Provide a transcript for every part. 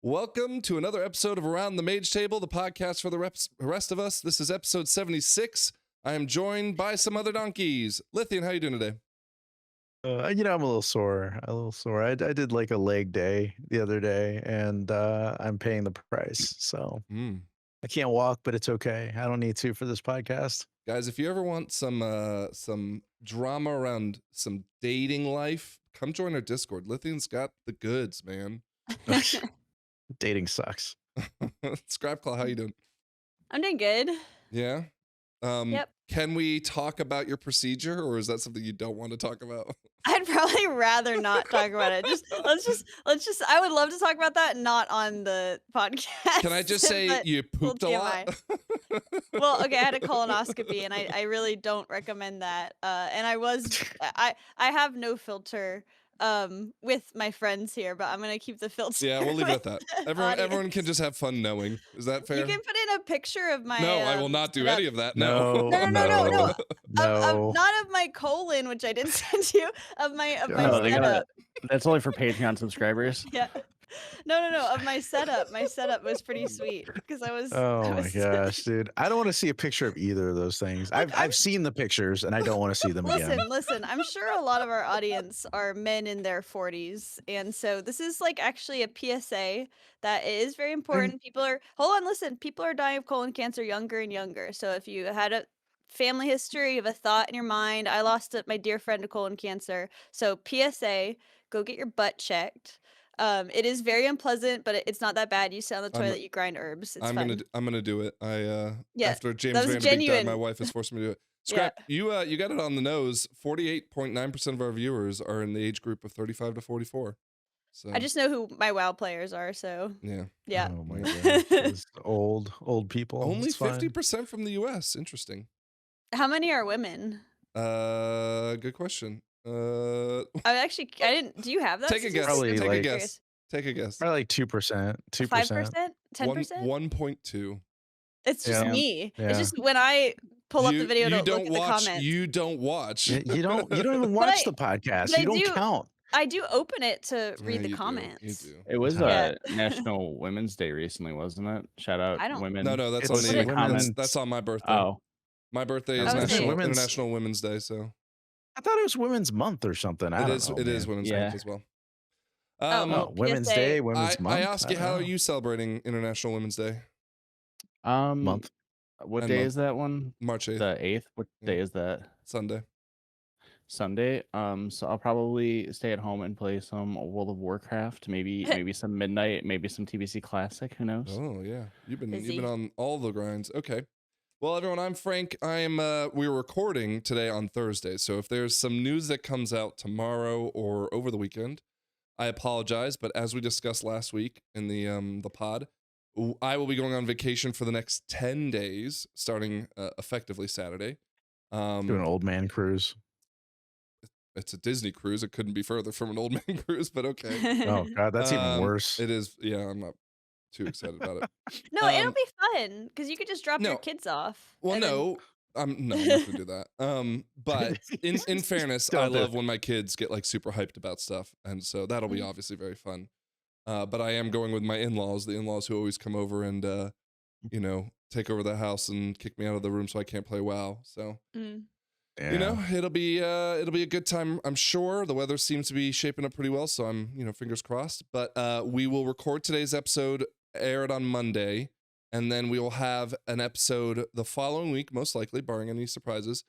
Welcome to another episode of Around the Mage Table, the podcast for the rest of us. This is episode 76. I am joined by some other donkeys. Lithian, how you doing today? I'm a little sore. I did like a leg day the other day, and I'm paying the price. So I can't walk, but it's okay. I don't need to for this podcast. Guys, if you ever want some drama around some dating life, come join our Discord. Lithian's got the goods, man. Dating sucks. Scrapclaw, how you doing? I'm doing good. Yeah. Yep. Can we talk about your procedure, or is that something you don't want to talk about? I'd probably rather not talk about it. Let's just I would love to talk about that, not on the podcast. Can I just say you pooped a lot? Well, okay, I had a colonoscopy and I really don't recommend that. And I have no filter with my friends here, but I'm gonna keep the filter. Yeah, we'll leave it at that. Everyone can just have fun knowing. Is that fair? You can put in a picture of my No, I will not do any of that. No. No. Not of my colon, which I did send you, of my setup. That's only for Patreon subscribers. Yeah. No. Of my setup. My setup was pretty sweet because I was. My gosh, dude! I don't want to see a picture of either of those things. I've seen the pictures, and I don't want to see them again. Listen. I'm sure a lot of our audience are men in their 40s, and so this is like actually a PSA that it is very important. People are dying of colon cancer younger and younger. So if you had a family history of a thought in your mind, I lost my dear friend to colon cancer. So PSA, go get your butt checked. It is very unpleasant, but it's not that bad. You sit on the toilet, you grind herbs. It's fun. I'm gonna do it. Yeah, after James that was Van Beek died, genuine. my wife is forcing me to do it. Scrap, you got it on the nose. 48.9% of our viewers are in the age group of 35 to 44. So I just know who my WoW players are, so yeah. Oh my gosh, old people. Only 50% from the US. Interesting. How many are women? Good question. I didn't. Do you have that? Take a guess. Probably Take a guess. Probably like 2%. 5%? 10%? 1.2. It's just me. Yeah. It's just when I pull up the video to look at the comments. You don't watch. You don't even watch the podcast. You don't count. I do open it to read the comments. You do. It was National Women's Day recently, wasn't it? Shout out women. No, that's It's on the Women's- that's on my birthday. Oh, My birthday is International Women's Day, so I thought it was Women's Month or something. it is Women's Month as well. Women's Day, Women's Month. I ask you, how are you celebrating International Women's Day? Month. What day is that one? March 8th. The 8th. What day is that? Sunday. So I'll probably stay at home and play some World of Warcraft, maybe some Midnight, maybe some TBC Classic. Who knows? Oh yeah, you've been on all the grinds. Okay. Well, everyone, I'm Frank. We're recording today on Thursday, so if there's some news that comes out tomorrow or over the weekend, I apologize. But as we discussed last week in the pod, I will be going on vacation for the next 10 days, starting effectively Saturday. Do an old man cruise. It's a Disney cruise. It couldn't be further from an old man cruise, but okay. Oh God, that's even worse. It is. Yeah, I'm not too excited about it. No, it'll be fun because you could just drop your kids off. Well, no, I'm not gonna do that. But in fairness, I love when my kids get like super hyped about stuff, and so that'll be obviously very fun. But I am going with my in-laws, the in-laws who always come over and take over the house and kick me out of the room so I can't play WoW. So it'll be a good time, I'm sure. The weather seems to be shaping up pretty well, so I'm fingers crossed. But we will record today's episode, aired on Monday, and then we will have an episode the following week, most likely, barring any surprises,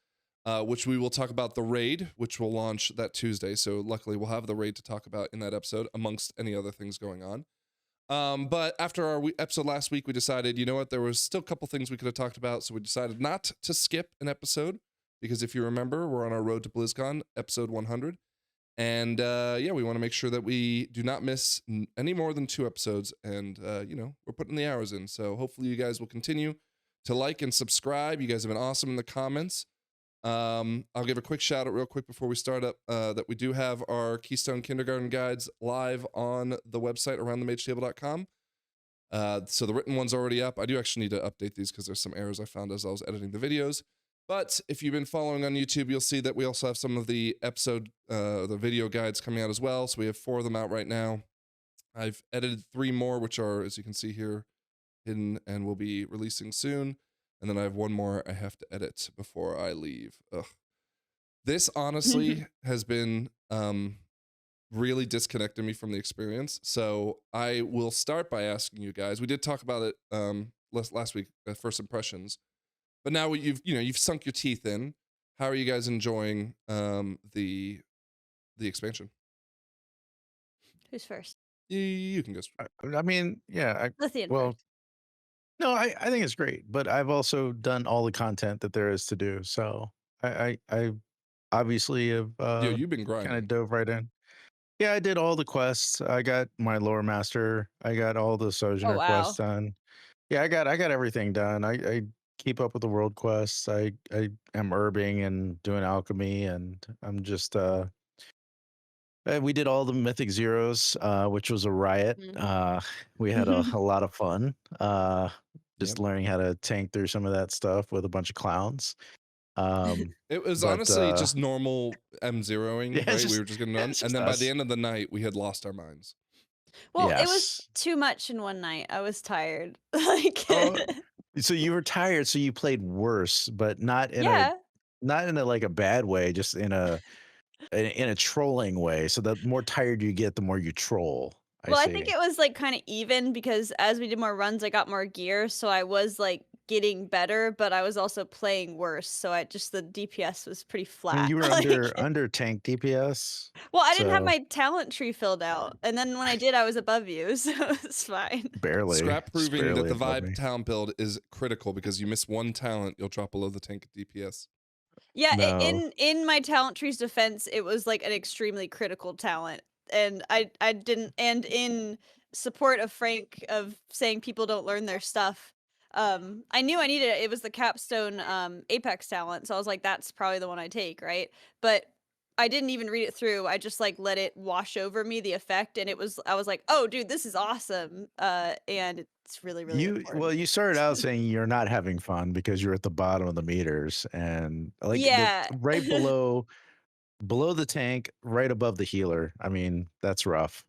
which we will talk about the raid, which will launch that Tuesday. So luckily we'll have the raid to talk about in that episode, amongst any other things going on. But after our episode last week, we decided, you know what, there was still a couple things we could have talked about, so we decided not to skip an episode, because if you remember, we're on our road to BlizzCon, episode 100. And we want to make sure that we do not miss any more than 2 episodes. And, we're putting the hours in. So hopefully you guys will continue to like and subscribe. You guys have been awesome in the comments. I'll give a quick shout out real quick before we start up that we do have our Keystone Kindergarten guides live on the website aroundthemagetable.com. So the written one's already up. I do actually need to update these because there's some errors I found as I was editing the videos. But if you've been following on YouTube, you'll see that we also have some of the episode, the video guides coming out as well. So we have 4 of them out right now. I've edited 3 more, which are, as you can see here, hidden and will be releasing soon. And then I have 1 more I have to edit before I leave. Ugh. This honestly has been really disconnecting me from the experience. So I will start by asking you guys. We did talk about it last week, first impressions, but now you've sunk your teeth in. How are you guys enjoying the expansion? Who's first? You can go. I mean, yeah. Lithian Well, first. no, I think it's great, but I've also done all the content that there is to do. So I obviously have You've been kind of grinding. dove right in. Yeah, I did all the quests. I got my lore master. I got all the Oh Sojourner quests wow. done. Yeah, I got everything done. I keep up with the world quests. I am herbing and doing alchemy, and I'm just we did all the mythic zeros, which was a riot. We had a lot of fun. Just learning how to tank through some of that stuff with a bunch of clowns. It was but honestly just normal M0ing, yeah, right? it's We were just getting done, it's and just then by us. the end of the night, we had lost our minds. Well, it was Yes. too much in one night. I was tired. Like Oh, so you were tired, so you played worse, but not in yeah. a like a bad way, just in a trolling way. So the more tired you get, the more you troll. I Well, I think see. it was like kind of even because as we did more runs, I got more gear, so I was like getting better, but I was also playing worse. So I just the DPS was pretty I mean, flat. you were Like, under tank DPS, well, I didn't have so my talent tree filled out, and then when I did, I was above you, so it's fine. barely, Scrap just proving that barely the above vibe me. talent build is critical because you miss 1 talent, you'll drop below the tank DPS. Yeah, No, in my talent tree's defense, it was like an extremely critical talent, and I didn't. And in support of Frank of saying people don't learn their stuff, I knew I needed it. It was the capstone Apex talent, so I was like, that's probably the one I take, right? But I didn't even read it through. I just like let it wash over me the effect, and I was like, oh, dude, this is awesome. And it's really important. you started out saying you're not having fun because you're at the bottom of the meters, and like the Yeah. right below the tank, right above the healer. I mean, that's rough.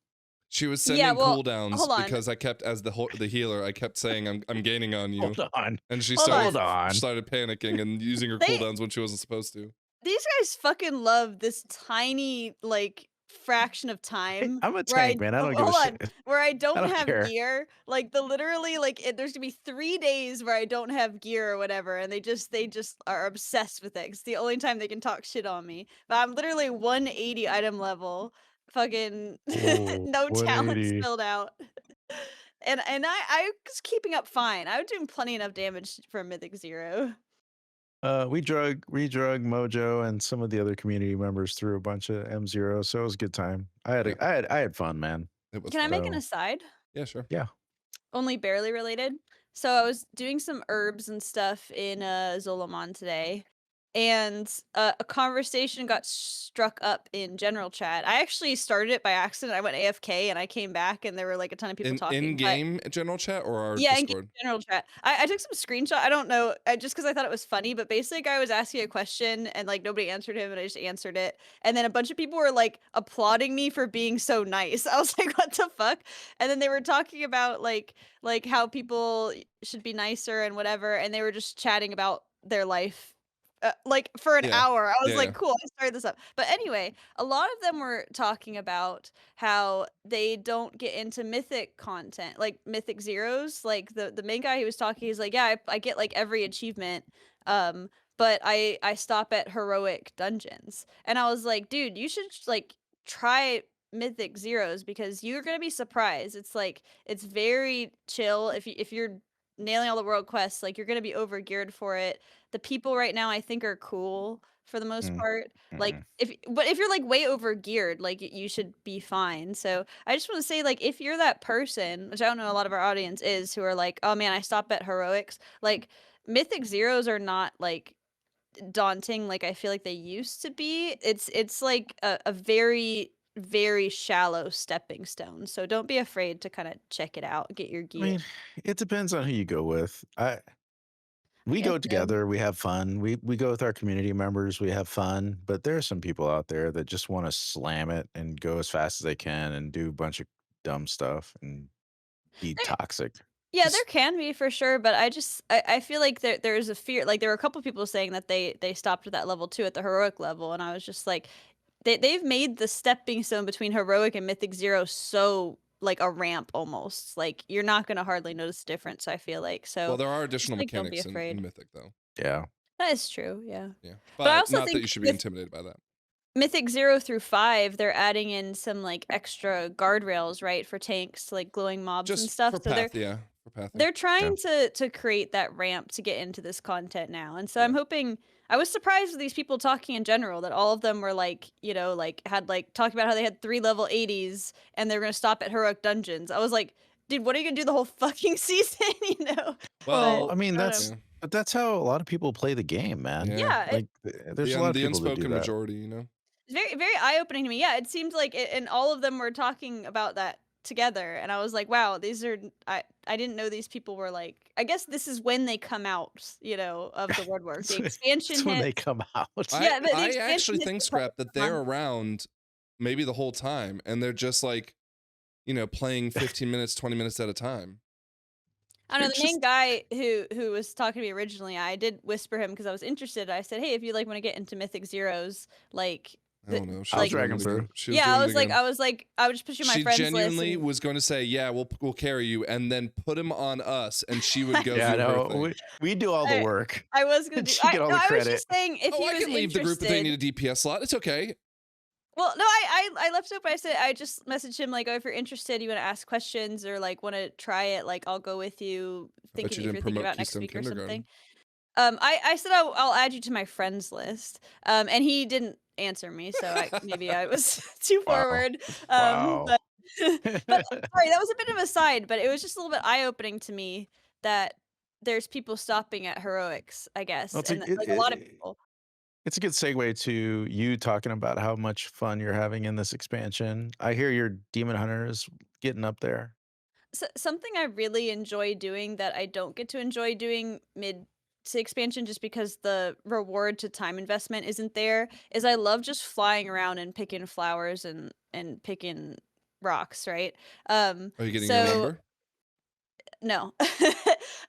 She was Yeah, sending well, cooldowns hold on. because I kept, as the healer, I kept saying I'm gaining on you, Hold on. and she Hold on. started panicking and using her They cooldowns when she wasn't supposed to. These guys fucking love this tiny, like, fraction of Hey, time I'm a where tank, man. I don't give a hold on, shit. where I I don't don't have care. gear. Like, literally, like, there's gonna be 3 days where I don't have gear or whatever, and they just are obsessed with it. It's the only time they can talk shit on me. But I'm literally 180 item level, fucking Whoa, no talent 180. spilled out. And I was keeping up fine. I was doing plenty enough damage for a Mythic 0. We drug Mojo and some of the other community members through a bunch of M0, so it was a good time. Yeah. I had fun, man. It was Can I make an So aside? Yeah, sure. yeah. Only barely related. So I was doing some herbs and stuff in Zolomon today, and a conversation got struck up in general chat. I actually started it by accident. I went AFK and I came back, and there were like a ton of people talking. In game general chat or our Yeah, in Discord? general chat. I took some screenshot. I don't know, just because I thought it was funny, but basically, I was asking a question and like nobody answered him, and I just answered it. And then a bunch of people were like applauding me for being so nice. I was like, what the fuck? And then they were talking about like how people should be nicer and whatever, and they were just chatting about their life. Like for an Yeah. hour. I was Yeah, like, yeah. cool, I started this up. But anyway, a lot of them were talking about how they don't get into mythic content, like mythic zeros. Like the main guy who was talking, he's like, yeah, I get like every achievement, but I stop at heroic dungeons. And I was like, dude, you should like try mythic zeros because you're gonna be surprised. It's like it's very chill. If you're nailing all the world quests, like you're gonna be over geared for it. The people right now I think are cool for the most part. Like if you're like way over geared, like you should be fine. So I just want to say, like, if you're that person, which I don't know a lot of our audience is, who are like, oh man, I stop at heroics, like mythic zeros are not like daunting like I feel like they used to be. It's like a very shallow stepping stone. So don't be afraid to kind of check it out, get your I gear. mean, it depends on who you go with. We Yes, go so. together, we have fun. We go with our community members, we have fun. But there are some people out there that just want to slam it and go as fast as they can and do a bunch of dumb stuff and be There- toxic. Yeah, there can be for sure, but I feel like there's a fear. Like there were a couple people saying that they stopped at that level 2 at the heroic level, and I was just like, they've made the stepping stone between heroic and mythic 0 so like a ramp almost. Like you're not gonna hardly notice the difference. I feel like so. Well, there are just, additional like, don't be mechanics in afraid. Mythic though. Yeah. That is true. Yeah. Yeah, But I but also not that think you should be with intimidated by that. Mythic 0 through 5, they're adding in some like extra guardrails, right, for tanks, like glowing mobs and Just stuff. for So path, yeah, for pathing. they're trying to create that ramp to get into this content now. And so I'm Yeah. hoping. I was surprised with these people talking in general that all of them were like, you know, like had like talking about how they had 3 level 80s and they're gonna stop at heroic dungeons. I was like, dude, what are you gonna do the whole fucking season? You know? Well, Well, I mean, I don't that's know. but that's how a lot of people play the game, man. Yeah. Yeah, Like, there's a lot of the people that do unspoken that. majority, you know. very very eye-opening to me. Yeah, it seemed like and all of them were talking about that together, and I was like, wow, these are I didn't know these people were like. I guess this is when they come out, you know, of the woodwork. The expansion It's when they hits. come out. Yeah, but the I expansion actually hits think, the Scrap, that they're month. around maybe the whole time, and they're just like, you know, playing 15 minutes, 20 minutes at a time. I don't know, the They're main just- guy who was talking to me originally, I did whisper him because I was interested. I said, hey, if you like want to get into Mythic Zeros, like I don't know. She I'll was doing drag 'em it through. again. She was yeah, doing I it was like, again. I would just put you on my She friends list. genuinely And, was going to say, "Yeah, we'll carry you," and then put him on us, and she would go Yeah, through her no, thing. we do all the work. I was gonna And do. she get all the I was credit. just saying if he I was can leave the group if they need a DPS slot. It's okay. Well, no, I left it open. I said I just messaged him like, oh, if you're interested, you want to ask questions or like want to try it, like I'll go with you. I bet Thinking you if didn't you're thinking promote about next Keystone week or something. Kindergarten. I said I'll add you to my friends list. And he didn't answer me, so maybe I was too Wow. forward. Wow. But but sorry, that was a bit of a side, but it was just a little bit eye opening to me that there's people stopping at heroics, I guess, Well, it's and like a lot of people. It's a good segue to you talking about how much fun you're having in this expansion. I hear your demon hunter is getting up there. So, something I really enjoy doing that I don't get to enjoy doing mid to expansion just because the reward to time investment isn't there is I love just flying around and picking flowers and picking rocks, right? Are you getting your So lumber? no.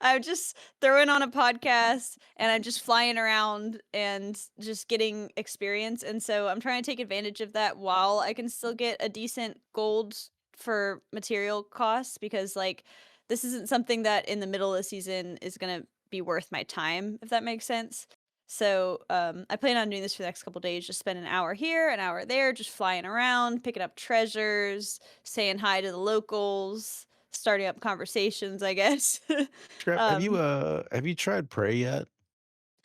I'm just throwing on a podcast and I'm just flying around and just getting experience. And so I'm trying to take advantage of that while I can still get a decent gold for material costs because like this isn't something that in the middle of the season is gonna be worth my time, if that makes sense. So I plan on doing this for the next couple days, just spend an hour here, an hour there, just flying around, picking up treasures, saying hi to the locals, starting up conversations, I guess. Scrap, have you tried Prey yet?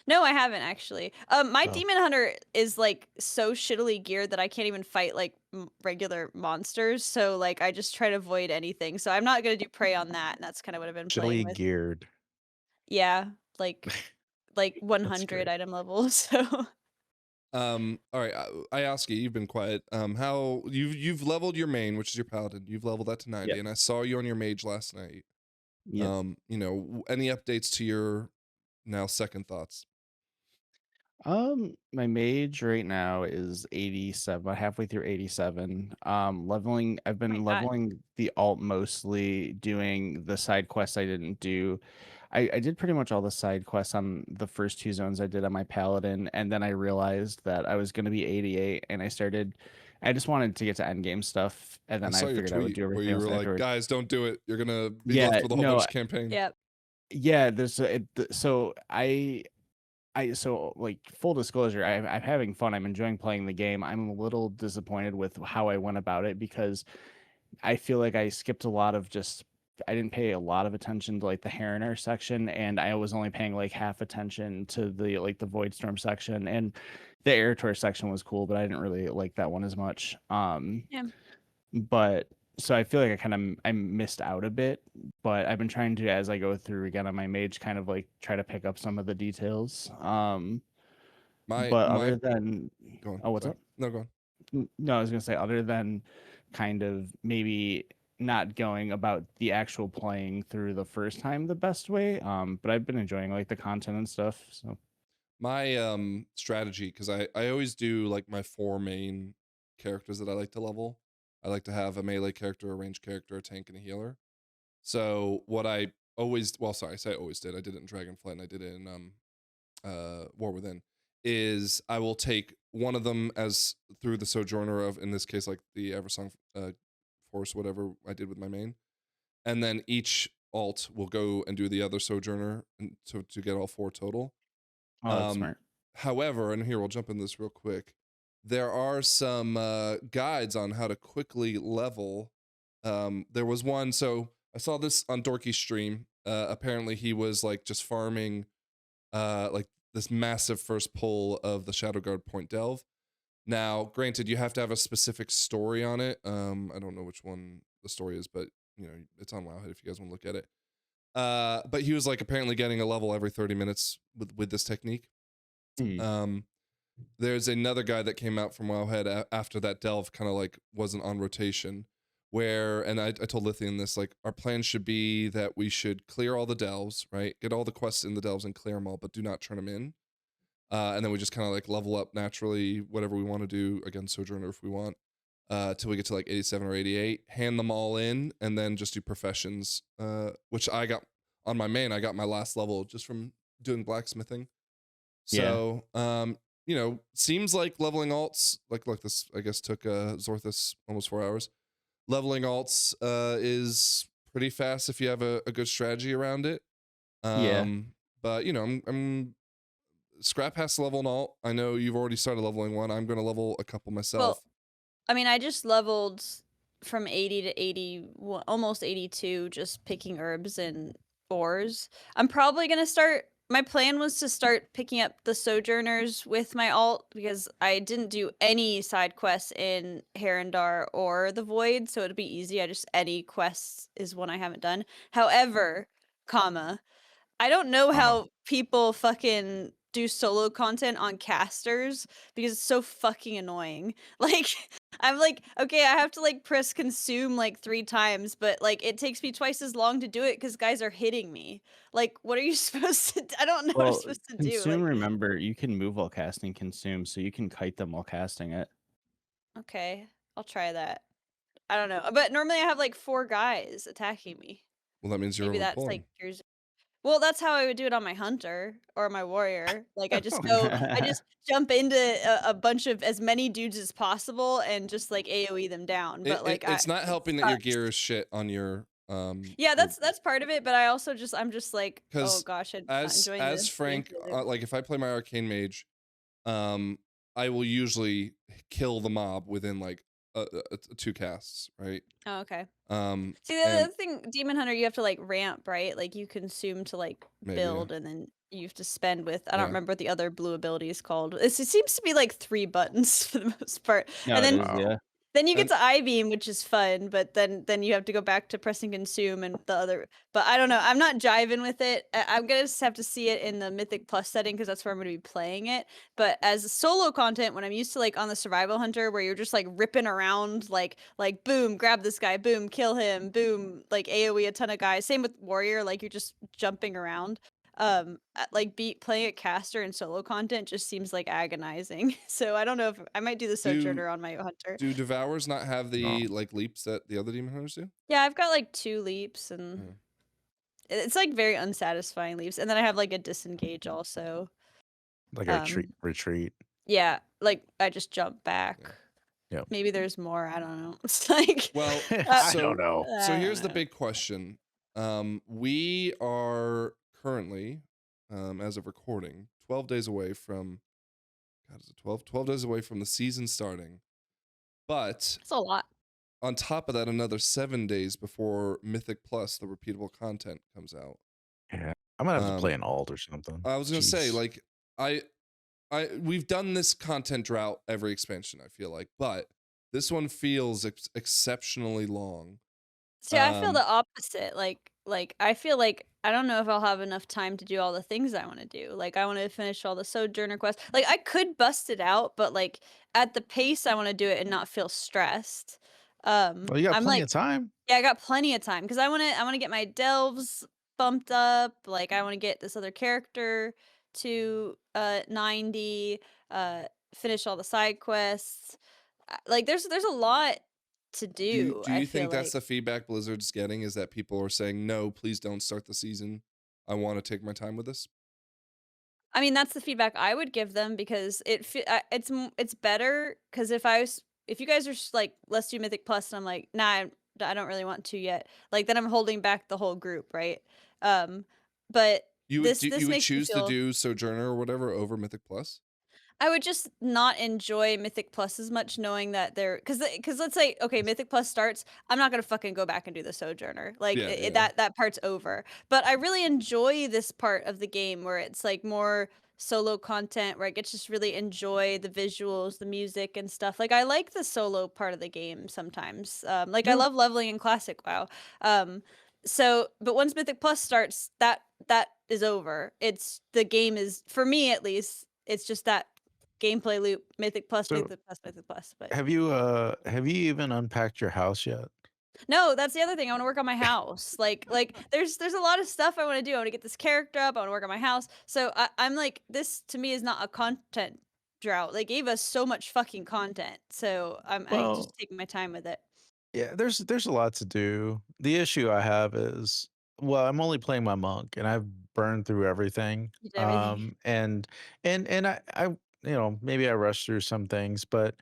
No, I haven't actually. My Oh. demon hunter is like so shittily geared that I can't even fight like regular monsters. So like I just try to avoid anything. So I'm not gonna do prey on that, and that's kind of what I've been playing Shittily with. geared. Yeah, like 100 great. item level. So All right. I ask you. You've been quiet. How you've leveled your main, which is your paladin. You've leveled that to 90, Yep. and I saw you on your mage last night. Yeah. You know, any updates to your now second thoughts? My mage right now is 87, about halfway through 87. Leveling, I've been my God. leveling the alt mostly, doing the side quests I didn't do. I did pretty much all the side quests on the first 2 zones I did on my paladin, and then I realized that I was going to be 88, and I just wanted to get to endgame stuff, and then I saw your figured I would tweet do where everything you else were like, afterwards. "Guys, don't do it. You're gonna be Yeah, left with a whole no, bunch of campaign." Yep. Yeah, so so like full disclosure, I'm having fun. I'm enjoying playing the game. I'm a little disappointed with how I went about it because I feel like I skipped a lot of I didn't pay a lot of attention to like the Hariner section, and I was only paying like half attention to the like the Voidstorm section, and the Airtor section was cool, but I didn't really like that one as much. Yeah. But so I feel like I missed out a bit, but I've been trying to, as I go through again on my mage, kind of like try to pick up some of the details. But other than Go on. oh, what's Sorry. up? No, go on. No, I was gonna say other than kind of maybe not going about the actual playing through the first time the best way. But I've been enjoying like the content and stuff. So My strategy, because I always do like my 4 main characters that I like to level. I like to have a melee character, a ranged character, a tank, and a healer. So what I always, well, sorry, I say I always did. I did it in Dragonflight and I did it in War Within. Is I will take one of them as through the Sojourner of, in this case, like the Eversong Force, whatever I did with my main, and then each alt will go and do the other Sojourner and to get all 4 total. Oh, that's smart. However, and here we'll jump in this real quick. There are some guides on how to quickly level. There was one, so I saw this on Dorky's stream. Apparently he was like just farming like this massive first pull of the Shadowguard Point Delve. Now, granted, you have to have a specific story on it. I don't know which one the story is, but you know, it's on Wowhead if you guys want to look at it. But he was like apparently getting a level every 30 minutes with this technique. There's another guy that came out from Wowhead after that delve kind of like wasn't on rotation, where, and I told Lithian this, like our plan should be that we should clear all the delves, right? Get all the quests in the delves and clear them all, but do not turn them in. And then we just kind of like level up naturally, whatever we want to do, again, Sojourner if we want, till we get to like 87 or 88, hand them all in, and then just do professions, which I got on my main. I got my last level just from doing blacksmithing. So, you know, seems like leveling alts, like this, I guess, took Zorthus almost 4 hours. Leveling alts is pretty fast if you have a good strategy around it. But, you know, I'm Scrap has to level an alt. I know you've already started leveling one. I'm going to level a couple myself. Well, I mean, I just leveled from 80 to 80, almost 82, just picking herbs and ores. I'm probably going to start, my plan was to start picking up the Sojourners with my alt, because I didn't do any side quests in Herondar or the Void, so it'd be easy. Any quests is one I haven't done. However, I don't know how people fucking do solo content on casters, because it's so fucking annoying. Like, I'm like, okay, I have to like press consume like 3 times, but like it takes me twice as long to do it because guys are hitting me. Like, what are you supposed to I don't know what I'm supposed to do. Consume, remember, you can move while casting consume, so you can kite them while casting it. Okay, I'll try that. I don't know. But normally I have like 4 guys attacking me. Well, that means you're Maybe that's like yours. Well, that's how I would do it on my hunter or my warrior. Like I just I just jump into a bunch of as many dudes as possible and just like AoE them down. But like it's not helping that your gear is shit on your yeah, that's part of it, but I also I'm just like, oh gosh, I'm not enjoying this. As Frank, like if I play my arcane mage, I will usually kill the mob within like 2 casts, right? Oh, okay. See, the other thing, Demon Hunter, you have to like ramp, right? Like you consume to like build, and then you have to spend with, I don't remember what the other blue ability is called. It seems to be like 3 buttons for the most part. No, and then then you get to I-beam, which is fun, but then you have to go back to pressing consume and the other. But I don't know. I'm not jiving with it. I'm gonna just have to see it in the Mythic Plus setting because that's where I'm gonna be playing it. But as solo content, when I'm used to like on the Survival Hunter, where you're just like ripping around, like boom, grab this guy, boom, kill him, boom, like AoE a ton of guys. Same with Warrior, like you're just jumping around. Like playing a caster and solo content just seems like agonizing. So I don't know if I might do the Sojourner on my hunter. Do Devourers not have the like leaps that the other demon hunters do? Yeah, I've got like 2 leaps, and it's like very unsatisfying leaps. And then I have like a disengage also. Like a retreat. Yeah, like I just jump back. Yeah. Maybe there's more. I don't know. It's like, well, I don't know. So here's the big question. We are currently, as of recording, 12 days away from, God, is it 12? 12 days away from the season starting. But it's a lot. On top of that, another 7 days before Mythic Plus, the repeatable content, comes out. Yeah, I'm gonna have to play an alt or something. I was gonna say, like, we've done this content drought every expansion, I feel like, but this one feels exceptionally long. See, I feel the opposite. Like I feel like I don't know if I'll have enough time to do all the things I want to do. Like I want to finish all the Sojourner quests. Like I could bust it out, but like at the pace I want to do it and not feel stressed. Well, you got plenty of time. Yeah, I got plenty of time because I want to get my delves bumped up. Like I want to get this other character to 90. Finish all the side quests. Like there's a lot to Do you, do, do I you feel think that's like. the feedback Blizzard's getting? Is that people are saying, no, please don't start the season. I want to take my time with this. I mean, that's the feedback I would give them because it's better because if you guys are like, let's do Mythic Plus, and I'm like, nah, I don't really want to yet. Like then I'm holding back the whole group, right? But You this would makes me choose to feel. do Sojourner or whatever over Mythic Plus? I would just not enjoy Mythic Plus as much knowing that because let's say, okay, Mythic Plus starts, I'm not gonna fucking go back and do the Sojourner. Like Yeah. that part's over. But I really enjoy this part of the game where it's like more solo content where I get to just really enjoy the visuals, the music and stuff. Like I like the solo part of the game sometimes. Like I Yeah. love leveling in Classic WoW. But once Mythic Plus starts, that is over. It's the game is, for me at least, it's just that gameplay loop, Mythic Plus, So Mythic Plus, Mythic Plus. But have you even unpacked your house yet? no, that's the other thing. I want to work on my house. Like there's a lot of stuff I want to do. I want to get this character up. I want to work on my house. So I'm like, this to me is not a content drought. They gave us so much fucking content. So I just Well, taking my time with it. yeah, there's a lot to do. The issue I have is, well, I'm only playing my monk, and I've burned through everything. You did everything. And I maybe I rushed through some things, but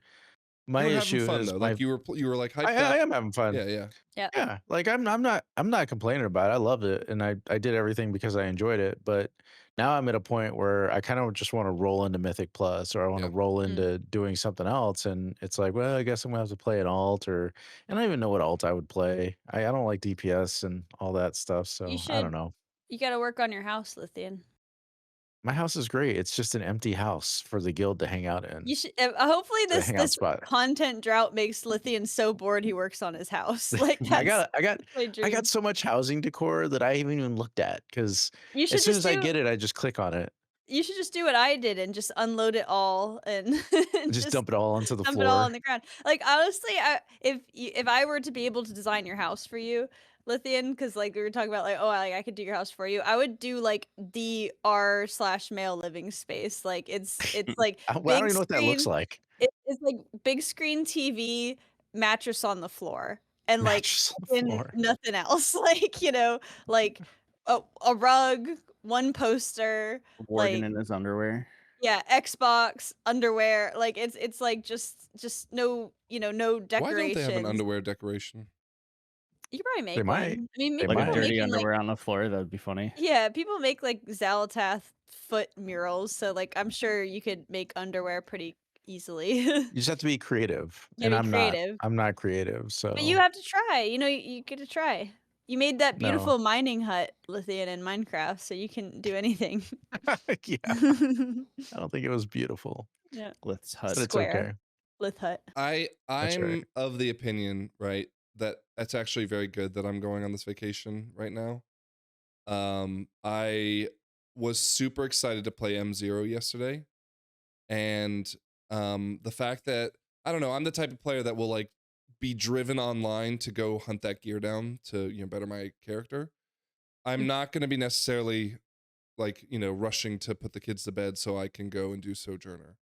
my You were having issue fun is though. my Like you were like hyped I up. am having fun. Yeah. Yeah. Yeah, like I'm not complaining about it. I loved it, and I did everything because I enjoyed it. But now I'm at a point where I kind of just want to roll into Mythic Plus, or I want to Yeah. roll Mm. into doing something else, and it's like, well, I guess I'm gonna have to play an alt, or and I don't even know what alt I would play. I don't like DPS and all that stuff, You so I don't should. know. You got to work on your house, Lithian. My house is great. It's just an empty house for the guild to hang out in. You should. Hopefully, It's a hangout this spot. content drought makes Lithian so bored he works on his house. Like I that's got I got my I dream. got so much housing decor that I haven't even looked at, because You as should soon just as I do. get it, I just click on it You should just do what I did and just unload it all and and just just dump it all onto the dump it all on floor. the ground. Like honestly, if I were to be able to design your house for you, Lithian, because like we were talking about, like, oh, I could do your house for you. I would do like the r/male living space. Like it's like Well, I don't big even know what that looks screen. like. It's like big screen TV, mattress on the floor, and like Mattress on the fucking floor. nothing else. Like like a rug, one poster, Warden like. in his underwear. Yeah, Xbox, underwear, like it's like just no, no Why don't they have an decorations. underwear decoration? You could probably They make might. one. I mean, They Like a people might. dirty making like, underwear on the floor. That would be funny. yeah, people make like Xalatath foot murals, so like I'm sure you could make underwear pretty easily. You just have to be creative, Yeah, and be I'm not. creative. I'm not creative, But you so have to try. You get to try. You made that no. beautiful mining hut, Lithian, in Minecraft, so you can do anything. Yeah, I don't think it was beautiful, Yeah. Glith's but hut. it's Square. okay. Lith hut. That's I'm right. of the opinion, right, that it's actually very good that I'm going on this vacation right now. I was super excited to play M0 yesterday, and the fact that, I don't know, I'm the type of player that will like be driven online to go hunt that gear down to, better my character. I'm not going to be necessarily like, rushing to put the kids to bed so I can go and do Sojourner.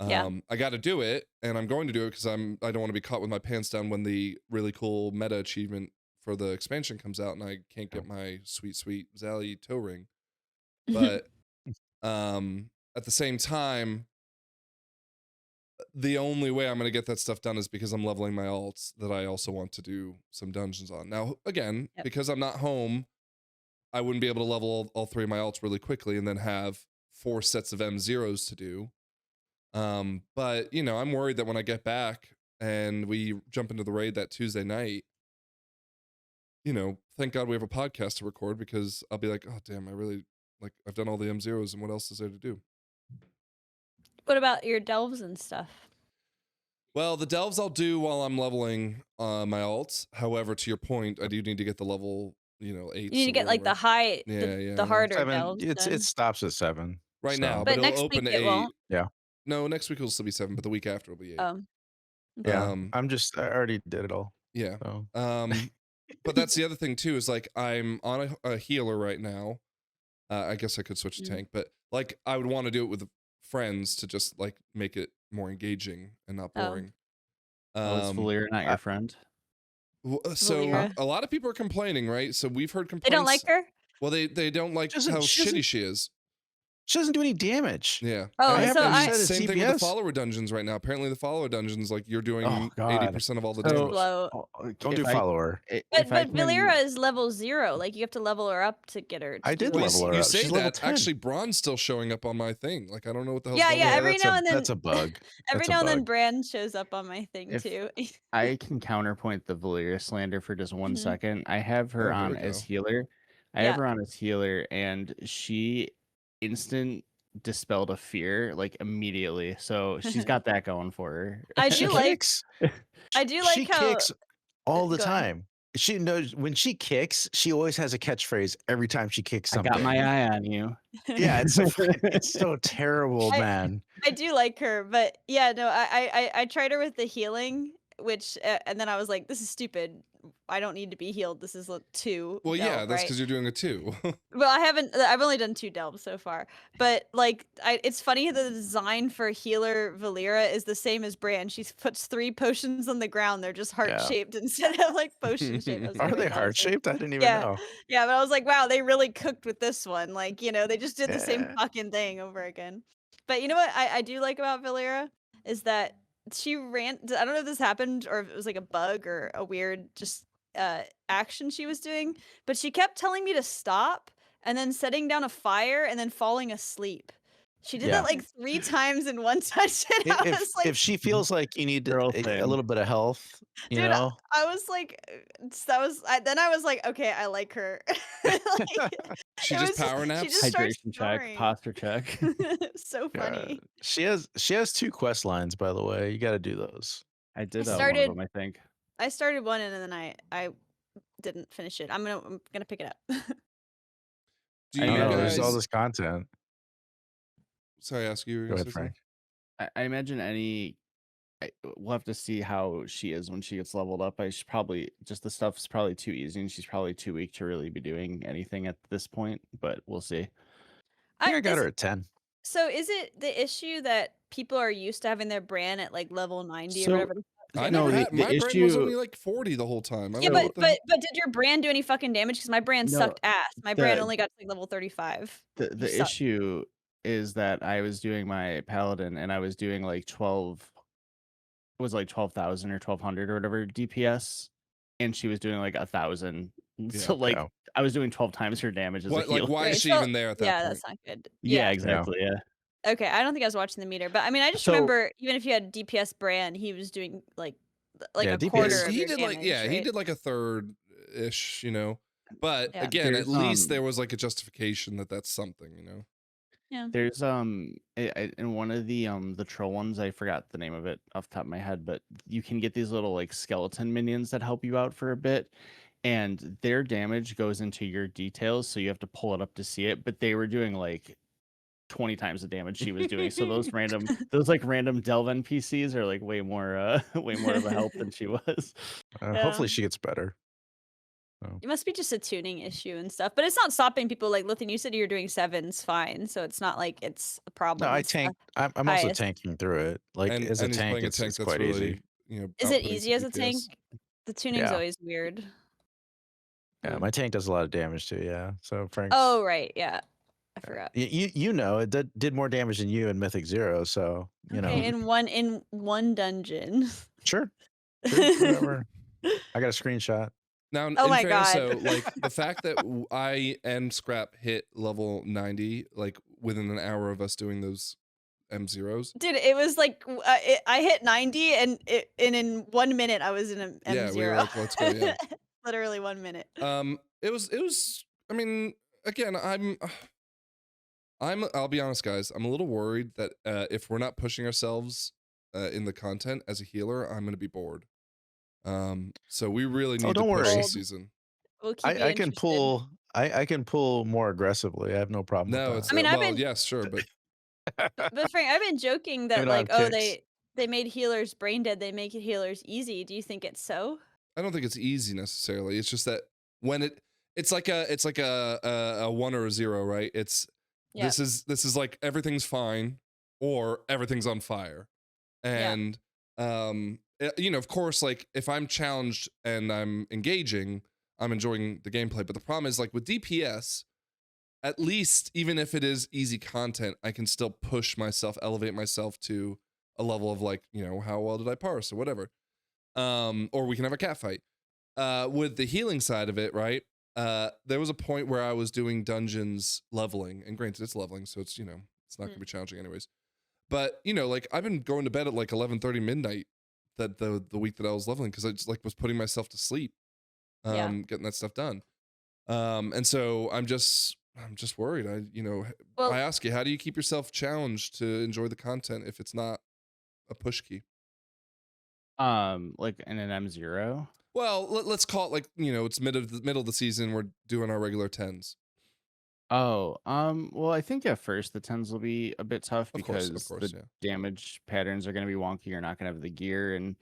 Yeah. I got to do it, and I'm going to do it because I don't want to be caught with my pants down when the really cool meta achievement for the expansion comes out and I can't get my sweet Zally toe ring. But at the same time, the only way I'm going to get that stuff done is because I'm leveling my alts that I also want to do some dungeons on. Now, again, Yep. because I'm not home, I wouldn't be able to level all three of my alts really quickly and then have 4 sets of M0s to do. But I'm worried that when I get back and we jump into the raid that Tuesday night, thank God we have a podcast to record, because I'll be like, oh damn, I've done all the M0s and what else is there to do? What about your delves and stuff? Well, the delves I'll do while I'm leveling my alts. However, to your point, I do need to get the level, 8. You need to get like the high, the harder 7. delves It done. stops at 7 right so. now, But but it'll next open week to it 8. won't. Yeah. No, next week it'll still be 7, but the week after it'll be 8. Yeah. I already did it all. Yeah. So. But that's the other thing too, is like I'm on a healer right now. I guess I could switch to tank, but like I would want to do it with friends to just like make it more engaging and not boring. Is Valeera not your friend? So Valeera. a lot of people are complaining, right? So we've heard complaints. They don't like her? Well, they don't like how shitty she is. She doesn't do any damage. Yeah. Oh, I so haven't same said thing with the CPS. follower dungeons right now. Apparently the follower dungeons, like you're doing 80% of all the damage. Slow. Don't do follower. But Valeera is level 0. Like you have to level her up to get her. I did level her You up. say She's level that 10. actually Braun's still showing up on my thing. Like I don't know what the hell. Yeah. Every now and then that's a bug. Every now and then Bran shows up on my thing too. I can counterpoint the Valeera slander for just 1 second. I have her on as healer. I have her on as healer, and she instant dispelled a fear like immediately. So she's got that going for her. I do like she how kicks all the Go ahead. time. She knows when she kicks, she always has a catchphrase every time she kicks something. I got my eye on you. Yeah, it's so terrible, man. I do like her, but yeah, no, I tried her with the healing, which and then I was like, this is stupid. I don't need to be healed. This is 2. Well, delve, yeah, that's right? because you're doing a 2. Well, I've only done 2 delves so far, but like, it's funny the design for healer Valeera is the same as Bran. She puts 3 potions on the ground. They're just heart-shaped instead of like potion-shaped. Are they heart-shaped? I didn't even know. Yeah, but I was like, wow, they really cooked with this one. Like, they just did the same fucking thing over again. But you know what I do like about Valeera is that she ran. I don't know if this happened or if it was like a bug or a weird just action she was doing, but she kept telling me to stop and then setting down a fire and then falling asleep. She did that like 3 times in one session. If she feels like you need a little bit of health, you know. I was like, then I was like, okay, I like her. She just power naps. She just starts Hydration check, posture check. So funny. She has 2 quest lines, by the way. You got to do those. I did one of them, I think. I started one and then I didn't finish it. I'm gonna pick it up. Do you know there's all this content. Sorry, ask you. Go ahead, Frank. I imagine we'll have to see how she is when she gets leveled up. I should probably the stuff's probably too easy, and she's probably too weak to really be doing anything at this point. But we'll see. I think I got her at 10. So is it the issue that people are used to having their Bran at like level 90 or whatever? I know my Bran was only like 40 the whole time. Yeah, but did your Bran do any fucking damage? Because my Bran sucked ass. My Bran only got to like level 35. The issue is that I was doing my paladin and I was doing like 12. It was like 12,000 or 1,200 or whatever DPS, and she was doing like 1,000. So like I was doing 12 times her damage as a healer. Like why is she even there at that point? Yeah, that's not good. Yeah, exactly. Yeah. Okay, I don't think I was watching the meter, but I mean, I just remember even if you had DPS Bran, he was doing like a quarter. He of did damage, like he did like a third ish, But Yeah. again, at least there was like a justification that that's something, Yeah. There's in one of the troll ones, I forgot the name of it off the top of my head, but you can get these little like skeleton minions that help you out for a bit, and their damage goes into your details, so you have to pull it up to see it. But they were doing like 20 times the damage she was doing. So those random delve NPCs are like way more of a help than she was. Hopefully she gets better. It must be just a tuning issue and stuff, but it's not stopping people. Like Lithian, you said you're doing 7s fine, so it's not like it's a problem. No, I tank. I'm also tanking through it. Like as a tank, it's quite easy. Is it easy as a tank? The tuning's always weird. Yeah, my tank does a lot of damage too. Yeah, so Frank. Oh right, yeah, I forgot. It did more damage than you in Mythic 0. So in one dungeon. Sure, whatever. I got a screenshot. Now, oh my fairness, God. So like the fact that I and Scrap hit level 90 like within an hour of us doing those M0s. Dude, it was like I hit 90 and in 1 minute I was in an M0. Yeah, we were like, let's go. Yeah. Literally 1 minute. It was. I mean, again, I'll be honest, guys. I'm a little worried that if we're not pushing ourselves in the content as a healer, I'm gonna be bored. So we really need to push this season. We'll keep I can pull. I can pull more aggressively. I have no problem. No, with it's. that. I mean, yes, sure, but. But Frank, I've been joking that like, oh, they made healers brain dead. They make healers easy. Do you think it's so? I don't think it's easy necessarily. It's just that when it's like a 1 or a 0, right? This is like everything's fine or everything's on fire, and of course, like if I'm challenged and I'm engaging, I'm enjoying the gameplay. But the problem is, like with DPS, at least even if it is easy content, I can still push myself, elevate myself to a level of like, how well did I parse or whatever. Or we can have a cat fight. With the healing side of it, right? There was a point where I was doing dungeons leveling, and granted it's leveling, so it's, it's not gonna be challenging anyways. But, like I've been going to bed at like 11:30 midnight that the week that I was leveling, because I just like was putting myself to sleep, getting that stuff done. And so I'm just worried. I ask you, how do you keep yourself challenged to enjoy the content if it's not a push key? Like in an M0? Well, let's call it like, it's middle of the season. We're doing our regular 10s. Oh, well, I think at first the 10s will be a bit tough Of course, because yeah. the damage patterns are going to be wonky. You're not going to have the gear, and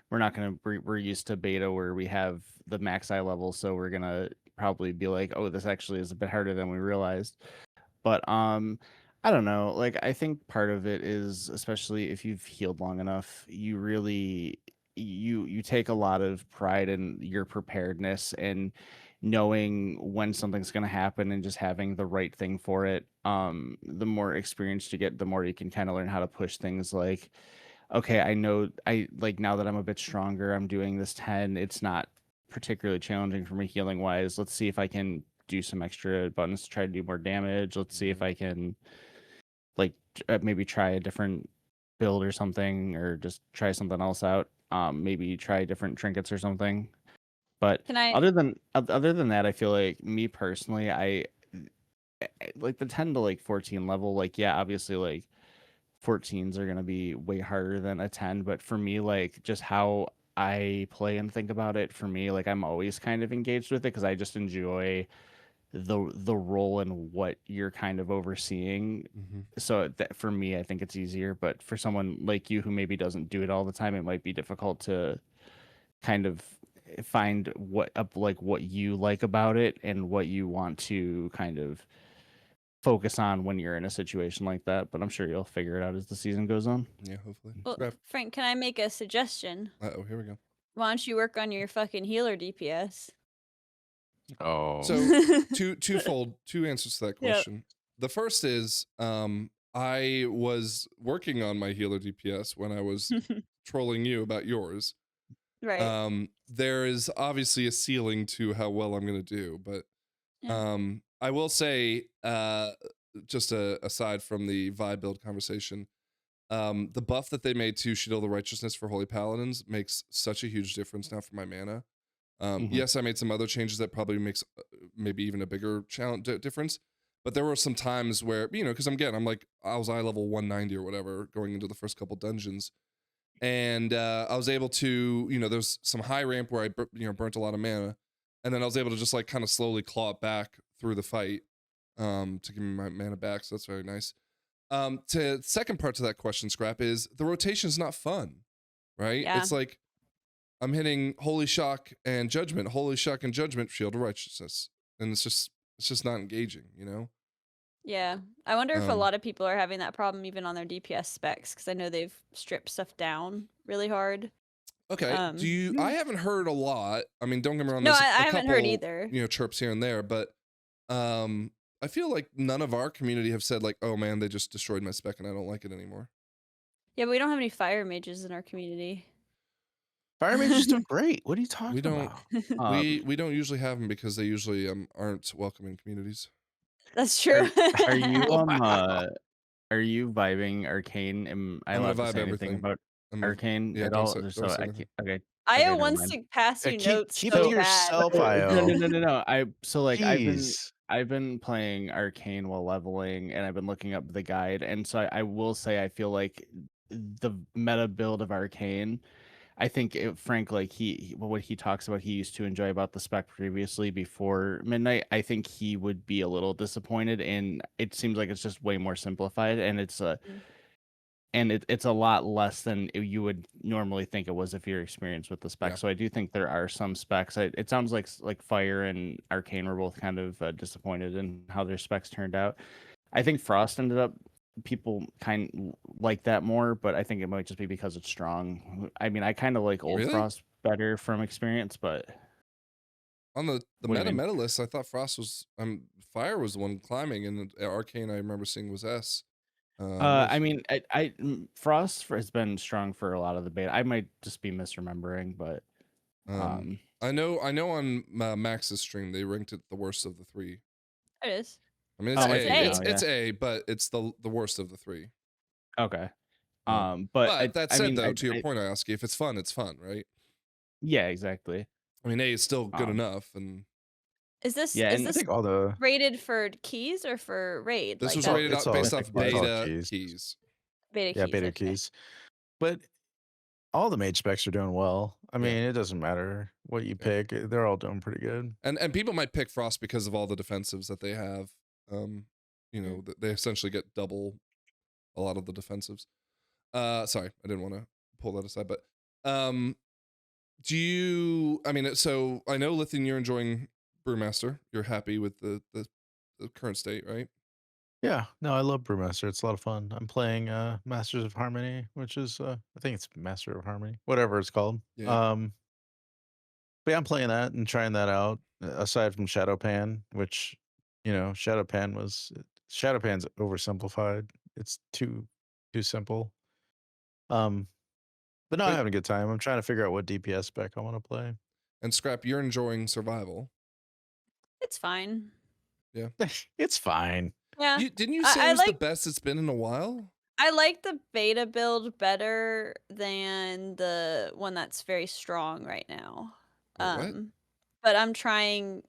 we're used to beta where we have the max eye level, so we're going to probably be like, oh, this actually is a bit harder than we realized. But I don't know. Like, I think part of it is, especially if you've healed long enough, you really you take a lot of pride in your preparedness and knowing when something's going to happen and just having the right thing for it. The more experience you get, the more you can kind of learn how to push things like, okay, I know I like now that I'm a bit stronger, I'm doing this 10. It's not particularly challenging for me healing wise. Let's see if I can do some extra buttons to try to do more damage. Let's see if I can like maybe try a different build or something, or just try something else out. Maybe try different trinkets or something. But other than that, I feel like me personally, I like the 10 to like 14 level. Like, yeah, obviously like 14s are gonna be way harder than a 10, but for me, like just how I play and think about it, for me, like I'm always kind of engaged with it because I just enjoy the role and what you're kind of overseeing. So that for me, I think it's easier. But for someone like you who maybe doesn't do it all the time, it might be difficult to kind of find what you like about it and what you want to kind of focus on when you're in a situation like that. But I'm sure you'll figure it out as the season goes on. Yeah, hopefully. Well, Frank, can I make a suggestion? Oh, here we go. Why don't you work on your fucking healer DPS? Oh. So twofold, two answers to that question. Yep. The first is I was working on my healer DPS when I was trolling you about yours. Right. There is obviously a ceiling to how well I'm gonna do, but I will say, just aside from the vibe build conversation, the buff that they made to Shield of the Righteousness for Holy Paladins makes such a huge difference now for my mana. Yes, I made some other changes that probably makes maybe even a bigger difference. But there were some times where, because I'm like, I was eye level 190 or whatever going into the first couple dungeons. And I was able to, there's some high ramp where I, burnt a lot of mana. And then I was able to just like kind of slowly claw it back through the fight to give me my mana back. So that's very nice. To second part to that question, Scrap, is the rotation is not fun, right? Yeah. It's like, I'm hitting Holy Shock and Judgment, Holy Shock and Judgment, Shield of Righteousness. And it's just not engaging, Yeah. I wonder if a lot of people are having that problem even on their DPS specs, because I know they've stripped stuff down really hard. Okay. I haven't heard a lot. I mean, don't get me wrong. No, I haven't heard either. Chirps here and there, but I feel like none of our community have said like, oh man, they just destroyed my spec and I don't like it anymore. Yeah, but we don't have any fire mages in our community. Fire mages do great. What are you talking about? We don't usually have them because they usually aren't welcome in communities. That's true. Are you are you vibing Arcane? Am I allowed to say anything about Arcane at all? Okay. Io wants to pass you notes. Keep it to yourself, Io. No. I've been playing Arcane while leveling, and I've been looking up the guide, and so I will say I feel like the meta build of Arcane, I think Frank, like what he talks about, he used to enjoy about the spec previously before Midnight. I think he would be a little disappointed, and it seems like it's just way more simplified, and it's it's a lot less than you would normally think it was if you're experienced with the spec. Yeah. So I do think there are some specs. It sounds like Fire and Arcane were both kind of disappointed in how their specs turned out. I think Frost ended up people like that more, but I think it might just be because it's strong. I mean, I kind of like Old Really? Frost better from experience, but On the what do you mean? meta list, I thought Frost was Fire was the one climbing, and Arcane I remember seeing was S. I mean, Frost has been strong for a lot of the beta. I might just be misremembering, but I know on Max's stream they ranked it the worst of the three. It is. I mean, it's Oh, A. it's A. It's A, but it's the worst of the three. Okay. But that said, though, to your point, I ask you, if it's fun, right? Yeah, exactly. I mean, A is still good enough, and is this yeah, is and this I think all the rated for keys or for raid? this like was that? rated out based off beta keys. keys. Beta Yeah, keys. beta Okay. keys. But all the mage specs are doing well. I mean, it doesn't matter what you pick; they're all doing pretty good. And people might pick Frost because of all the defensives that they have. You know, they essentially get double a lot of the defensives. Sorry, I didn't want to pull that aside, but do you? I mean, so I know Lithian, you're enjoying Brewmaster. You're happy with the current state, right? Yeah, no, I love Brewmaster. It's a lot of fun. I'm playing Masters of Harmony, which is I think it's Master of Harmony, whatever it's called. Yeah. But yeah, I'm playing that and trying that out. Aside from Shadowpan, which Shadowpan's oversimplified. It's too simple. But no, I'm having a good time. I'm trying to figure out what DPS spec I want to play. And Scrap, you're enjoying Survival. It's fine. Yeah. It's fine. Yeah. Didn't you say it was the best it's been in a while? I like the beta build better than the one that's very strong right now. What? But I'm trying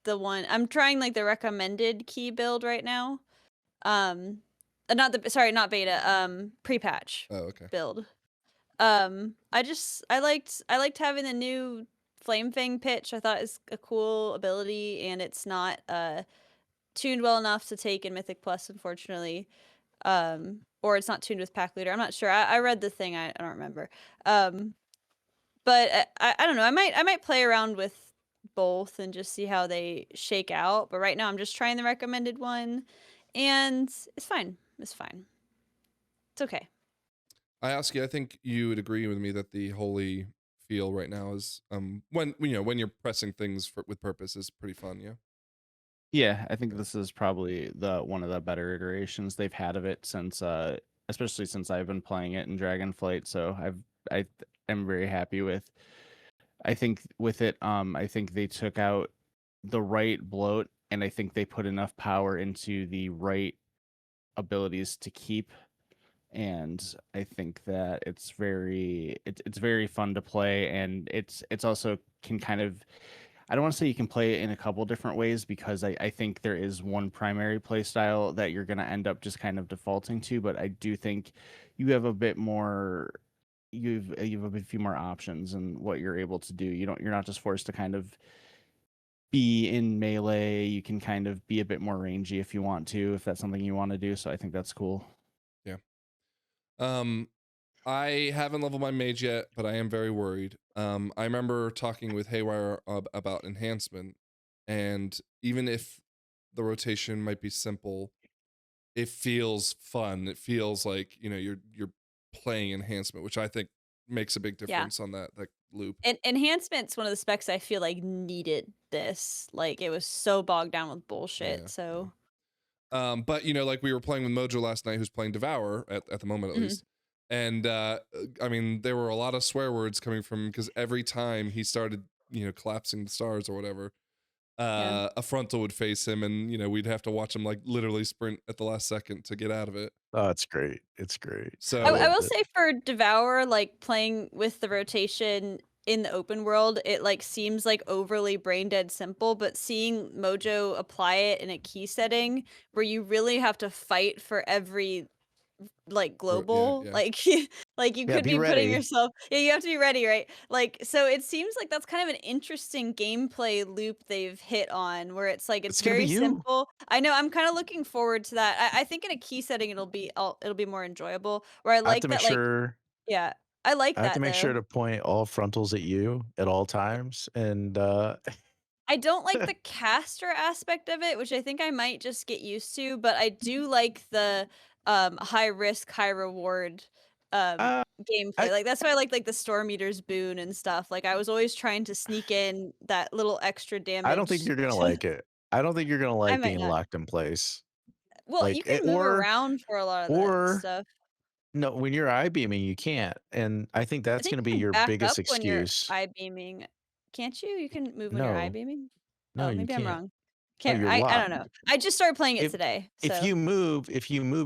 like the recommended key build right now. Not beta, pre-patch. Oh, okay. Build. I liked having the new Flame Fang pitch. I thought it's a cool ability, and it's not tuned well enough to take in Mythic Plus, unfortunately. Or it's not tuned with Pack Leader. I'm not sure. I read the thing. I don't remember. But I don't know. I might play around with both and just see how they shake out. But right now, I'm just trying the recommended one, and it's fine. It's fine. It's okay. I ask you, I think you would agree with me that the holy feel right now is when you're pressing things with purpose is pretty fun. Yeah, I think this is probably one of the better iterations they've had of it since especially since I've been playing it in Dragonflight. So I'm very happy with. I think with it, I think they took out the right bloat, and I think they put enough power into the right abilities to keep. And I think that it's very fun to play, and it's also can kind of. I don't want to say you can play it in a couple different ways, because I think there is one primary play style that you're going to end up just kind of defaulting to, but I do think you have a bit more, you have a few more options in what you're able to do. You're not just forced to kind of be in melee. You can kind of be a bit more rangy if you want to, if that's something you want to do. So I think that's cool. Yeah. I haven't leveled my mage yet, but I am very worried. I remember talking with Haywire about enhancement, and even if the rotation might be simple, it feels fun. It feels like you're playing enhancement, which I think makes a big difference on that loop. And enhancement's one of the specs I feel like needed this. Like it was so bogged down with bullshit. Yeah. So. But like we were playing with Mojo last night, who's playing Devourer at the moment at least. And I mean, there were a lot of swear words coming from him, because every time he started, collapsing the stars or whatever, a frontal would face him, and we'd have to watch him like literally sprint at the last second to get out of it. Oh, it's great. It's great. So I will say for Devourer, like playing with the rotation in the open world, it like seems like overly brain dead simple, but seeing Mojo apply it in a key setting where you really have to fight for every like global, like you could be putting yourself, you have to be ready, right? Like, so it seems like that's kind of an interesting gameplay loop they've hit on, where it's like it's very simple. I know, I'm kind of looking forward to that. I think in a key setting it'll be more enjoyable, where I like that, like, yeah, I like that. I have to make sure to point all frontals at you at all times, and I don't like the caster aspect of it, which I think I might just get used to, but I do like the high risk, high reward gameplay. Like that's why I like the Storm Eater's boon and stuff. Like I was always trying to sneak in that little extra damage. I don't think you're gonna like it. I don't think you're gonna like might being not. locked in place. Well, Like you can move around for a lot of that stuff. No, when you're I-beaming, you can't, and I think that's gonna be you your can back biggest up when you're excuse. I-beaming. Can't you? You can move when you're No. I-beaming? No, Oh, you maybe I'm can't. wrong. No, Can't you're I locked. don't know. I just started playing it today. So If you move,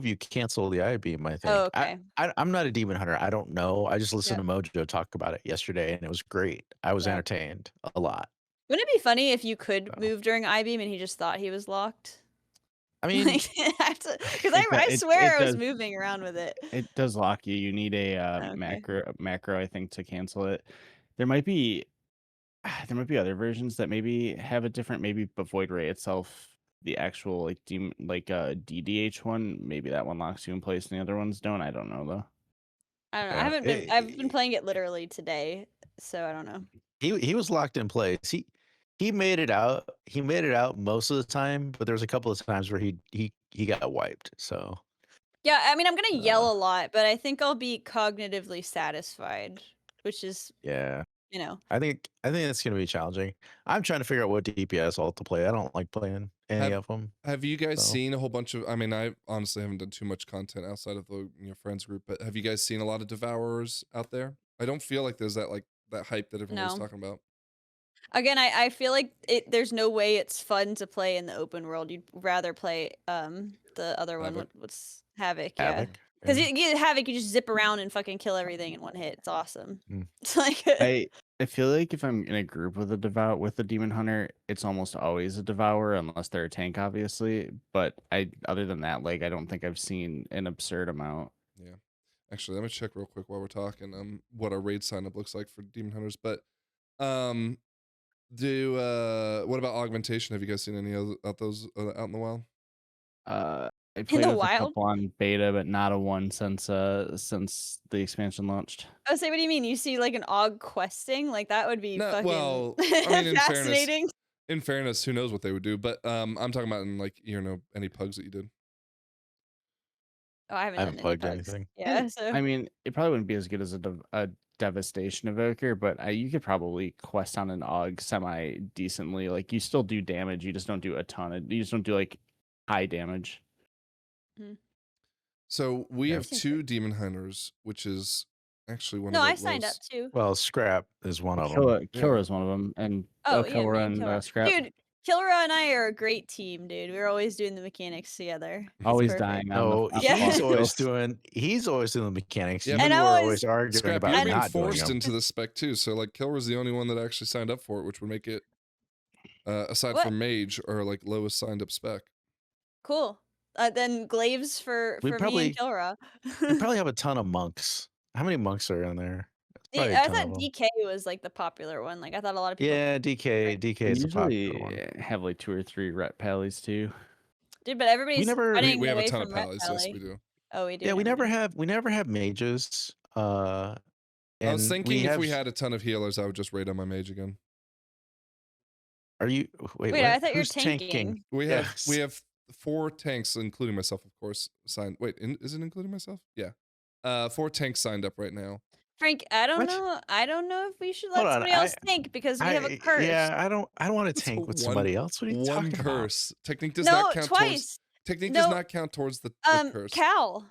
you cancel the I-beam, I think. Oh, okay. I'm not a demon hunter. I don't know. I just listened to Mojo talk about it yesterday, and it was great. I was entertained a lot. Wouldn't it be funny if you could move during I-beam and he just thought he was locked? I mean, Like, because I swear I was moving around with it. It does lock you. You need a macro, I think, to cancel it. There might be other versions that maybe have a different, maybe Void Ray itself, the actual DDH one, maybe that one locks you in place and the other ones don't. I don't know though. I don't know. I've been playing it literally today, so I don't know. He was locked in place. He made it out. He made it out most of the time, but there was a couple of times where he got wiped. So yeah, I mean, I'm gonna yell a lot, but I think I'll be cognitively satisfied, which is you know. I think that's gonna be challenging. I'm trying to figure out what DPS ult to play. I don't like playing any of them. Have you guys seen a whole bunch of? I mean, I honestly haven't done too much content outside of the friends group, but have you guys seen a lot of Devourers out there? I don't feel like there's that hype that everyone's talking about. Again, I feel like there's no way it's fun to play in the open world. You'd rather play the other one. What's Havoc? Yeah. Because you get Havoc, you just zip around and fucking kill everything in one hit. It's awesome. It's like I feel like if I'm in a group with a demon hunter, it's almost always a devourer unless they're a tank, obviously. But other than that, like I don't think I've seen an absurd amount. Yeah. Actually, let me check real quick while we're talking what our raid sign up looks like for demon hunters. But what about augmentation? Have you guys seen any of those out in the wild? I played with a couple on beta, but not a one since the expansion launched. I was say, what do you mean? You see like an aug questing? Like that would be fucking well, I mean, fascinating. In fairness, who knows what they would do? But I'm talking about in any pugs that you did. Oh, I haven't plugged anything. Yeah, so I mean, it probably wouldn't be as good as a devastation evoker, but you could probably quest on an aug semi decently. Like you still do damage, you just don't do a ton of. You just don't do like high damage. So we have 2 demon hunters, which is actually one of the I signed up too. Well, Scrap is one of them. Killer is one of them, and Killera and Scrap. Dude, Killera and I are a great team, dude. We're always doing the mechanics together. Always dying. No, he's always doing the mechanics. Yeah, and I'm always arguing Scrap, about you're being not doing forced them. into the spec too. So like Killera's the only one that actually signed up for it, which would make it aside from Mage or like lowest signed up spec. Cool. Then Glaives for me and Killera. We probably have a ton of monks. How many monks are in there? I thought DK was like the popular one. Like I thought a lot of people. Yeah, DK is the popular one. Have like 2 or 3 ret pallies too. Dude, but everybody's running we have away a ton from of pallies. Yes, we do. Oh, we do. Yeah, we never have mages. I was thinking if we had a ton of healers, I would just raid on my mage again. Are you? Wait, I thought you're tanking. We have 4 tanks, including myself, of course. Signed. Wait, is it including myself? Yeah. 4 tanks signed up right now. Frank, I don't know. I don't know if we should let somebody else tank because we have a curse. Yeah, I don't want to tank with somebody else. What are you talking about? One curse. Technique does not count twice. Technique does not count towards the curse. Cal.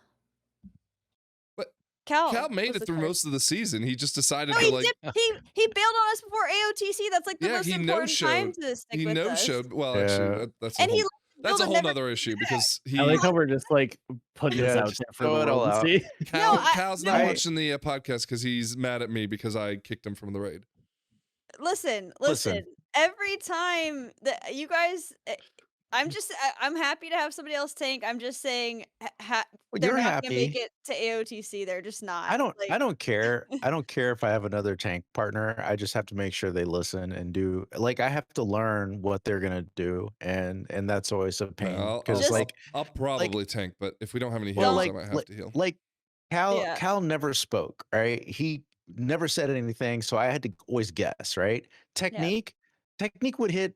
What? Cal made it through most of the season. He just decided to he bailed on us before AOTC. That's like the most important time to stick with us. He no-showed. Well, actually, that's a whole nother issue because I like how we're just like putting this out there for the world to see. Cal's not watching the podcast because he's mad at me because I kicked him from the raid. Listen. Every time that you guys, I'm happy to have somebody else tank. I'm just saying they're not gonna make it to AOTC. They're just not. I don't care. I don't care if I have another tank partner. I just have to make sure they listen and do. Like I have to learn what they're gonna do, and that's always a pain. Because I'll probably tank, but if we don't have any heals, I might have to heal. Like Cal never spoke. Right? He never said anything, so I had to always guess. Right? Technique would hit.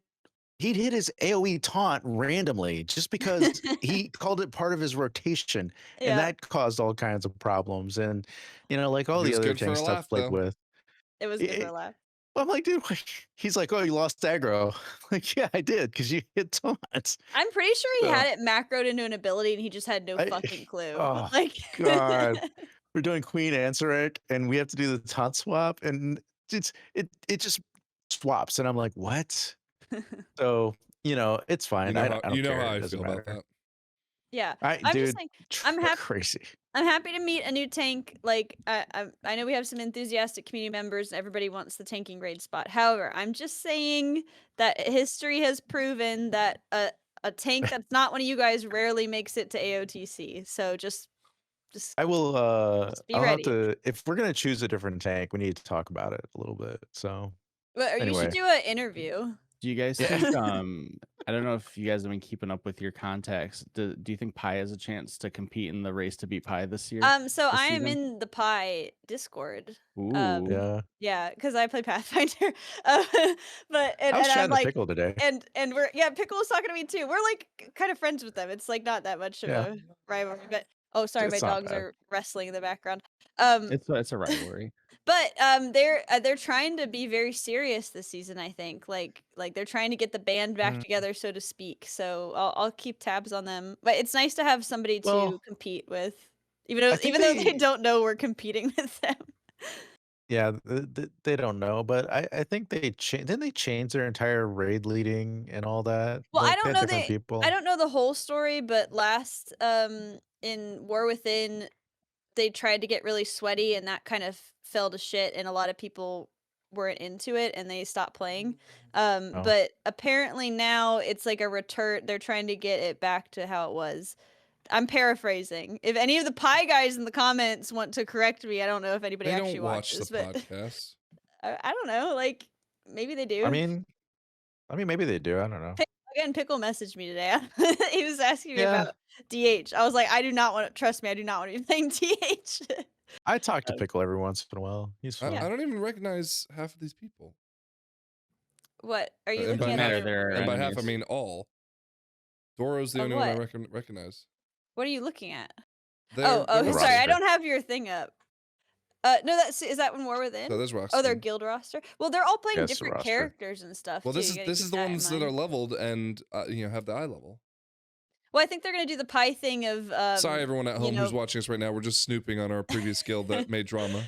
he'd hit his AoE taunt randomly just because he called it part of his rotation, and that caused all kinds of problems. And like all He the was other good for a tanks laugh, I've played though. with. It was good for a laugh. I'm like, dude, he's like, oh, you lost aggro. Like, yeah, I did, because you hit taunts. I'm pretty sure he So- had it macroed into an ability and he just had no fucking clue. Oh, Like, God. We're doing Queen Anseric, and we have to do the taunt swap, and it just swaps, and I'm like, what? So it's fine. I don't care. how It I doesn't feel matter. about that. yeah. I'm just dude, like, I'm happy. crazy. I'm happy to meet a new tank. Like, I know we have some enthusiastic community members. Everybody wants the tanking raid spot. However, I'm just saying that history has proven that a tank that's not one of you guys rarely makes it to AOTC. So just I will. be I'll ready. have to. If we're gonna choose a different tank, we need to talk about it a little bit. So But you anyway. should do an interview. Do you guys think? I don't know if you guys have been keeping up with your contacts. Do you think Pi has a chance to compete in the race to beat Pi this year? So I am season? in the Pi Discord. Ooh. Yeah, because I play Pathfinder. But I was and I'm chatting to like, Pickle today. and we're Pickle was talking to me too. We're like kind of friends with them. It's like not that much of a rivalry. But oh, sorry, It's my not dogs bad. are wrestling in the background. It's a rivalry. But they're trying to be very serious this season. I think like they're trying to get the band back together, so to speak. So I'll keep tabs on them. But it's nice to have somebody to compete with, even though they don't know we're competing with them. Yeah, they don't know, but I think didn't they change their entire raid leading and all that? Well, I Like, don't had know different people. I don't know the whole story, but last in War Within, they tried to get really sweaty, and that kind of fell to shit, and a lot of people weren't into it, and they stopped playing. But apparently now it's like a return. They're trying to get it back to how it was. I'm paraphrasing. If any of the Pi guys in the comments want to correct me, I don't know if anybody They actually don't watch watches, the but podcast. I don't know. Like maybe they do. I mean, maybe they do. I don't know. Again, Pickle messaged me today. He was asking me Yeah. about DH. I was like, I do not want to trust me. I do not want to be playing DH. I talk to Pickle every once in a while. He's fun. I don't even recognize half of these people. What are you And by looking at? and by half, I mean all. Doro's the Of only one I what? recognize. What are you looking at? They're Oh, sorry. roster. I don't have your thing up. No, is that when War Within? So there's Roxy. Oh, their guild roster. Well, they're all playing Yes, the different roster. characters and stuff. Well, too. this You gotta is keep the that in ones that are mind. leveled and have the eye level. Well, I think they're gonna do the Pi thing of. Sorry, everyone at home who's watching us right now. We're just snooping on our previous guild that made drama.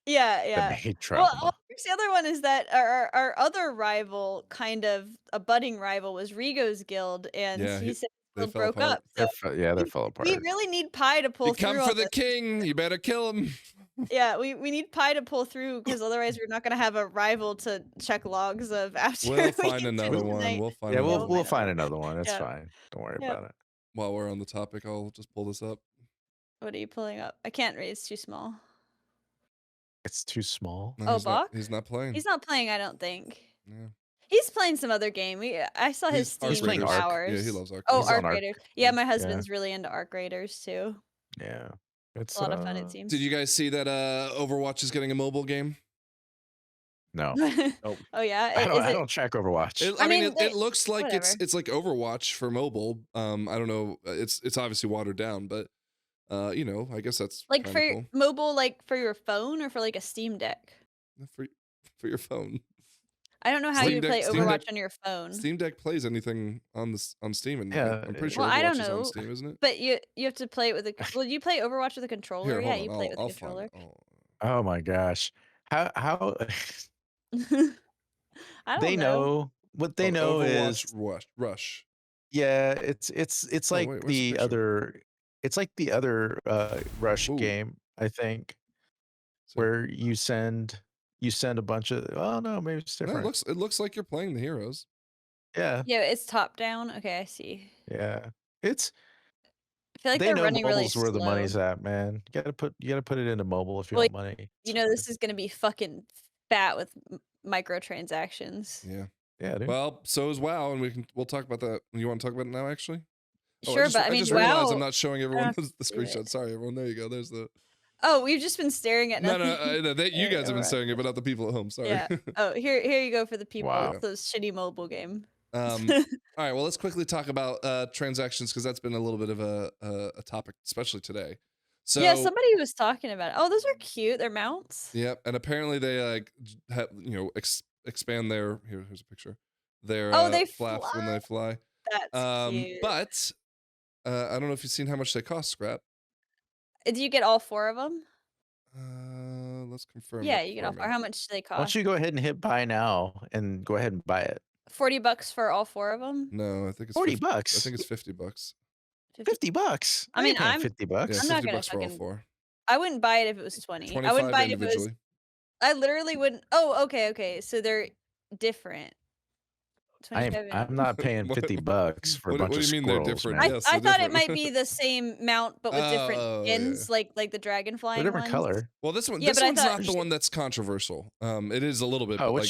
Yeah. Mage trauma. Well, here's the other one is that our other rival, kind of a budding rival, was Rigo's guild, and Yeah, he said they guild fell broke apart. up. So they fell apart. we really need Pi to pull You through. come on for the this. king. You better kill him. Yeah, we need Pi to pull through, because otherwise we're not gonna have a rival to check logs of after. We'll we find do another tonight. one. We'll find. Yeah, another we'll one. find another one. It's Yeah. fine. Don't worry Yeah. about it. While we're on the topic, I'll just pull this up. What are you pulling up? I can't read. It's too small. It's too small. No, Oh, Bach? Bach? He's not playing. He's not playing, I don't think. Yeah. He's playing some other game. I saw his Steam He's playing Arc. hours. Yeah, he loves Arc. Oh, He's on Arc Arc. Raiders. Yeah, my husband's really into Arc Raiders too. Yeah, it's A lot of fun, it seems. Did you guys see that Overwatch is getting a mobile game? No, Oh yeah. I don't check Overwatch. I mean, they- it looks like whatever. it's like Overwatch for mobile. I don't know. It's obviously watered down, but I guess that's like kinda for cool. mobile, like for your phone or for like a Steam Deck. For your phone. I don't know how Steam you Deck- play Steam Overwatch Deck- on your phone. Steam Deck plays anything on Steam, and Yeah, I'm pretty sure Well, Overwatch I don't is on know. Steam, isn't it? But you have to play it with a. Well, you play Overwatch with a controller. Here, Yeah, hold you on. play it with a I'll find controller. it. Oh my gosh, how I don't they know what they know Overwatch is Rush. yeah, it's Oh, like wait, where's the the picture? other. It's like the other Rush Ooh. game, I think, So- where you send a bunch of. Oh no, maybe it's No, different. it looks like you're playing the heroes. Yeah, Yeah, it's top down. Okay, I see. yeah. It's I feel like they they're know running really mobile's where the slow. money's at, man. You gotta put it into mobile if you Well, want money. You know this is gonna be fucking fat with microtransactions. Yeah. Yeah, dude. Well, so is WoW, and we'll talk about that. You want to talk about it now, actually? Sure, but I I mean, just realized I'm WoW. not showing everyone the see screenshot. it. Sorry, everyone. There you go. There's the. Oh, we've just been staring at No, nothing. no, you guys have been Alright. staring it, but not the people at home. Sorry. Yeah. Oh, here you go for the people. Wow. Those shitty mobile game. All right, well, let's quickly talk about transactions because that's been a little bit of a topic, especially today. So yeah, somebody was talking about it. Oh, those are cute. They're mounts. Yep, and apparently they like have, expand their here's a picture. Their They flaps when fly. they fly. That's cute. But I don't know if you've seen how much they cost, Scrap. Do you get all 4 of them? Let's confirm. Yeah, you get all 4. How much do they Why don't cost? you go ahead and hit buy now and go ahead and buy it? $40 for all 4 of them? No, I think it's $40. I think it's $50. $50. I mean, ain't paying I'm $50. Yeah, I'm not $50 gonna for all fucking- 4. I wouldn't buy it if it was 20. I 25 wouldn't buy it if it was. individually. I literally wouldn't. Oh, okay. So they're different. I'm 27. not paying What- $50 for a what bunch do of you mean they're squirrels, different? man. Yes, I they're thought it different. might be the same mount, but with different Oh, skins, like the dragon They're flying different ones. color. Well, this one, Yeah, this but I one's thought- not the one that's controversial. It is a little bit, Oh,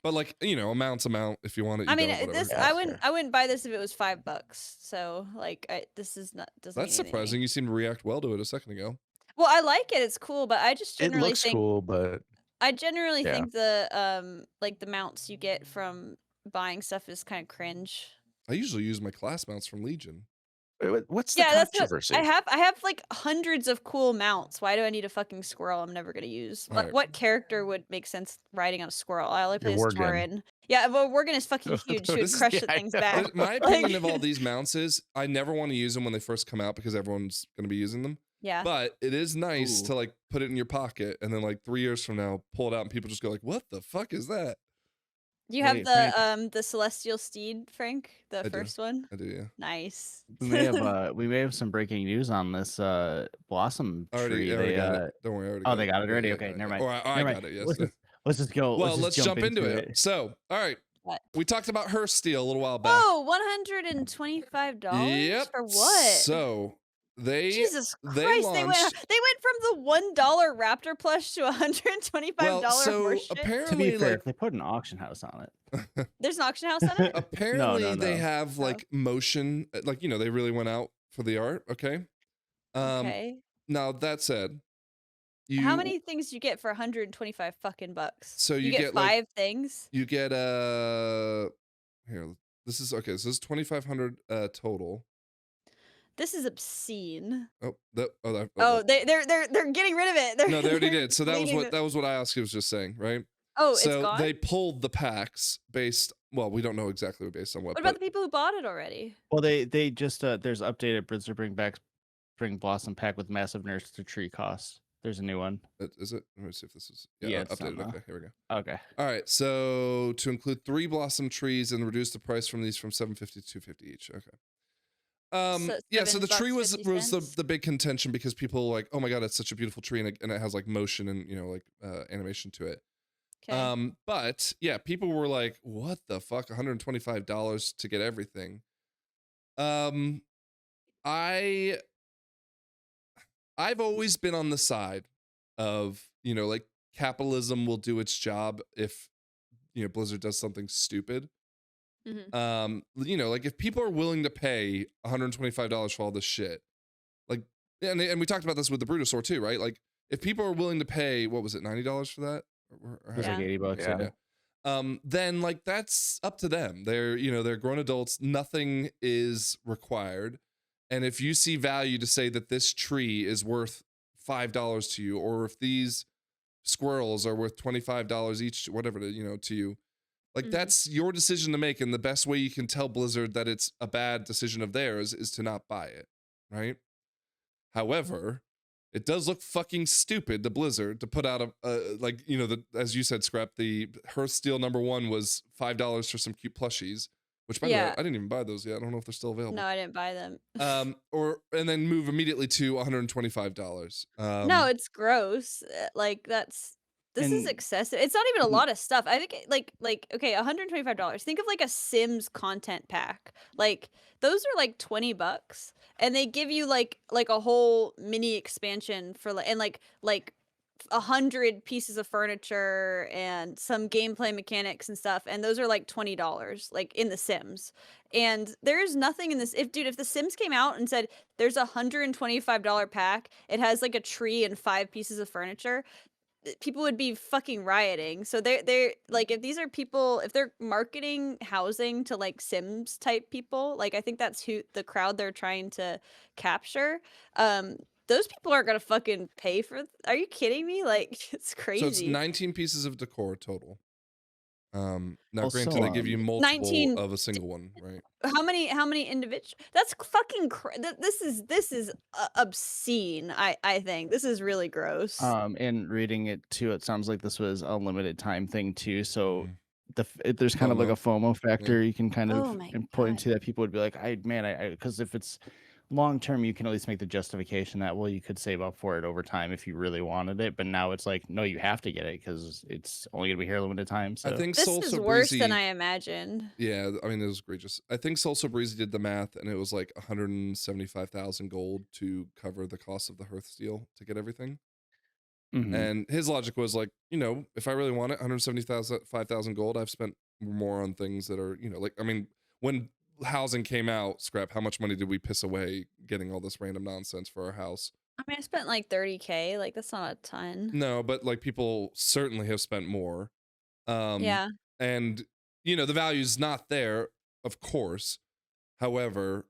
but like a mount's a mount. If you want it, you I mean, don't, whatever. this Yeah, I fair. wouldn't buy this if it was $5. So like, this is not doesn't. That's mean anything to me. surprising. You seemed to react well to it a second ago. Well, I like it. It's cool, but I just It generally looks think cool, but I generally Yeah. think the like the mounts you get from buying stuff is kind of cringe. I usually use my class mounts from Legion. what's the Yeah, that's what controversy? I have like hundreds of cool mounts. Why do I need a fucking squirrel I'm never gonna use? Alright. What character would make sense riding on a squirrel? I only play Your as Worgen. Tauren. Yeah, well, Worgen is fucking huge. She would This is- crush yeah, the I things know. back. My Like- opinion of all these mounts is I never want to use them when they first come out because everyone's going to be using them. Yeah. But it is nice Ooh. to like put it in your pocket and then like 3 years from now pull it out and people just go like, "What the fuck is that?" You have Wait, the Celestial Steed, Frank, the do. first one. I do, yeah. Nice. We may have some breaking news on this blossom I already tree. got it. Don't worry, I already Oh, they it. got it already? Yeah, Okay, yeah, never yeah. mind. Or I Never got mind. it. Yes. Let's just go. Well, let's just jump into it. So, all right. What? We talked about Hearthsteel a little while back. Oh, $125 Yep. for what? So they Jesus they Christ! They went launched- from the $1 Raptor plush to $125 well, so horseshit. To be apparently, fair, like if they put an auction house on it, There's an auction house on it. apparently they no. have like motion, like they really went out for the art. Okay. Okay. Now that said, How many things do you get for 125 fucking bucks? So you you get get, like- 5 things. You get here. This is okay. So this is 2,500 total. This is obscene. Oh, that. Oh, they're getting rid of it. They're, no, they already they're did. So that was leaving what it- that was what Ioski was just saying, right? Oh, so it's gone. they pulled the packs based. Well, we don't know exactly based on what. What about but the people who bought it already? well, they just there's updated Blizzard bring back Spring Blossom pack with massive nerfs to tree cost. There's a new one. is it? Let me see if this is. Yeah, it's updated. on, Okay, here we go. Okay. All right, so to include 3 blossom trees and reduce the price from these from $750 to $250 each. Okay. Yeah, so the tree was $7.50. the big contention because people were like, oh my god, it's such a beautiful tree and it has like motion and like animation to it. Okay. But yeah, people were like, what the fuck, $125 to get everything. I've always been on the side of, like capitalism will do its job if Blizzard does something stupid. Mhm. Like if people are willing to pay $125 for all this shit, like, and we talked about this with the Brutosaur too, right? Like if people are willing to pay, what was it, $90 for that? It was like Yeah. $80. Yeah. Yeah. Then like that's up to them. They're grown adults. Nothing is required. And if you see value to say that this tree is worth $5 to you, or if these squirrels are worth $25 each, whatever to you, like Mhm. that's your decision to make. And the best way you can tell Blizzard that it's a bad decision of theirs is to not buy it, right? However, it does look fucking stupid to Blizzard to put out as you said, Scrap, the Hearthsteel #1 was $5 for some cute plushies, which by the way, Yeah. I didn't even buy those yet. I don't know if they're still available. No, I didn't buy them. And then move immediately to $125. No, it's gross. Like this is And- excessive. It's not even a lot of stuff. I think okay, $125. Think of like a Sims content pack. Like those are like $20, and they give you like a whole mini expansion for like 100 pieces of furniture and some gameplay mechanics and stuff, and those are like $20 like in the Sims. And there's nothing in this. If the Sims came out and said there's a $125 pack, it has like a tree and 5 pieces of furniture, people would be fucking rioting. So they're like, if these are people, if they're marketing housing to like Sims type people, like I think that's who the crowd they're trying to capture. Those people aren't gonna fucking pay for. Are you kidding me? Like it's So it's crazy. 19 pieces of decor total. Now Also, granted, they give you multiple 19 of a single one, right? How many individual? That's fucking this is obscene. I think this is really gross. and reading it too, it sounds like this was a limited time thing too. So Mhm. there's kind of like a FOMO factor you can kind Oh of my point God. to, that people would be like, because if it's long term, you can at least make the justification that, well, you could save up for it over time if you really wanted it. But now it's like, no, you have to get it because it's only gonna be here a limited time. I So think This Soul is So worse than Breezy. I imagined. Yeah, I mean it was egregious. I think Soul So Breezy did the math, and it was like 175,000 gold to cover the cost of the Hearthsteel to get everything. And his logic was like, you know, if I really want it, 175,000 gold. I've spent more on things that are, you know, like, I mean, when housing came out, Scrap, how much money did we piss away getting all this random nonsense for our house? I mean, I spent like 30K. Like that's not a ton. No, but like people certainly have spent more. Yeah. And you know, the value's not there, of course. However,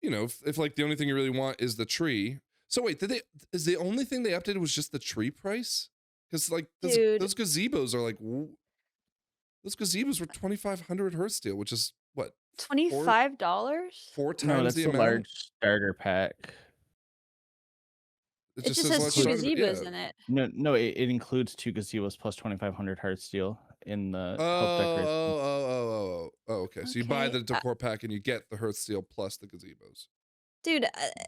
you know, if like the only thing you really want is the tree. So wait, is the only thing they updated was just the tree price? Because like Dude, those gazebos are like those gazebos were 2,500 Hearthsteel, which is what, $25? four no, times that's the the amount. large starter pack. It just says has large 2 starter, gazebos yeah. in it. No, it includes 2 gazebos plus 2,500 Hearthsteel in the help decoration. Oh, okay. So you buy Okay. the decor pack and you get the Hearthsteel plus the gazebos. Dude,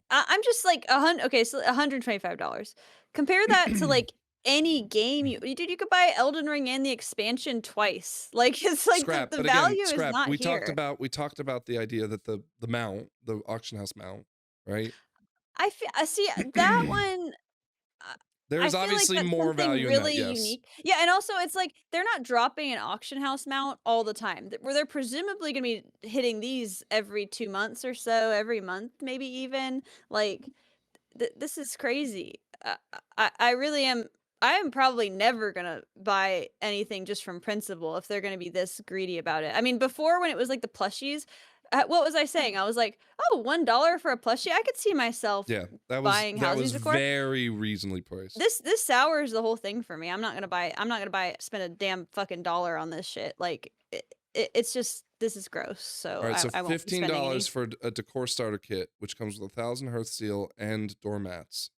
I'm just like okay, so $125. Compare that to like any game dude, you could buy Elden Ring and the expansion twice. Like it's like Scrap, the but again, value is Scrap. not We here. talked about the idea that the mount, the auction house mount, right? I see that one. There's I feel like obviously that's more something value in that, really yes. unique. Yeah, and also it's like they're not dropping an auction house mount all the time. Where they're presumably going to be hitting these every 2 months or so, every month maybe even. Like this is crazy. I really am. I am probably never gonna buy anything just from principle if they're gonna be this greedy about it. I mean, before when it was like the plushies, what was I saying? I was like, oh, $1 for a plushie. I could see myself Yeah, buying housing decor. very reasonably priced. This sours the whole thing for me. I'm not gonna buy. Spend a damn fucking dollar on this shit. Like it's just this is gross. So All right, so I won't be spending any. $15 for a decor starter kit, which comes with 1,000 Hearthsteel and doormats.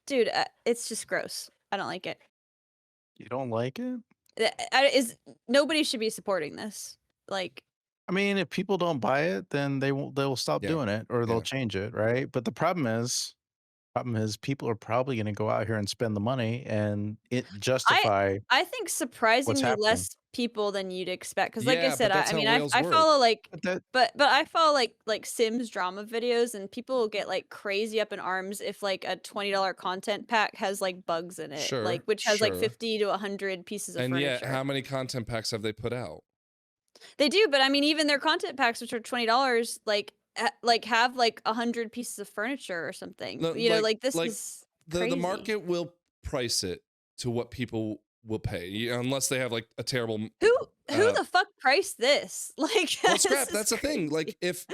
Dude, it's just gross. I don't like it. You don't like it? Nobody should be supporting this. Like, I mean, if people don't buy it, then they'll stop Yeah. doing it, or they'll Yeah. change it, right? But the problem is people are probably going to go out here and spend the money and justify I think surprisingly happening. less people than you'd expect. Because, like I Yeah, said, but that's I how mean, whales I work. follow like, But that but I follow like Sims drama videos, and people get like crazy up in arms if like a $20 content pack has like bugs in it, Sure, like which has like sure. 50 to 100 pieces of And furniture. yet, how many content packs have they put out? They do, but I mean, even their content packs, which are $20, like have like 100 pieces of furniture or something. No, You know, like this like, is crazy. The market will price it to what people will pay, unless they have like a terrible. Who the fuck priced this? Like, Well, Scrap, that's the thing. Like, if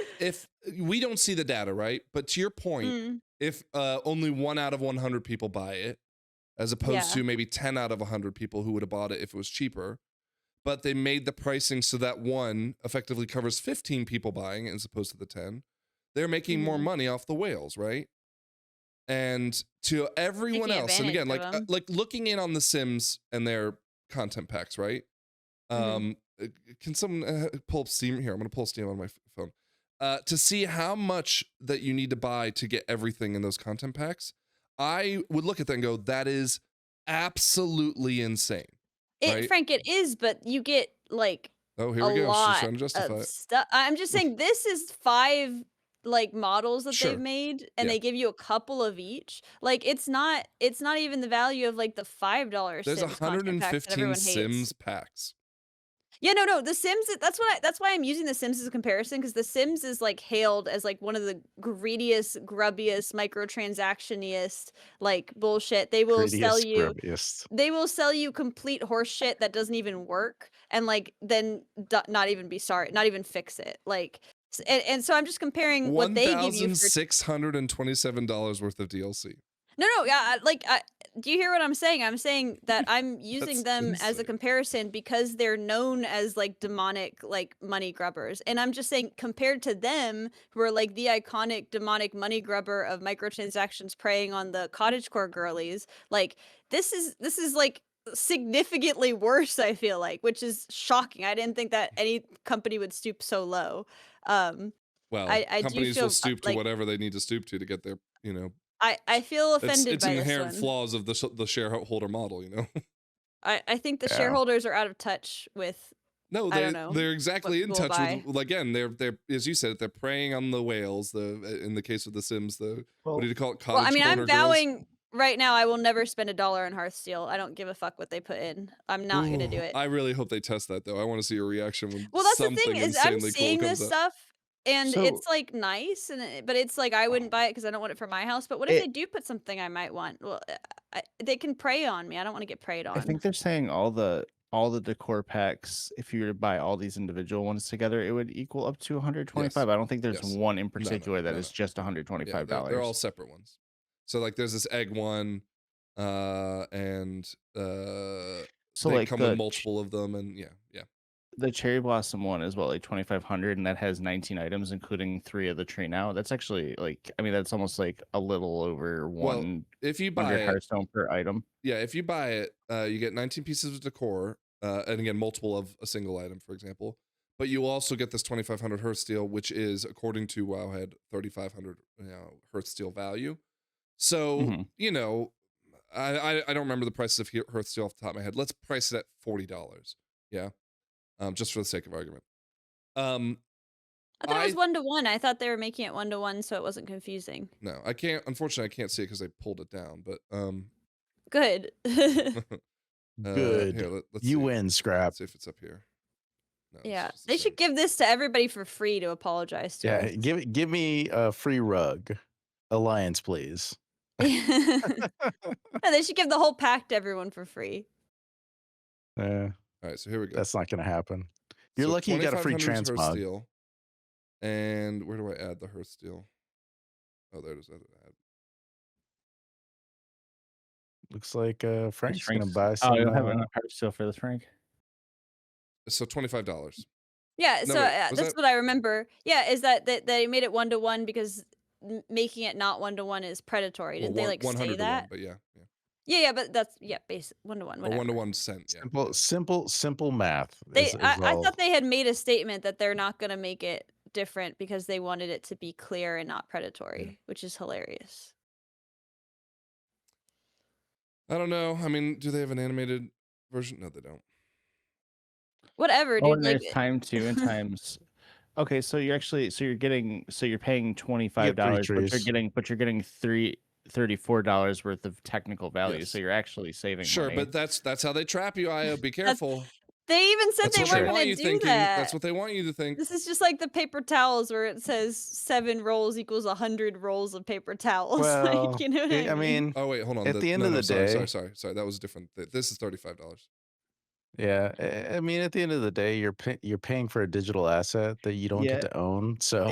we don't see the data, right? But to your point, if only 1 out of 100 people buy it, as opposed to maybe 10 out of 100 people who would have bought it if it was cheaper, but they made the pricing so that one effectively covers 15 people buying it as opposed to the 10, they're making more money off the whales, right? And to everyone Taking else, and again, advantage of 'em. like looking in on the Sims and their content packs, right? Can someone pull up Steam here? I'm gonna pull Steam on my phone to see how much that you need to buy to get everything in those content packs. I would look at that and go, that is absolutely insane. Right? Frank, it is, but you get like Oh, here a we go. She's lot trying to justify of it. stuff. I'm just saying this is 5 like models that Sure. they've made, and Yeah. they give you a couple of each. Like it's not even the value of like the $5 There's Sims content packs that 115 everyone hates. Sims packs. Yeah, no, The Sims. That's why I'm using The Sims as a comparison, because The Sims is like hailed as like one of the greediest, grubbiest, microtransactioniest like bullshit. They will sell Greediest, you. grubbiest. They will sell you complete horse shit that doesn't even work, and like then not even be sorry, not even fix it. Like, and so I'm just comparing what they give you for $1,627 worth of DLC. No, yeah, do you hear what I'm saying? I'm saying that I'm using them as a insane. comparison because they're known as like demonic, like money grubbers. And I'm just saying, compared to them, who are like the iconic demonic money grubber of microtransactions preying on the cottagecore girlies, like this is like significantly worse, I feel like, which is shocking. I didn't think that any company would stoop so low. Well, I do companies feel will stoop to like whatever they need to stoop to get their, I feel offended it's by this inherent one. flaws of the shareholder model, I think the Yeah. shareholders are out of touch with. No, I don't know they're exactly in what touch people with. Again, they're as you said, they're preying on the whales. In the case of The Sims, what do you call it? Well, I Cottage mean, corner I'm girls. vowing right now I will never spend $1 on Hearthsteel. I don't give a fuck what they put in. I'm not gonna do Ooh, it. I really hope they test that though. I want to see your reaction when Well, that's the something thing is I'm insanely cool seeing comes this up. stuff and So- it's like nice, but it's like I wouldn't buy it because I don't want it for my house. But what if they do put something I might want? Well, they can prey on me. I don't want to get preyed on. I think they're saying all the decor packs, if you were to buy all these individual ones together, it would equal up to 125. Yes. I don't think there's Yes. one in particular that is no. just $125. Yeah, they're all separate ones. So like there's this egg one, and So they like come with multiple of them, and yeah. The cherry blossom one is what, like 2,500, and that has 19 items, including 3 of the tree now. That's actually like, I mean, that's almost like a little over one. If you buy it, Hearthstone per item. yeah, if you buy it, you get 19 pieces of decor, and again, multiple of a single item, for example. But you also get this 2,500 Hearthsteel, which is, according to Wowhead, 3,500 Hearthsteel value. So I don't remember the prices of Hearthsteel off the top of my head. Let's price it at $40. Yeah, just for the sake of argument. I thought it was 1-to-1. I thought they were making it 1-to-1 so it wasn't confusing. No, I can't. Unfortunately, I can't see it because they pulled it down. But Good. Good. Here, let's You see. win, Scrap. Let's see if it's up here. No, Yeah, it's just the they same. should give this to everybody for free to apologize to. Yeah, us. give me a free rug. Alliance, please. No, they should give the whole pack to everyone for free. Yeah, All right, so here we go. that's not going to happen. You're So lucky you got a free 2,500 transmog. Hearthsteel. And where do I add the Hearthsteel? Oh, there it is. Add. Looks like Frank's going to Frank's- buy some. Oh, you don't have enough Hearthsteel for this, Frank? So $25. Yeah, No, so wait, was that's that- what I remember. Yeah, is that they made it 1-to-1 because making it not 1-to-1 is predatory. Didn't they like 100 say to 1, that? but yeah. Yeah, but that's basic 1-to-1. Or 1-to-1 cent. Yeah. Simple math. I thought they had made a statement that they're not going to make it different because they wanted it to be clear and not predatory, which is hilarious. I don't know. I mean, do they have an animated version? No, they don't. Whatever, Oh, dude. and Like, there's time 2 and times. Okay, so you're paying $25, but you're getting $34 worth of technical value. Yes. So you're actually saving Sure, money. but that's how they trap you, Io. Be careful. they even said That's they what weren't they want going you to do thinking. that. That's what they want you to think. This is just like the paper towels where it says 7 rolls equals 100 rolls of paper towels. Well, like, you know what I mean? Oh wait, hold on. At the end of the day, sorry, that was different. This is $35. Yeah, I mean, at the end of the day, you're paying for a digital asset that you don't get to own. So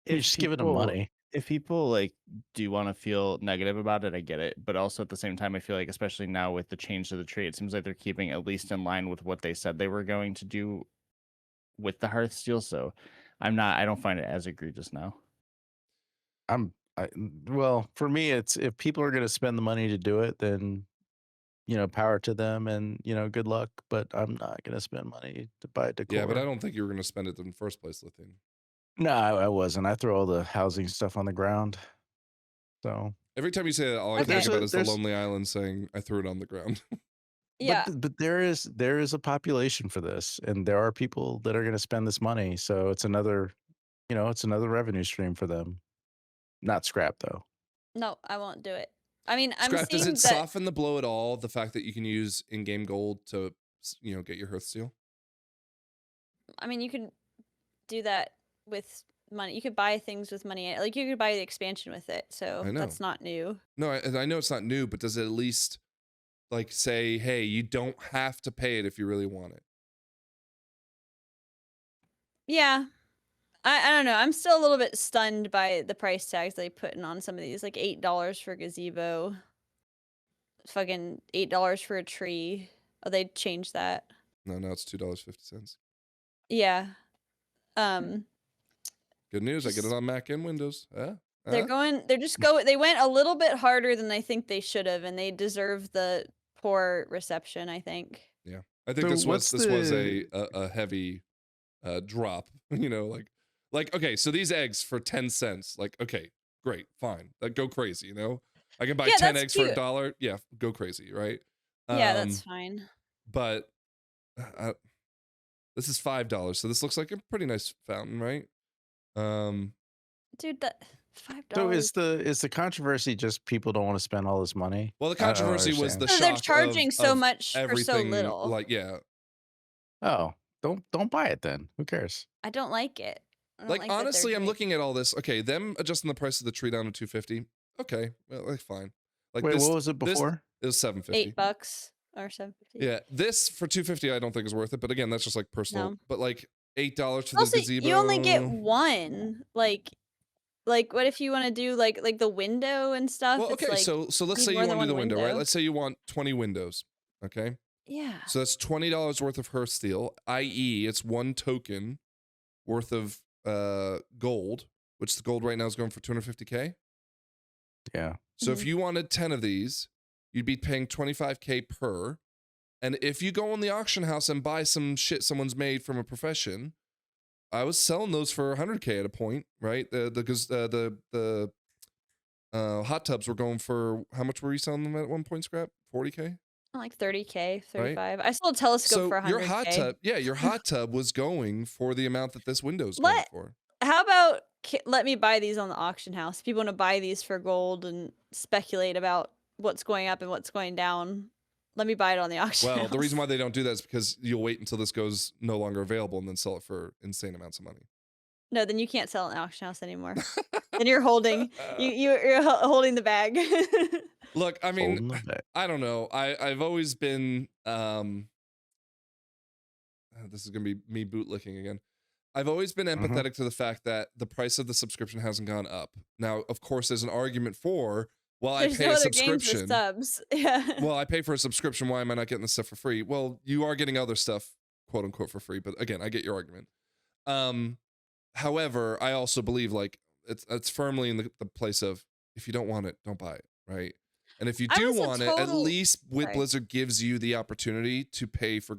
you're just giving them money. If people like do want to feel negative about it, I get it. But also at the same time, I feel like, especially now with the change to the tree, it seems like they're keeping at least in line with what they said they were going to do with the Hearthsteel. So I don't find it as egregious now. Well, for me, it's if people are going to spend the money to do it, then power to them, and good luck. But I'm not going to spend money to buy decor. Yeah, but I don't think you were going to spend it in the first place, Lithium. No, I wasn't. I throw all the housing stuff on the ground. So Every time you say that, all I think about is the Lonely Island saying, "I threw it on the ground." Yeah, but there is a population for this, and there are people that are going to spend this money. So it's another, it's another revenue stream for them. Not Scrap though. no, I won't do it. I mean, I'm Scrap, seeing does it that. soften the blow at all? The fact that you can use in-game gold to, get your Hearthsteel. I mean, you could do that with money. You could buy things with money. Like you could buy the expansion with it. So I know. that's not new. No, I know it's not new, but does it at least like say, hey, you don't have to pay it if you really want it? Yeah. I don't know. I'm still a little bit stunned by the price tags they putting on some of these, like $8 for gazebo, fucking $8 for a tree. Oh, they changed that. No, now it's $2.50. Yeah. Good news, I get it on Mac and Windows. They went a little bit harder than I think they should have, and they deserve the poor reception, I think. Yeah. I think So this was what's a heavy drop, you know, like okay, so these eggs for 10 cents, like okay, great, fine. Like go crazy, you know? I can buy Yeah, 10 that's eggs for cute. $1. Yeah, go crazy, right? Yeah, that's fine. But this is $5, so this looks like a pretty nice fountain, right? Dude, that $5. So is the controversy just people don't want to spend all this money? Well, the controversy was the No, shock they're charging so of much for so everything, little. like yeah. Oh, don't buy it then. Who cares? I don't like it. I don't Like that they're honestly, I'm doing- looking at all this. Okay, them adjusting the price of the tree down to $250. Okay, well, like fine. Like Wait, this, what was it before? It was $750. $8 or $7.50. Yeah, this for $250 I don't think is worth it. But again, that's just like personal. No. But like $8 for Also, the gazebo. you only get one. Like what if you want to do like the window and stuff? Well, It's okay, like, so let's need say you more want to than do the one window, right? window. Let's say you want 20 windows. Okay. yeah. So that's $20 worth of Hearthsteel, i.e., it's one token worth of gold, which the gold right now is going for 250K. Yeah. So if you wanted 10 of these, you'd be paying 25K per. And if you go on the auction house and buy some shit someone's made from a profession, I was selling those for 100K at a point, right? The hot tubs were going for, how much were you selling them at one point, Scrap? 40K? Like 30K, 35. Right? I sold a telescope So for 100K. your hot tub was going for the amount that this window's going for. How about let me buy these on the auction house? People want to buy these for gold and speculate about what's going up and what's going down. Let me buy it on the auction house. Well, the reason why they don't do that is because you'll wait until this goes no longer available and then sell it for insane amounts of money. No, then you can't sell it in the auction house anymore. Then you're holding you're holding the bag. Look, I mean, I don't know. I've always been this is gonna be me bootlicking again. I've always been empathetic to the fact that the price of the subscription hasn't gone up. Now, of course, there's an argument for, well, I pay a subscription. Subs. Yeah. Well, I pay for a subscription. Why am I not getting this stuff for free? Well, you are getting other stuff, quote unquote, for free. But again, I get your argument. However, I also believe like it's firmly in the place of, if you don't want it, don't buy it, right? And if you do want it, at least Blizzard gives you the opportunity to pay for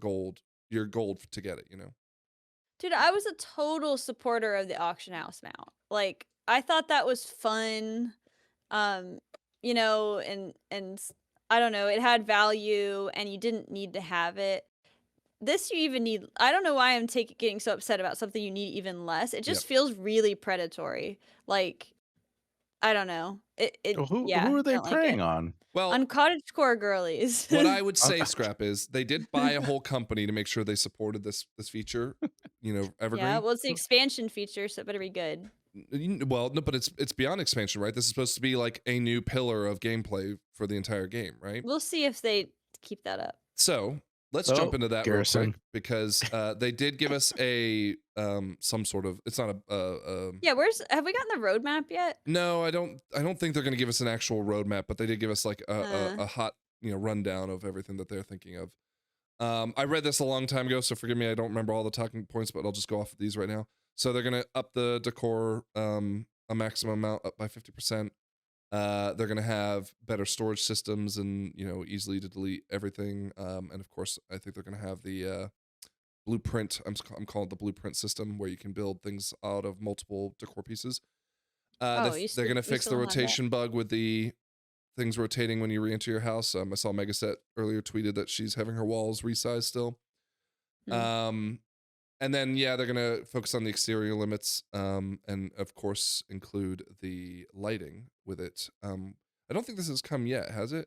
your gold to get it, you know? Dude, I was a total supporter of the auction house mount. Like, I thought that was fun. You know, and I don't know, it had value and you didn't need to have it. This you even need. I don't know why I'm getting so upset about something you need even less. It just feels really predatory. Like, I don't know. Who are they preying on? Well, on cottagecore girlies. What I would say, Scrap, is they did buy a whole company to make sure they supported this feature. You know, evergreen. Yeah, well, it's the expansion feature, so it better be good. Well, no, but it's beyond expansion, right? This is supposed to be like a new pillar of gameplay for the entire game, right? We'll see if they keep that up. So let's jump into that Garrison. real quick, because they did give us a some sort of, it's not a yeah, have we gotten the roadmap yet? No, I don't think they're going to give us an actual roadmap, but they did give us like a hot, you know, rundown of everything that they're thinking of. I read this a long time ago, so forgive me, I don't remember all the talking points, but I'll just go off of these right now. So they're going to up the decor a maximum amount up by 50%. They're going to have better storage systems and, you know, easily to delete everything. And of course, I think they're going to have the blueprint. I'm calling it the blueprint system, where you can build things out of multiple decor pieces. They're going to fix the rotation bug with the things rotating when you re-enter your house. I saw Megaset earlier tweeted that she's having her walls resized still. And then, yeah, they're going to focus on the exterior limits, and of course include the lighting with it. I don't think this has come yet, has it?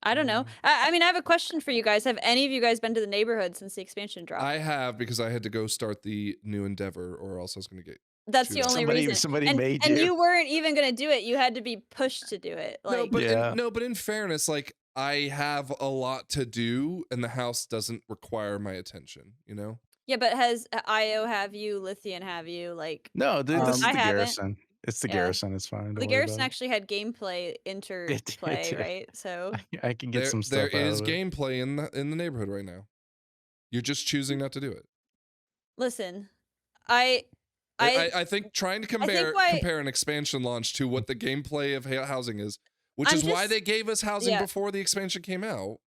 I don't know. I mean, I have a question for you guys. Have any of you guys been to the neighborhood since the expansion dropped? I have, because I had to go start the new endeavor, or else I was going to get. That's the only reason. Somebody made and you weren't even gonna do it. You had to be pushed to do it. Like, but in fairness, like I have a lot to do, and the house doesn't require my attention. You know. Yeah, but has IO have you, Lithian have you? Like, no, this is the I haven't. Garrison. It's the Garrison. It's fine. The Garrison actually had gameplay interplay, right? So I can get some stuff. There is gameplay in the neighborhood right now. You're just choosing not to do it. Listen, I think trying to compare an expansion launch to what the gameplay of housing is, which is why they gave us housing before the expansion came out.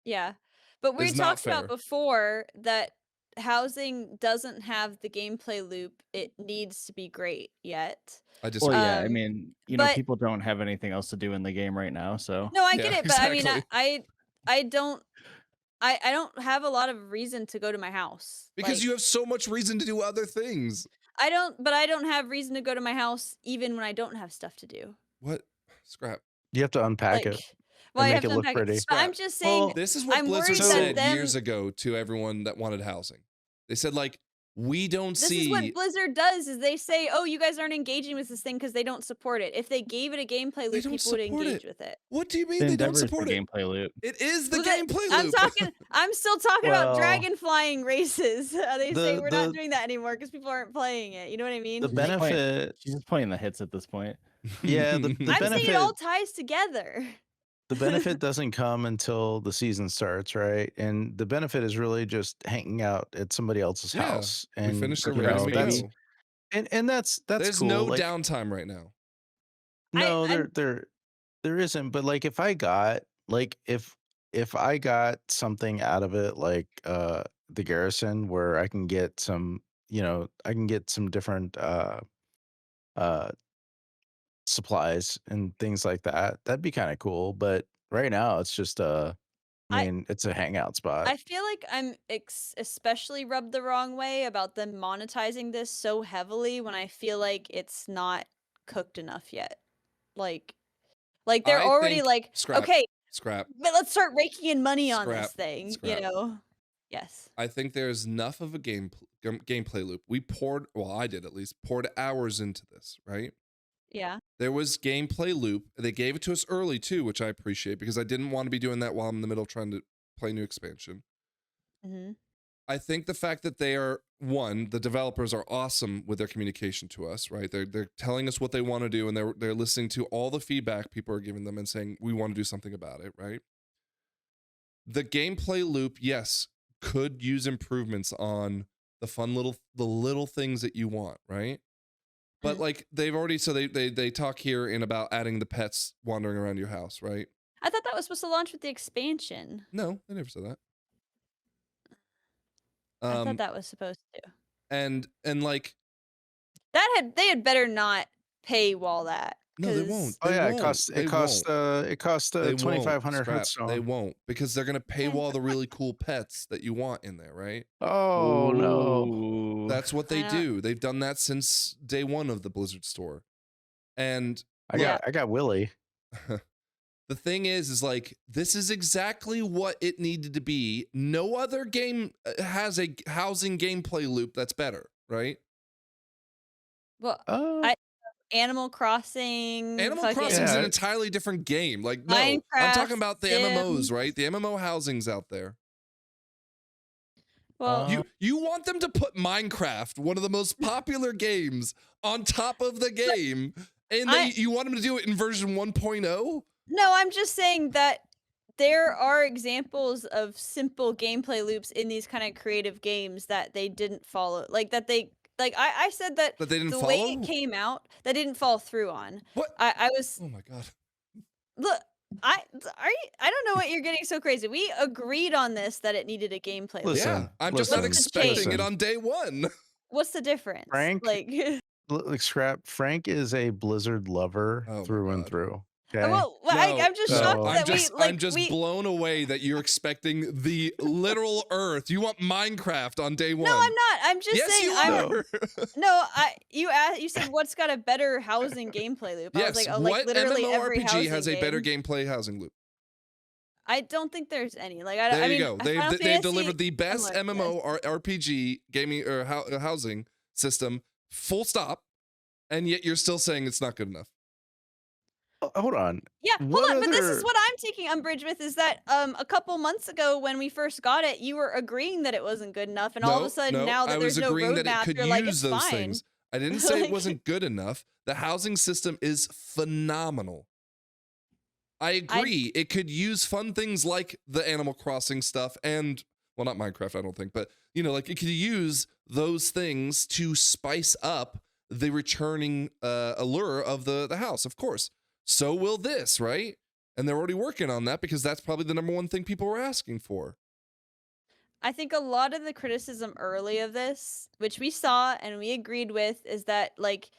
Yeah, but we talked about before that housing doesn't have the gameplay loop it needs to be great yet. Well, yeah, I mean, you know, people don't have anything else to do in the game right now, so. No, I get it, but exactly. I mean, I don't have a lot of reason to go to my house. Because you have so much reason to do other things. I don't have reason to go to my house even when I don't have stuff to do. What? Scrap. You have to unpack it. Well, and make it look pretty. But I'm just saying, this is what Blizzard said years ago to everyone that wanted housing. They said, like, we don't see. This is what Blizzard does, is they say, oh, you guys aren't engaging with this thing because they don't support it. If they gave it a gameplay loop, people would engage with it. What do you mean they don't support it? Gameplay loop. It is the gameplay loop. I'm still talking about dragon flying races. They say we're not doing that anymore because people aren't playing it. You know what I mean? The benefit. She's just playing the hits at this point. Yeah, the I'm benefit. saying it all ties together. The benefit doesn't come until the season starts, right? And the benefit is really just hanging out at somebody else's house. And we finished the and that's There's cool. no downtime right now. No, there isn't. But like if I got something out of it, like the Garrison, where I can get some, I can get some different supplies and things like that, that'd be kind of cool. But right now it's just it's a hangout spot. I feel like I'm especially rubbed the wrong way about them monetizing this so heavily when I feel like it's not cooked enough yet. Like they're already like, okay, scrap, but let's start raking in money on this thing. You know. Yes, I think there's enough of a gameplay loop. I did at least, poured hours into this, right? Yeah. There was gameplay loop. They gave it to us early too, which I appreciate, because I didn't want to be doing that while I'm in the middle trying to play new expansion. Mm-hmm. I think the fact that they are, the developers are awesome with their communication to us, right? They're telling us what they want to do, and they're listening to all the feedback people are giving them and saying, we want to do something about it, right? The gameplay loop, yes, could use improvements on the little things that you want, right? But like they've already, so they talk here in about adding the pets wandering around your house, right? I thought that was supposed to launch with the expansion. No, they never said that. I thought that was supposed to. And like they had better not paywall that. No, they won't. Oh yeah, it costs 2,500 Hearthstone. They won't, because they're gonna paywall the really cool pets that you want in there, right? Oh no, that's what they do. They've done that since day one of the Blizzard store. And I got Willie. The thing is like, this is exactly what it needed to be. No other game has a housing gameplay loop that's better, right? Well, Animal Crossing. Animal Crossing is an entirely different game. Like, no, Minecraft, I'm talking about the MMOs, right? The MMO housing's out there. Well, you want them to put Minecraft, one of the most popular games, on top of the game, and you want them to do it in version 1.0? No, I'm just saying that there are examples of simple gameplay loops in these kind of creative games that they didn't follow. I said that they didn't the follow? way it came out, that didn't fall through on. What? I was. Oh my god. Look, I don't know what you're getting so crazy. We agreed on this that it needed a gameplay. Listen, I'm just not expecting it on day one. What's the difference? Frank, Scrap. Frank is a Blizzard lover through and through. Okay. Well, I'm just shocked that I'm just blown away that you're expecting the literal Earth. You want Minecraft on day one? No, I'm not. I'm just saying. No, you said what's got a better housing gameplay loop? Yes. I was like, literally every MMORPG housing has a game. better gameplay housing loop? I don't think there's any. Like, I There you mean, go. Final They've Fantasy delivered the best similar to MMO this. or RPG gaming or housing system, full stop, and yet you're still saying it's not good enough. Hold on. Yeah, hold What on, but this is other? what I'm taking umbrage with is that a couple months ago when we first got it, you were agreeing that it wasn't good enough, and all of a sudden No, now I that was there's no agreeing that it roadmap, could you're like, use it's those fine. things. I didn't say it Like- wasn't good enough. The housing system is phenomenal. I agree. It could use fun things like the Animal Crossing stuff and, well, not Minecraft, I don't think, but, you know, like it could use those things to spice up the returning allure of the house, of course. So will this, right? And they're already working on that because that's probably the number one thing people were asking for. I think a lot of the criticism early of this, which we saw and we agreed with, is that like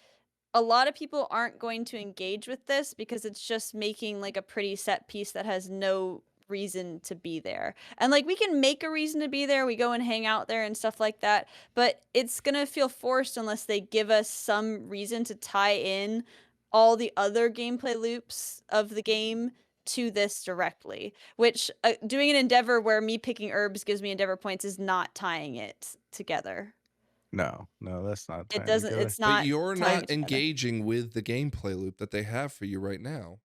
a lot of people aren't going to engage with this because it's just making like a pretty set piece that has no reason to be there. And like we can make a reason to be there, we go and hang out there and stuff like that, but it's going to feel forced unless they give us some reason to tie in all the other gameplay loops of the game to this directly, which doing an endeavor where me picking herbs gives me endeavor points is not tying it together. No, that's not. It doesn't. Together. It's not. But you're tying not it together. engaging with the gameplay loop that they have for you right now.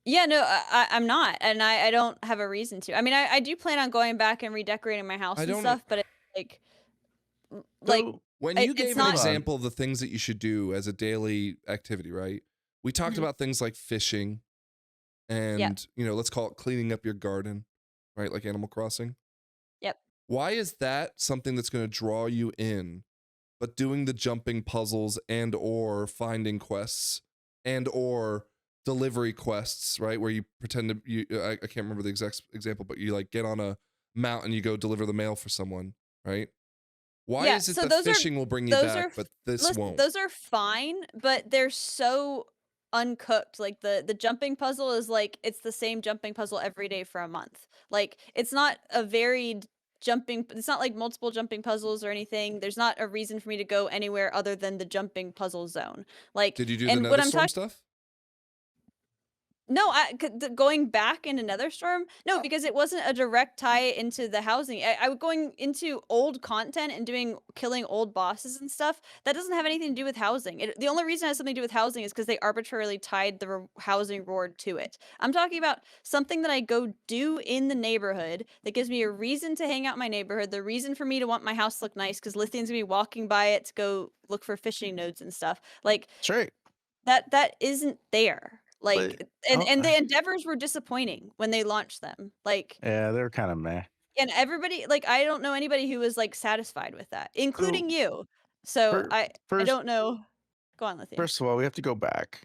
Yeah, no, I'm not, and I don't have a reason to. I mean, I do plan on going back and redecorating my house and stuff, but it's like when you gave an not example of the things that you should do as a daily activity, right? We talked about things like fishing and, you know, let's call it cleaning up your garden, right? Like Animal Crossing. Yep. Why is that something that's going to draw you in, but doing the jumping puzzles and or finding quests and or delivery quests, right? Where you pretend to, I can't remember the exact example, but you like get on a mount and you go deliver the mail for someone, right? Why is it that fishing will bring you back, but this won't? Those are fine, but they're so uncooked. Like the jumping puzzle is like, it's the same jumping puzzle every day for a month. Like it's not a varied jumping, it's not like multiple jumping puzzles or anything. There's not a reason for me to go anywhere other than the jumping puzzle zone. Like, did you do the Netherstorm stuff? No, going back into Netherstorm? No, because it wasn't a direct tie into the housing. I was going into old content and killing old bosses and stuff. That doesn't have anything to do with housing. The only reason it has something to do with housing is because they arbitrarily tied the housing reward to it. I'm talking about something that I go do in the neighborhood that gives me a reason to hang out in my neighborhood, the reason for me to want my house to look nice because Lithian's gonna be walking by it to go look for fishing nodes and stuff. Like, sure. That isn't there. Like, and the endeavors were disappointing when they launched them. Like, yeah, they're kind of meh. And everybody, like, I don't know anybody who was like satisfied with that, including you. So I don't know. Go on, Lithium. First of all, we have to go back.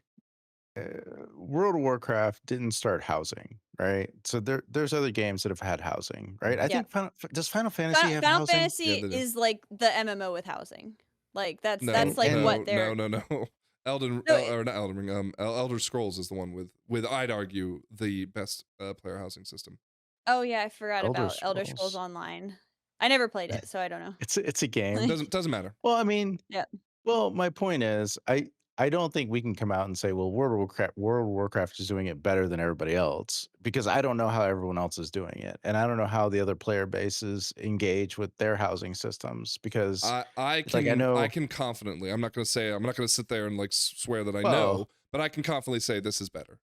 World of Warcraft didn't start housing, right? So there's other games that have had housing, right? I think does Final Fantasy have housing? Final Fantasy is like the MMO with housing. Like that's like what they're no. Or not Elden Ring. Elder Scrolls is the one with I'd argue the best player housing system. Oh yeah, I forgot about Elder Scrolls Online. I never played it, so I don't know. It's a game. Doesn't matter. Well, I mean, yeah. Well, my point is, I don't think we can come out and say, well, World of Warcraft is doing it better than everybody else, because I don't know how everyone else is doing it, and I don't know how the other player bases engage with their housing systems. Because I can confidently, I'm not going to sit there and like swear that I know, but I can confidently say this is better.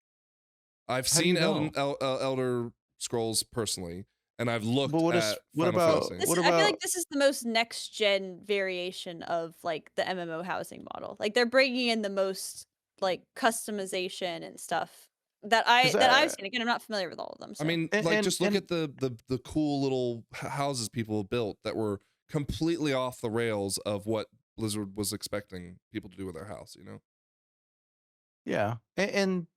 I've seen Elder Scrolls personally, and I've looked at Final Fantasy. I feel like this is the most next gen variation of like the MMO housing model. Like they're bringing in the most like customization and stuff that I've seen. Again, I'm not familiar with all of them. So. I mean, just look at the cool little houses people built that were completely off the rails of what Blizzard was expecting people to do with their house. You know? Yeah, and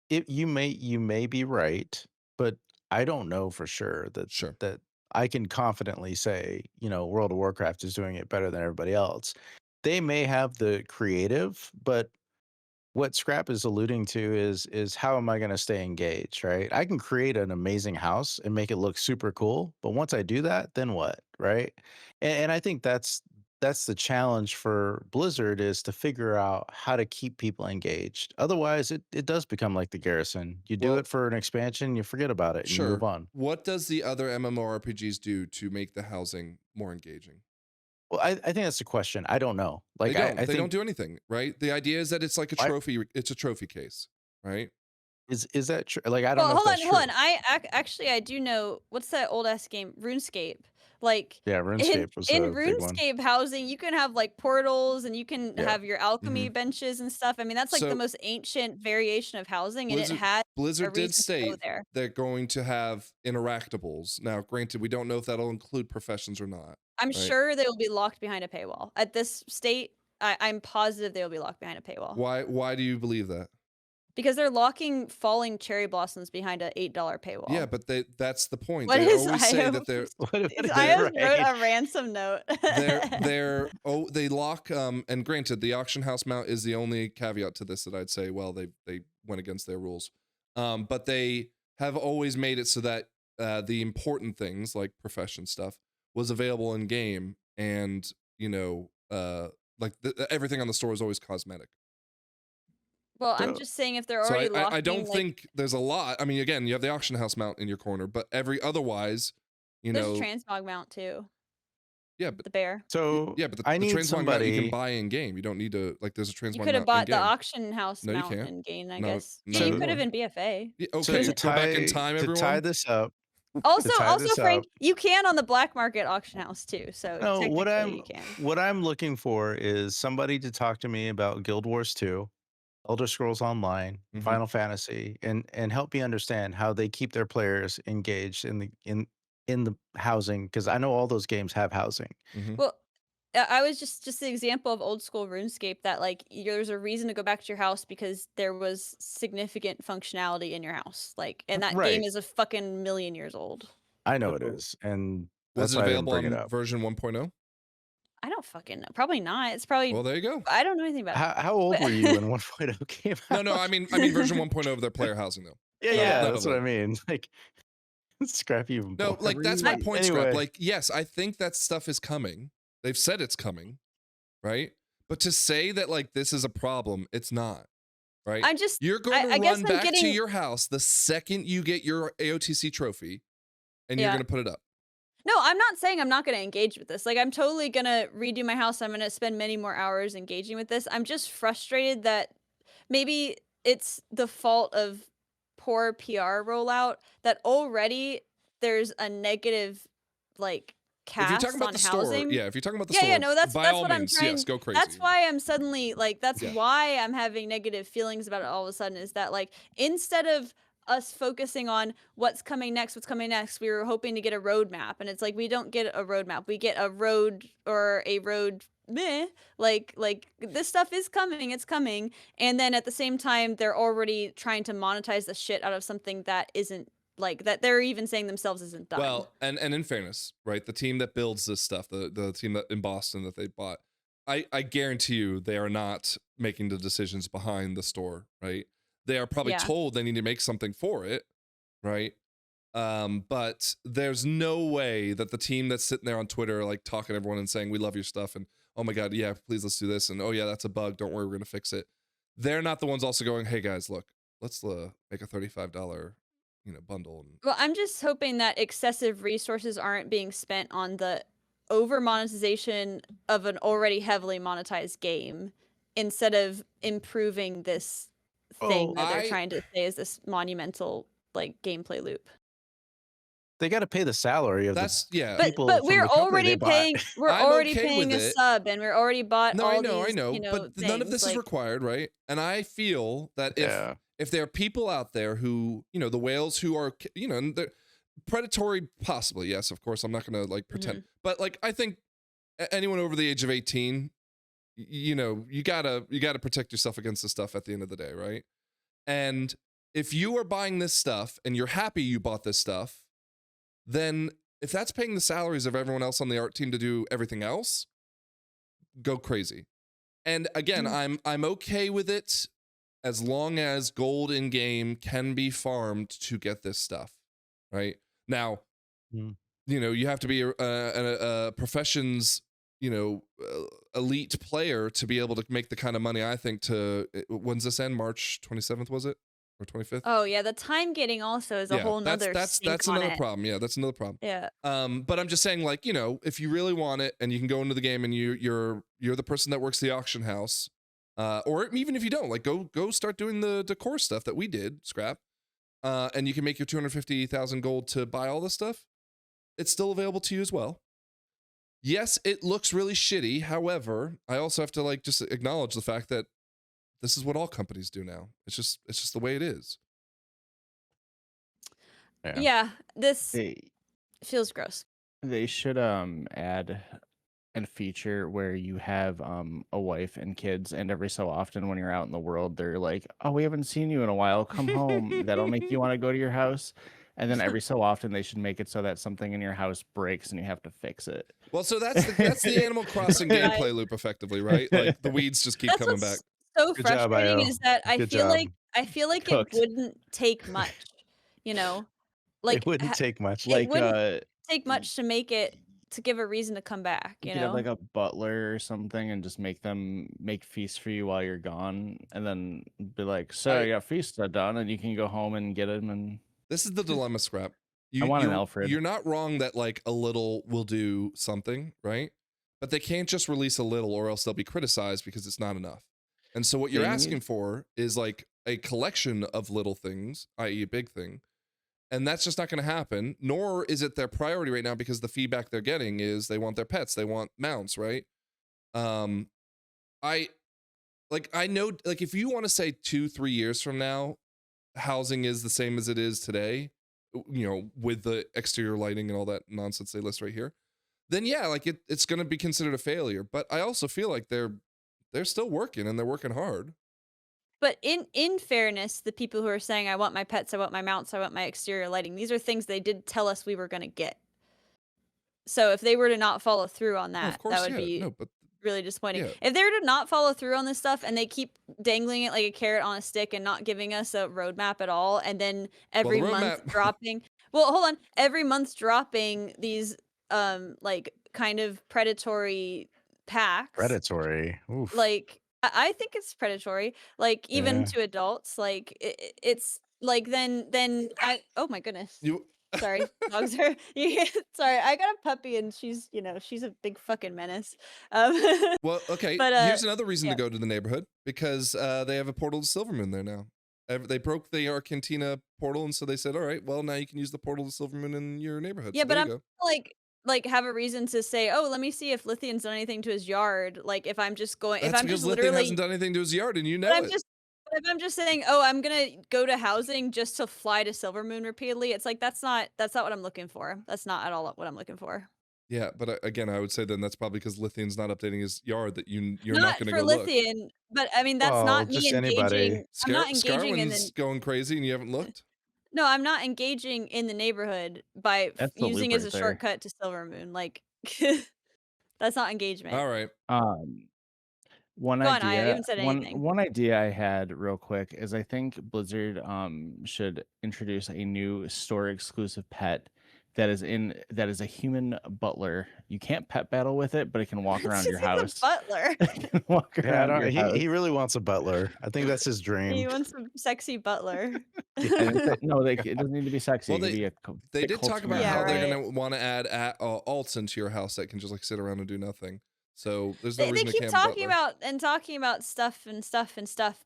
you may be right, but I don't know for sure that I can confidently say, you know, World of Warcraft is doing it better than everybody else. They may have the creative, but what Scrap is alluding to is how am I going to stay engaged, right? I can create an amazing house and make it look super cool, but once I do that, then what, right? And I think that's that's the challenge for Blizzard, is to figure out how to keep people engaged. Otherwise, it does become like the Garrison. You do Well, it for an expansion, you forget about it, and you move sure. on. What does the other MMORPGs do to make the housing more engaging? Well, I think that's the question. I don't know. Like, They don't. I They think don't do anything, right? The idea is that it's like a I, trophy. It's a trophy case, right? is that true? Like, I don't Well, know if that's hold true. on. Actually I do know what's that old ass game, RuneScape. Like Yeah, RuneScape was in a big one. RuneScape housing, you can have like portals and you can Yeah. have your alchemy benches and stuff. I mean, that's like the So most ancient variation of housing, and it had a Blizzard did reason to go state there. they're going to have interactables. Now, granted, we don't know if that'll include professions or not. I'm right? sure they will be locked behind a paywall. At this state, I'm positive they will be locked behind a paywall. Why do you believe that? Because they're locking falling cherry blossoms behind a $8 paywall. Yeah, but that's the point. What They is always say IO? that they're I wrote a ransom note. they lock and granted, the auction house mount is the only caveat to this that I'd say, well, they went against their rules. But they have always made it so that the important things like profession stuff was available in game, and like everything on the store is always cosmetic. Well, I'm just saying if they're already locking, I don't think there's a lot. I mean, again, you have the auction house mount in your corner, but otherwise, there's a transmog mount too. Yeah, but the bear. So yeah, but the I need transmog mount you can somebody. buy in game. You don't need to there's a transmog You mount could have bought the in-game. auction house No, you mount can't. in game, I No, guess. no, Yeah, you no, could have no. in BFA. Yeah, So okay, to go back in time, to everyone. tie this up. Also, tie this Frank, up, you can on the black market auction house too. So no, technically you can. what I'm looking for is somebody to talk to me about Guild Wars 2, Elder Scrolls Online, Final Fantasy, and help me understand how they keep their players engaged in the housing, because I know all those games have housing. Well, I was just the example of old school RuneScape that like there's a reason to go back to your house because there was significant functionality in your house. Like, and that game is a fucking million years old. I know it is, and Was that's it why I didn't available bring it on up. version 1.0? I don't fucking know. Probably not. It's probably. Well, there you go. I don't know anything about it. How old were you when 1.0 came out? No, I mean version 1.0 of their player housing though. Yeah, Not that's what I mean. Like, Scrappy even. No, like that's my point, Anyway. Scrap. Like, yes, I think that stuff is coming. They've said it's coming, right? But to say that like this is a problem, it's not, right? You're going to run back to your house the second you get your AOTC trophy, and you're going to put it up. No, I'm not saying I'm not going to engage with this. Like, I'm totally going to redo my house. I'm going to spend many more hours engaging with this. I'm just frustrated that maybe it's the fault of poor PR rollout that already there's a negative, like, cast if you're talking about on the housing. Store, if you're talking about the store, no, that's by all what means, I'm trying. yes, go crazy. That's why I'm suddenly like, that's why I'm having negative feelings about it all of a sudden. Is that like instead of us focusing on what's coming next, we were hoping to get a roadmap, and it's like we don't get a roadmap. We get a road or a road. Like this stuff is coming, it's coming, and then at the same time they're already trying to monetize the shit out of something that isn't. Like that they're even saying themselves isn't done. Well, and in fairness, right, the team that builds this stuff, the team that in Boston that they bought, I guarantee you they are not making the decisions behind the store, right? They are probably told they need to make something for it, right? But there's no way that the team that's sitting there on Twitter like talking to everyone and saying we love your stuff and oh my god, yeah, please let's do this, and oh yeah, that's a bug, don't worry, we're gonna fix it. They're not the ones also going, hey guys, look, let's make a $35 bundle. Well, I'm just hoping that excessive resources aren't being spent on the over monetization of an already heavily monetized game instead of improving this thing that they're trying to say is this monumental like gameplay loop. They got to pay the salary of people. But we're already paying. We're already okay paying a sub, and we're already bought all these. I know, but none of this is required, right? And I feel that if there are people out there who, the whales who are, and they're predatory, possibly, yes, of course, I'm not going to like pretend, but like I think anyone over the age of 18, you gotta protect yourself against this stuff at the end of the day, right? And if you are buying this stuff and you're happy you bought this stuff, then if that's paying the salaries of everyone else on the art team to do everything else, go crazy. And again, I'm okay with it as long as gold in game can be farmed to get this stuff, right? Now, you have to be a professions elite player to be able to make the kind of money I think when's this end? March 27th, was it? Or 25th? Oh yeah, the time gating also is a whole nother that's another problem. Yeah, that's another problem. Yeah. But I'm just saying, like, if you really want it and you can go into the game and you're the person that works the auction house, or even if you don't, like, go start doing the decor stuff that we did, Scrap, and you can make your 250,000 gold to buy all this stuff. It's still available to you as well. Yes, it looks really shitty. However, I also have to like just acknowledge the fact that this is what all companies do now. It's just the way it is. Yeah, this feels gross. They should add a feature where you have a wife and kids, and every so often when you're out in the world, they're like, "Oh, we haven't seen you in a while. Come home." That'll make you want to go to your house. And then every so often they should make it so that something in your house breaks and you have to fix it. Well, so that's the Animal Crossing gameplay loop, effectively, right? Like the weeds just keep coming back. So Good frustrating job, is that I feel like Cooked. it wouldn't take much, like it wouldn't take much. It wouldn't take much to make it to give a reason to come back. You could have like a butler or something and just make them make feasts for you while you're gone, and then be like, "So I got feasts done, and you can go home and get them." And this is the dilemma, Scrap. I want an Alfred. You're not wrong that like a little will do something, right? But they can't just release a little, or else they'll be criticized because it's not enough. And so what you're asking for is like a collection of little things, i.e. a big thing. And that's just not going to happen, nor is it their priority right now because the feedback they're getting is they want their pets, they want mounts, right? I know, like, if you want to say 2-3 years from now, housing is the same as it is today, with the exterior lighting and all that nonsense they list right here, then yeah, like it's going to be considered a failure. But I also feel like they're still working and they're working hard. But in fairness, the people who are saying, I want my pets, I want my mounts, I want my exterior lighting, these are things they did tell us we were going to get. So if they were to not follow through on that, that would be really disappointing. Yeah. If they were to not follow through on this stuff and they keep dangling it like a carrot on a stick and not giving us a roadmap at all, and then every month dropping, every month dropping these like kind of predatory packs. Predatory. Oof. Like, I think it's predatory, like even to adults. Like it's like then oh my goodness. Sorry, dogs are. Sorry, I got a puppy and she's a big fucking menace. Well, okay. But here's another reason to go to the neighborhood, because they have a portal to Silvermoon there now. They broke the Argentina portal, and so they said, all right, well, now you can use the portal to Silvermoon in your neighborhood. Yeah, so but I'm like have a reason to say, oh, let me see if Lithian's done anything to his yard. Like if I'm just going, if I'm just literally hasn't done anything to his yard, and if I'm just saying, oh, I'm gonna go to housing just to fly to Silvermoon repeatedly, it's like that's not what I'm looking for. That's not at all what I'm looking for. Yeah, but again, I would say then that's probably because Lithian's not updating his yard that you're not going to go Lithian, look. But I mean that's not me engaging. I'm not engaging in going crazy, and you haven't looked. No, I'm not engaging in the neighborhood by using it as a shortcut to Silvermoon. Like that's not engagement. All right. One idea I had real quick is I think Blizzard should introduce a new store exclusive pet that is a human butler. You can't pet battle with it, but it can walk around your house. Butler. Walk around your house. He really wants a butler. I think that's his dream. He wants a sexy butler. No, it doesn't need to be sexy. Well, they did talk about how they're going to want to add alts into your house that can just like sit around and do nothing. So there's no reason they keep talking about stuff,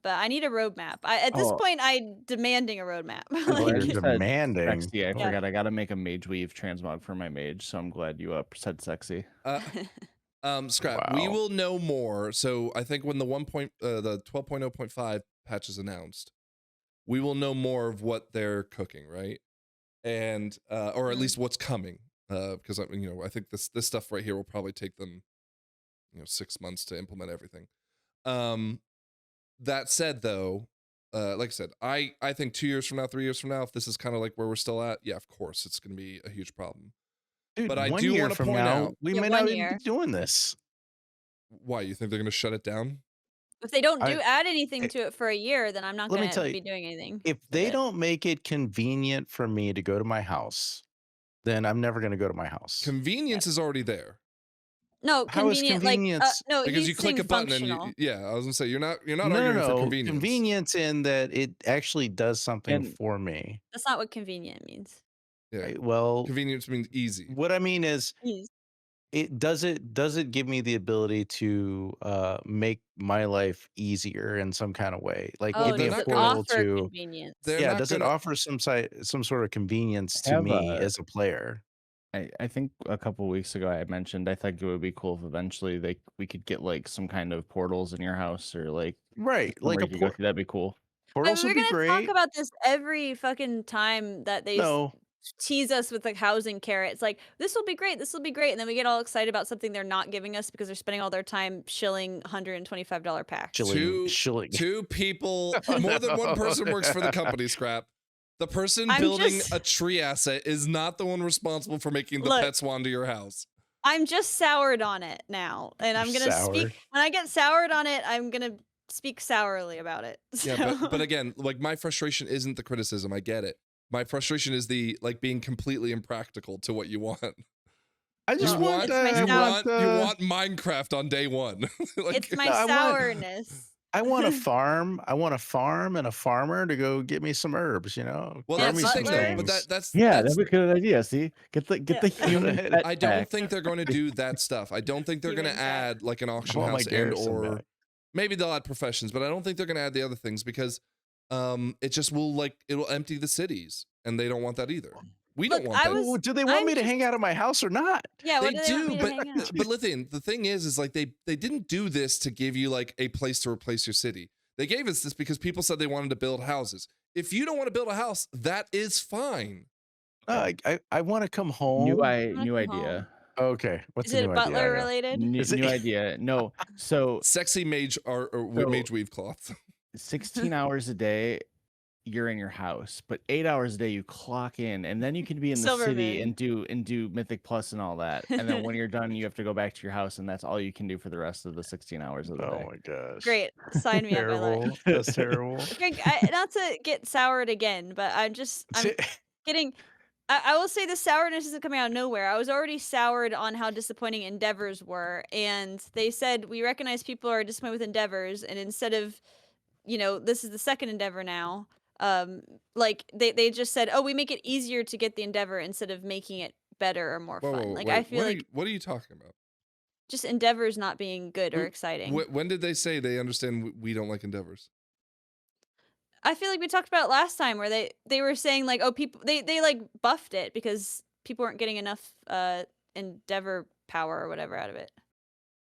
but I need a roadmap. At this point, I'm demanding a roadmap. You're demanding. Sexy. I forgot. I got to make a mage weave transmog for my mage, so I'm glad you said sexy. Scrap. Wow. We will know more. So I think when the 12.0.5 patch is announced, we will know more of what they're cooking, right? And or at least what's coming. Because I think this stuff right here will probably take them 6 months to implement everything. That said, though, like I said, I think 2 years from now, 3 years from now, if this is kind of like where we're still at, yeah, of course, it's going to be a huge problem. Dude, but I do want to point out we may not even be doing this. Why? You think they're going to shut it down? If they don't add anything to it for a year, then I'm not going to be doing anything. If they don't make it convenient for me to go to my house, then I'm never going to go to my house. Convenience is already there. No, How is convenient. Like convenience? no, Because he's you click saying a button functional. and yeah, I was gonna say you're not No, arguing for no. convenience. Convenience in that it actually does something And for me. That's not what convenient means. Yeah, Well, convenience means easy. what I mean is, Yes. does it give me the ability to make my life easier in some kind of way? Like Oh, give me they're a does not it gonna- portal offer to convenience? They're yeah, not does it gonna. offer some sort of convenience to Have me a- as a player? I think a couple weeks ago I mentioned I think it would be cool if eventually we could get like some kind of portals in your house or like Right, like somewhere a you could go through. That'd be cool. portals We're would be gonna talk great. about this every fucking time that they No, tease us with like housing carrots. Like this will be great, this will be great, and then we get all excited about something they're not giving us because they're spending all their time shilling $125 packs. shilling. Two people, Oh, more than one no. person works for the company. Scrap. The person I'm building just- a tree asset is not the one responsible for making the Look. pet swan to your house. I'm just soured on it now, and I'm You're gonna soured. speak when I get soured on it. I'm gonna speak sourly about it. Yeah, So- but again, like my frustration isn't the criticism. I get it. My frustration is the like being completely impractical to what you want. I just Well, want it's my You sour- want Minecraft on day one. Like, it's my No, I want- sourness. I want a farm. I want a farm and a farmer to go get me some herbs. well, And that's a the thing, though, butler? but that's Yeah, that's, that'd be a good idea. See, get the Yeah. human. pet I don't back. think they're going to do that stuff. I don't think they're going Human to pet. add like an auction want my house and Garrison or back. maybe they'll add professions, but I don't think they're going to add the other things because it just will like it'll empty the cities, and they don't want that either. We Look, don't want I that. was- Well, do they want I'm me to just- hang out at my house or not? Yeah, what They do they want do, me to hang out? but listen, the thing is like they didn't do this to give you like a place to replace your city. They gave us this because people said they wanted to build houses. If you don't want to build a house, that is fine. I want to come home. New Come idea. Okay, what's Is the it new butler idea? related? New, Is it- new idea. No. So Sexy mage or So- mage weave cloth. 16 hours a day you're in your house, but 8 hours a day you clock in, and then you can be in the city Silverman. and do Mythic Plus and all that. And then when you're done, you have to go back to your house, and that's all you can do for the rest of the 16 hours of the Oh day. my gosh. Great, sign me up. I love it. Terrible. That's terrible. Greg, not to get soured again, but I'm getting. I will say the sourness isn't coming out of nowhere. I was already soured on how disappointing Endeavors were, and they said we recognize people are disappointed with Endeavors, and instead of, this is the second Endeavor now. Like they just said, oh, we make it easier to get the Endeavor instead of making it better or more fun. Like wait, I feel what are you talking about? just Endeavors not being good or exciting. When did they say they understand we don't like endeavors? I feel like we talked about it last time where they were saying like, oh, people they like buffed it because people weren't getting enough Endeavor power or whatever out of it.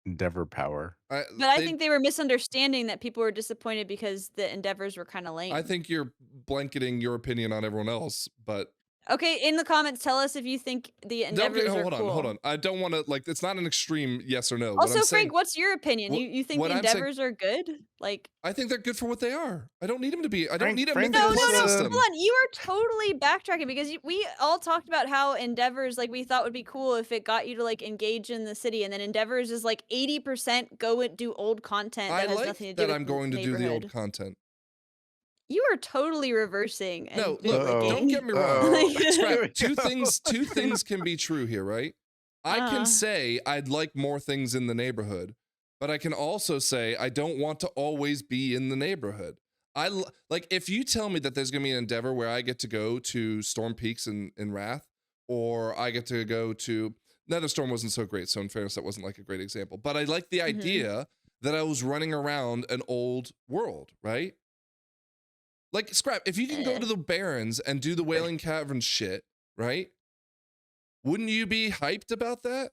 Endeavor power. But I think they were misunderstanding that people were disappointed because the Endeavors were kind of lame. I think you're blanketing your opinion on everyone else, but Okay, in the comments, tell us if you think the Endeavors are cool. hold on. I don't want to like. It's not an extreme yes or no. What Also, I'm Frank, saying, what's your opinion? what- You think what the I'm saying- Endeavors are good? Like, I think they're good for what they are. I don't need them to be. I don't Frank- need a Frank mythical is, no, system. hold on. You are totally backtracking because we all talked about how Endeavors, like, we thought would be cool if it got you to like engage in the city, and then Endeavors is like 80% go and do old content that I has like nothing to do that with I'm going to do the old neighborhood. content. You are totally reversing. And No, look, Uh-oh. don't get me wrong. Uh-oh. Scrap. Two things can be true here, right? I Uh-huh. can say I'd like more things in the neighborhood, but I can also say I don't want to always be in the neighborhood. Like if you tell me that there's gonna be an Endeavor where I get to go to Storm Peaks in Wrath, or I get to go to Netherstorm wasn't so great, so in fairness, that wasn't like a great example. But I like the idea that I was running around an old world, right? Like, Scrap, if you can go to the Barrens and do the Wailing Caverns shit, right? Wouldn't you be hyped about that?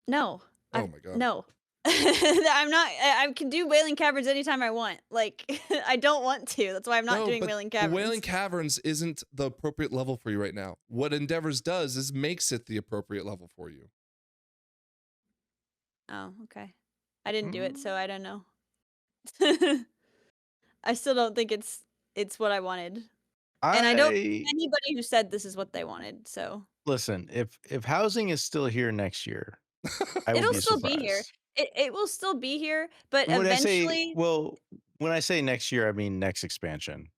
No. Oh my god. No. I'm not. I can do Wailing Caverns anytime I want. Like, I don't want to. That's why I'm not doing but Wailing the Caverns. Wailing Caverns isn't the appropriate level for you right now. What Endeavors does is makes it the appropriate level for you. Oh, okay. I didn't do it, so I don't know. I still don't think it's what I wanted. And I don't anybody who said this is what they wanted. So Listen, if housing is still here next year, I will it'll be still be here. surprised. It will still be here, but When eventually. when I say next year, I mean next expansion.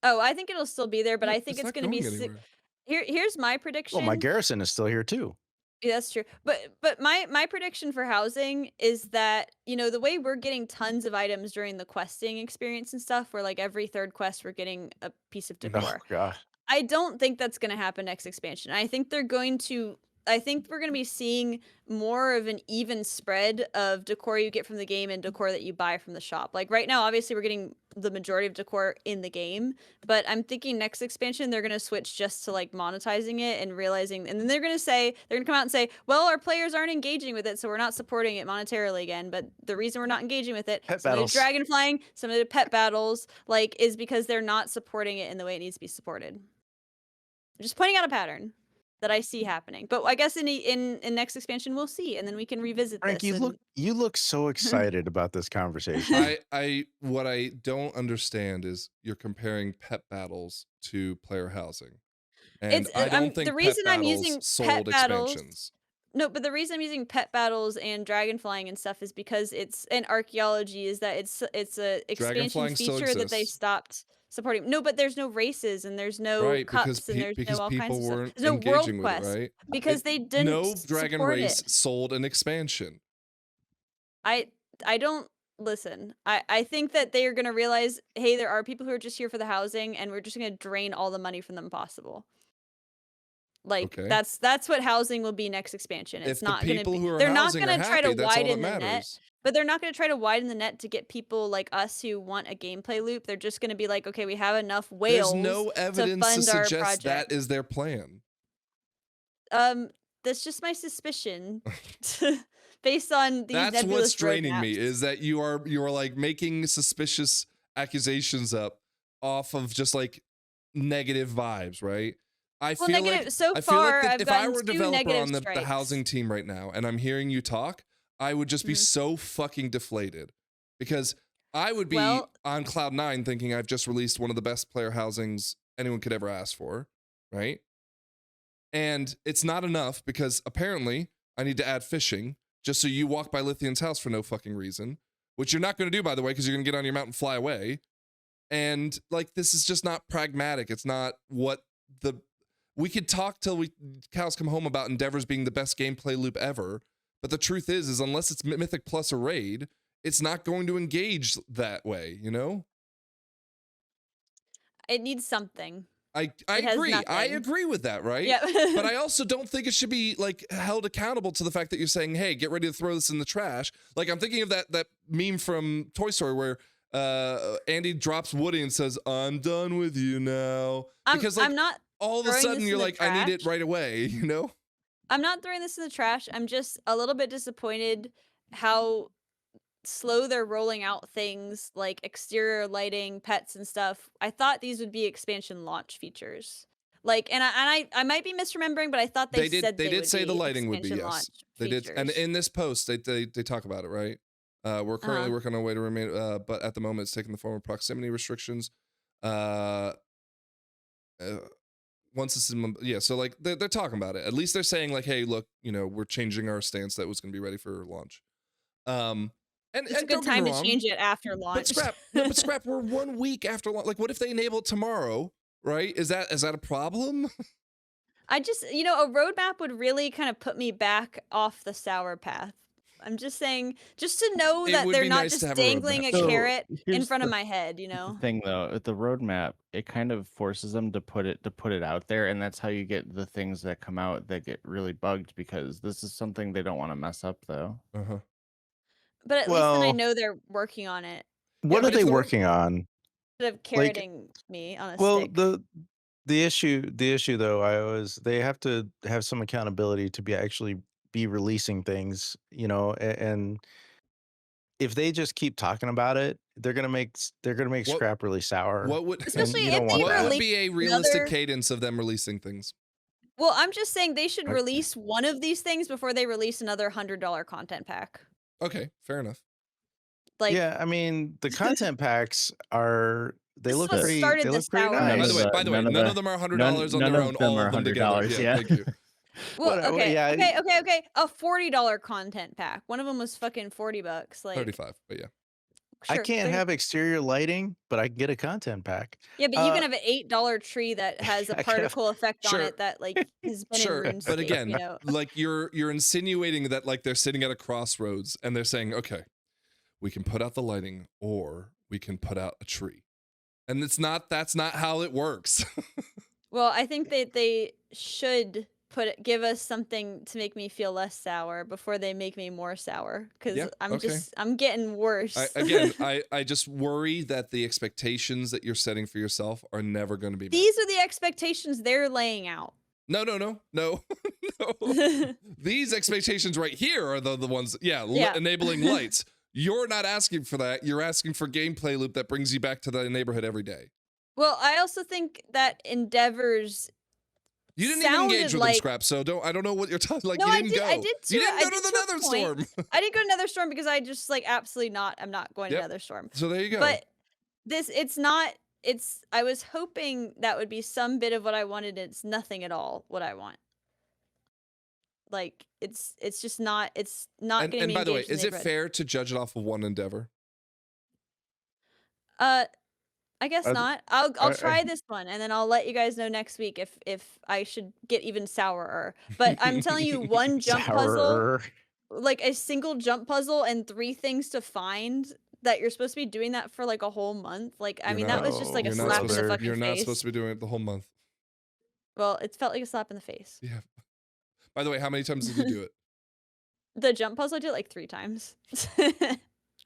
Oh, I think it'll still be there, but I think it's not going to be. going anywhere. Here's my prediction. Well, my Garrison is still here too. Yeah, that's true. But my prediction for housing is that, you know, the way we're getting tons of items during the questing experience and stuff, where like every third quest we're getting a piece of Oh decor. God. I don't think that's going to happen next expansion. I think they're going to. I think we're going to be seeing more of an even spread of decor you get from the game and decor that you buy from the shop. Like right now, obviously, we're getting the majority of decor in the game, but I'm thinking next expansion they're going to switch just to like monetizing it and realizing, and then they're going to come out and say, well, our players aren't engaging with it, so we're not supporting it monetarily again. But the reason we're not engaging with it, Pet some of the battles. dragon flying, some of the pet battles, like, is because they're not supporting it in the way it needs to be supported. I'm just pointing out a pattern that I see happening. But I guess in next expansion we'll see, and then we can revisit Frank, this. you look so excited about this conversation. What I don't understand is you're comparing pet battles to player housing. And I don't think the reason pet I'm battles using sold pet battles. expansions. No, but the reason I'm using pet battles and dragon flying and stuff is because it's an archaeology, is that it's a expansion feature that they stopped supporting. No, but there's no races and there's no cups and there's no all kinds of stuff. There's no world quest because they didn't. No dragon race sold an expansion. I don't listen. I think that they are going to realize, hey, there are people who are just here for the housing, and we're just going to drain all the money from them possible. Like that's what housing will be next expansion. It's not going to be. They're not going to try to widen the net, but they're not going to try to widen the net to get people like us who want a gameplay loop. They're just going to be like, okay, we have enough whales. There's no evidence to suggest that is their plan. That's just my suspicion. Based on these That's what's draining roadmaps. me, is that you are like making suspicious accusations up off of just like negative vibes, right? I feel like if I were a developer on the housing team right now and I'm hearing you talk, I would just be so fucking deflated, because I would be on cloud 9 thinking I've just released one of the best player housings anyone could ever ask for, right? And it's not enough because apparently I need to add fishing just so you walk by Lithian's house for no fucking reason, which you're not going to do, by the way, because you're going to get on your mount and fly away. And like, this is just not pragmatic. It's not what we could talk till cows come home about Endeavors being the best gameplay loop ever. But the truth is unless it's Mythic Plus or Raid, it's not going to engage that way, you know? It needs something. I agree. I agree with that, right? Yeah. But I also don't think it should be like held accountable to the fact that you're saying, hey, get ready to throw this in the trash. Like, I'm thinking of that meme from Toy Story where Andy drops Woody and says, I'm done with you now. Because like, I'm not all of a sudden you're like, I need it right away, you know? I'm not throwing this in the trash. I'm just a little bit disappointed how slow they're rolling out things like exterior lighting, pets and stuff. I thought these would be expansion launch features. Like, and I might be misremembering, but I thought they said they did say the lighting would be, yes. They did. And in this post, they talk about it, right? We're currently working on a way to remain, but at the moment it's taking the form of proximity restrictions. Once it's in, so like they're talking about it. At least they're saying like, hey, look, you know, we're changing our stance that was going to be ready for launch. And it's a good time to change it after launch. But scrap, we're 1 week after launch. Like, what if they enable it tomorrow? Right? Is that a problem? I just, you know, a roadmap would really kind of put me back off the sour path. I'm just saying, just to know that they're not just dangling a carrot in front of my head, you know. The thing though, with the roadmap, it kind of forces them to put it out there, and that's how you get the things that come out that get really bugged, because this is something they don't want to mess up though. But at least then I know they're working on it. What are they working on? Instead of carroting me on a stick. The issue though, they have to have some accountability to actually be releasing things, you know, and if they just keep talking about it, they're gonna make scrap really sour. What would especially if what would be a realistic cadence of them releasing things? Well, I'm just saying they should release one of these things before they release another $100 content pack. Okay, fair enough. Like, yeah, I mean, the content packs they look pretty nice. By the way, none of them are $100 on their own. All of them together. Yeah, thank you. Well, okay. A $40 content pack. One of them was fucking $40. Like 35, but yeah. I Sure. can't have exterior lighting, but I can get a content pack. Yeah, but you can have an $8 tree that has a I can have- particle effect on Sure. it that like has been in Sure, RuneScape, but again, you know. like you're insinuating that like they're sitting at a crossroads and they're saying, okay, we can put out the lighting or we can put out a tree, and that's not how it works. Well, I think that they should give us something to make me feel less sour before they make me more sour, because Yeah, okay. I'm getting worse. I just worry that the expectations that you're setting for yourself are never going to be met. These are the expectations they're laying out. No. No. These expectations right here are the ones, enabling lights. You're not asking for that. You're asking for gameplay loop that brings you back to the neighborhood every day. Well, I also think that Endeavors. You didn't even engage with them, Scrap. So I don't know what you're talking. Like, No, you didn't go. I did too. You didn't I go did to the Nether Storm. I didn't go to Nether Storm because I just like absolutely not. I'm not going to Yep. Nether Storm. So there you go. But it's not. I was hoping that would be some bit of what I wanted. It's nothing at all what I want. Like it's just not. It's not going to be. And by the way, engaged in is it neighborhood. fair to judge it off of one endeavor? I guess not. I'll try this one and then I'll let you guys know next week if I should get even sourer. But I'm telling you, one jump puzzle, like a single jump puzzle and 3 things to find, that you're supposed to be doing that for like a whole month. Like, I mean, that was just like a slap in the fucking face. You're not supposed to be doing it the whole month. Well, it felt like a slap in the face. Yeah. By the way, how many times did you do it? The jump puzzle I did like 3 times.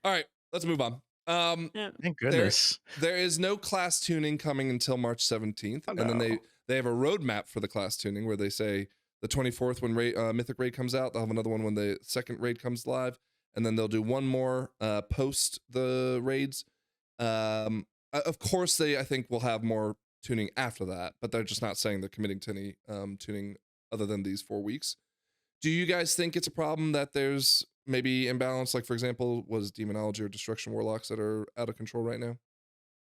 All right, let's move on. Thank goodness. There is no class tuning coming until March 17th. Oh, and then they have a roadmap for the class tuning where they say the 24th when Mythic Raid comes out, they'll have another one when the second raid comes live, and then they'll do one more post the raids. Of course, I think will have more tuning after that, but they're just not saying they're committing to any tuning other than these 4 weeks. Do you guys think it's a problem that there's maybe imbalance? Like, for example, was Demonology or Destruction Warlocks that are out of control right now?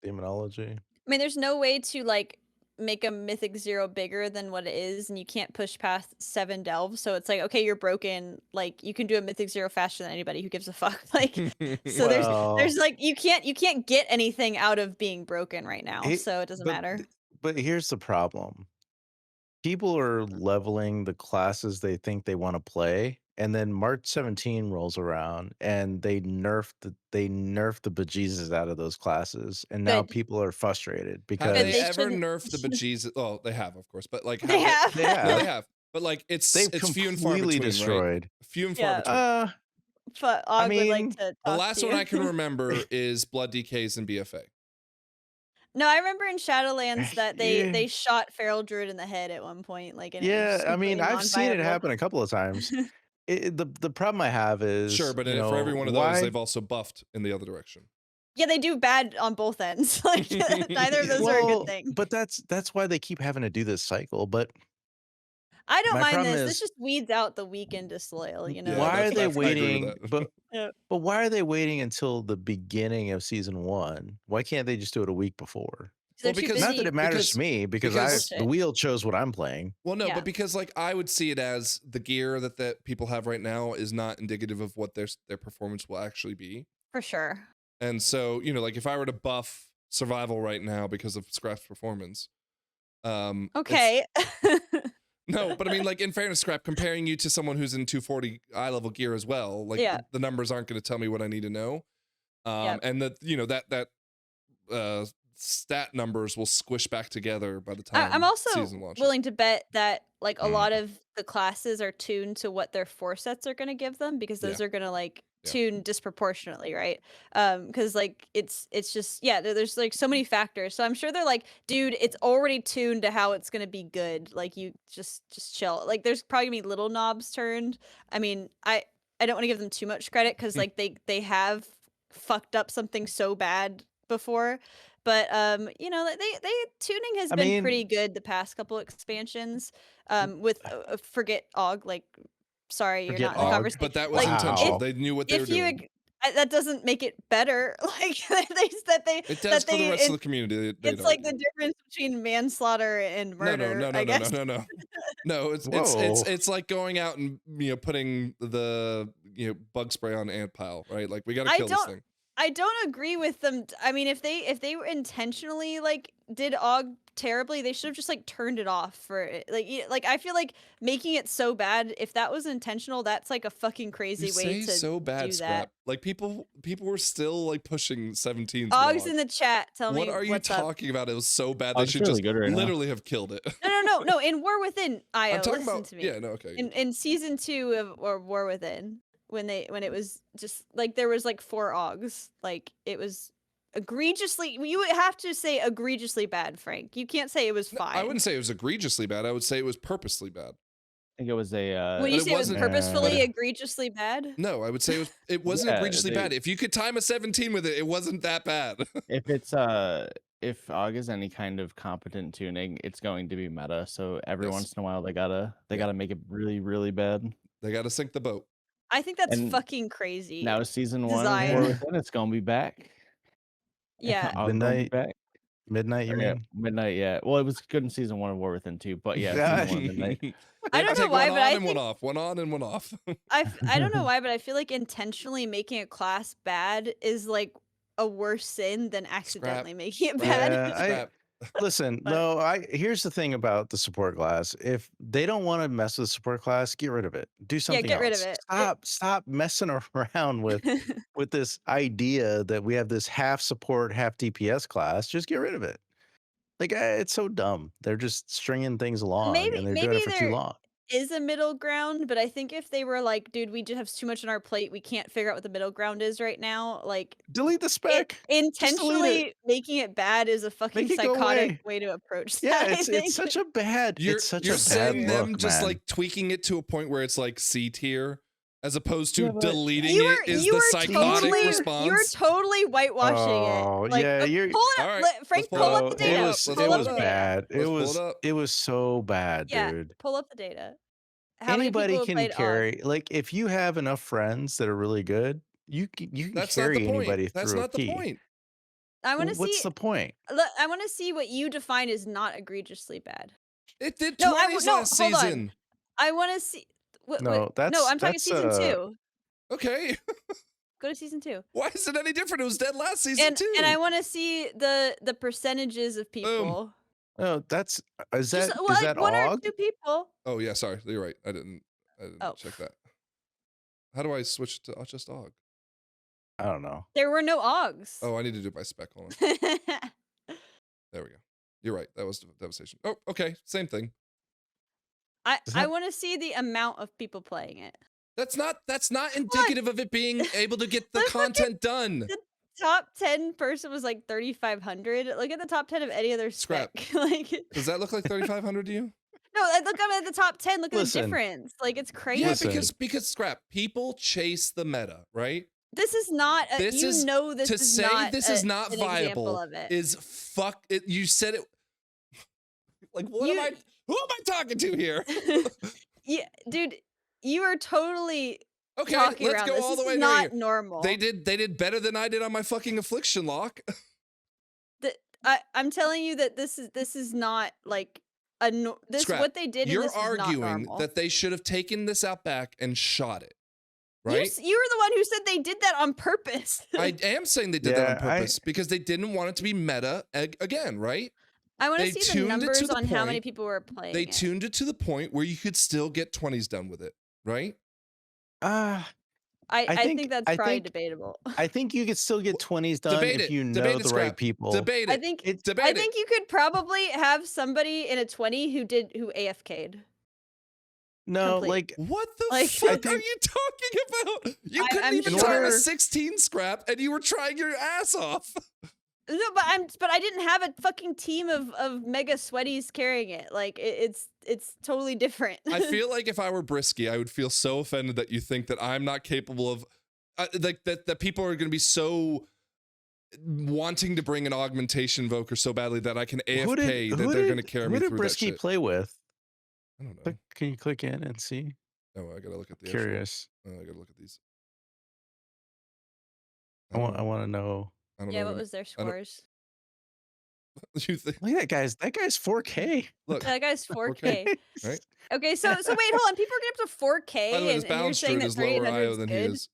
Demonology. I mean, there's no way to like make a Mythic 0 bigger than what it is, and you can't push past 7 delves. So it's like, okay, you're broken. Like, you can do a Mythic 0 faster than anybody. Who gives a fuck? Like, so there's like you can't get anything out of being broken right now. So it doesn't matter. But here's the problem. People are leveling the classes they think they want to play, and then March 17 rolls around and they nerf the bejesus out of those classes, and now people are frustrated because have they ever nerfed the bejesus? Oh, they have, of course, but like they have. Yeah, they have. But like it's few and far between, destroyed. Right? Few and far between. But I mean, would like to talk the last to one you. I can remember is Blood DKs and BFA. No, I remember in Shadowlands that they shot Feral Druid in the head at one point. Like, and I mean, I've seen it happen a couple of times. The problem I have is but for every one of those, they've also buffed in the other direction. Yeah, they do bad on both ends. Like, neither of those are a good thing. But that's why they keep having to do this cycle. But I don't mind this. This just weeds out the weak and disloyal, you know. Why are they waiting? But why are they waiting until the beginning of season 1? Why can't they just do it a week before? Well, because not that it matters to me, because the wheel chose what I'm playing. Well, no, but because like I would see it as the gear that people have right now is not indicative of what their performance will actually be. For sure. And so, you know, like if I were to buff survival right now because of Scrap's performance, okay. No, but I mean, like, in fairness, Scrap, comparing you to someone who's in 240 eye level gear as well, like the numbers aren't going to tell me what I need to know. And that, you know, that stat numbers will squish back together by the time I'm also season launches. willing to bet that like a lot of the classes are tuned to what their 4 sets are going to give them, because those are going to like tune disproportionately, right? Because like it's just there's like so many factors. So I'm sure they're like, dude, it's already tuned to how it's gonna be good. Like, you just chill. Like, there's probably gonna be little knobs turned. I mean, I don't want to give them too much credit because like they have fucked up something so bad before. But you know, they tuning has been pretty good the past couple expansions. With Forget Og, like, sorry, you're not in the conversation. But that was intentional. They knew what they were doing. That doesn't make it better. Like, it does for the rest of the community. It's like the difference between manslaughter and murder. No, it's like going out and, you know, putting the, you know, bug spray on ant pile, right? Like, we gotta kill this thing. I don't agree with them. I mean, if they were intentionally like did AUG terribly, they should have just like turned it off for it. Like I feel like making it so bad, if that was intentional, that's like a fucking crazy You way say to so bad, do Scrap. that. Like people were still like pushing 17s. AUG's in the chat. Tell What me are you what's up. talking about? It was so bad they AUG's should really just good right now. literally have killed it. No. In War Within, I'm talking listen about to me. yeah, no, okay. In season 2 of or War Within, when it was just like there was like 4 AUGs, like it was egregiously. You would have to say egregiously bad, Frank. You can't say it was No, fine. I wouldn't say it was egregiously bad. I would say it was purposely bad. I think it was a. When you But it say it was wasn't- purposefully but egregiously bad, No, I would say it wasn't Yeah, egregiously they- bad. If you could time a 17 with it, it wasn't that bad. If it's if AUG is any kind of competent tuning, it's going to be meta. So every Yes. once in a while they gotta make it really, really bad. They got to sink the boat. I think that's And fucking crazy. Now season 1 of Design. War Within, it's gonna be back. Yeah. AUG gonna be Midnight, back. midnight, you Or, yeah, mean? midnight, yeah. Well, it was good in season 1 of War Within too, but yeah, season 1 of midnight. I don't know why, one but on I and one think off, one on and one off. I don't know why, but I feel like intentionally making a class bad is like a worse sin than accidentally making it bad. Yeah, Scrap. Listen, But- no, here's the thing about the support class. If they don't want to mess with the support class, get rid of it. Do something get rid else. of it. Stop messing around with this idea that we have this half support, half DPS class. Just get rid of it. Like it's so dumb. They're just stringing things along and they're doing it for too long. Is a middle ground, but I think if they were like, dude, we just have too much on our plate, we can't figure out what the middle ground is right now, like Delete the spec. intentionally making it bad is a fucking Make it go psychotic away. way to approach Yeah, that. I it's think. such a bad. You're it's such you're a bad saying them look, just man. like tweaking it to a point where it's like C tier, as opposed to Yeah, but- deleting You it were- is you the were psychotic totally, response. You're totally whitewashing Oh, it. Like, yeah, you're- pull it up. All right, Frank, let's pull pull up it the up. data. It Let's was pull it up was the data. bad. Let's pull it up. It was so bad, Yeah, dude. pull up the data. How many Anybody people have can played carry. Like if you have enough friends that are really good, you can That's not carry the point. anybody That's through not a key. the point. I want to What's see. the point? I want to see what you define as not egregiously bad. It did No, 20s last hold on. season. I want to see. No, no, I'm talking that's, season 2. Okay. Go to season 2. Why is it any different? It was dead last season too. And I want to see the percentages of people. No, that's is Just, that well, is like that one or AUG? two people. Oh yeah, sorry. You're right. I didn't Oh. check that. How do I switch to just AUG? I don't know. There were no AUGs. Oh, I need to do it by spec. Hold on. There we go. You're right. That was devastation. Oh, okay. Same thing. I that- want to see the amount of people playing it. That's not indicative of it being able to get the Let's look at content done. the top 10 person was like 3,500. Look at the top 10 of any other Scrap. spec. Like, Does that look like 3,500 to you? no, look at the top 10. Look at Listen. the difference. Like, it's crazy. Yeah, Listen. because Scrap, people chase the meta, right? This is not. This is- this to is say not. this is not an example viable of it. is fuck it. You said it. Like what You- who am I talking to here? Yeah, dude, you are totally Okay, talking let's around go this. all the This way is down not here. normal. They did better than I did on my fucking affliction lock. I'm telling you that this is not like Scrap, what they did. in You're this is not arguing normal. that they should have taken this out back and shot it, right? You were the one who said they did that on purpose. I am saying they did that on Yeah, I- purpose because they didn't want it to be meta again, right? I want they to see the tuned it to numbers the on how many point- people were playing. They it. tuned it to the point where you could still get 20s done with it, right? I think that's probably debatable. I think you could still get 20s done Debate if it. you know Debate the it, right Scrap. people. Debate I it. think Debate I it. think you could probably have somebody in a 20 who AFK'd. No, complete. like What the Like- fuck I are think- you talking about? You I'm couldn't even sure- time a 16 Scrap and you were trying your ass off. No, but I didn't have a fucking team of mega sweaties carrying it. Like it's totally different. I feel like if I were Brisky, I would feel so offended that you think that I'm not capable of like that people are going to be so wanting to bring an augmentation invoker so badly that I can AFK that they're going to carry me who through did that Brisky shit. play with? I don't know. Click, can you click in and see? Oh, I got to look at the Curious. Actual, I got to look at these. I want to know. I don't Yeah, know. what was their scores? You think? Look at that guy's. That guy's 4K. Look, That guy's 4K. right? Okay, so wait, hold on. People are getting up to 4K, By the way, this and you're balance saying druid that is lower 3800 IO is than he good. is.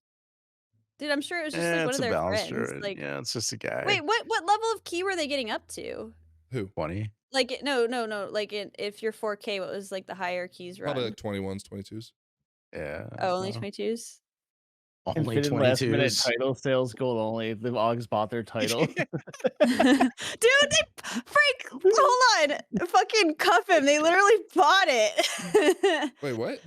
Dude, I'm sure it was just like one It's of a their balance friends. druid. Like, Yeah, it's just a guy. wait, what level of key were they getting up to? Who? 20. Like, no. Like, if you're 4K, what was like the higher keys run? Probably like 21s, 22s. Yeah. Oh, only 22s. Only And fit in last minute 22s. title sales goal only. The Augs bought their title. Dude, Frank, hold on. Fucking cuff him. They literally bought it. Wait, what?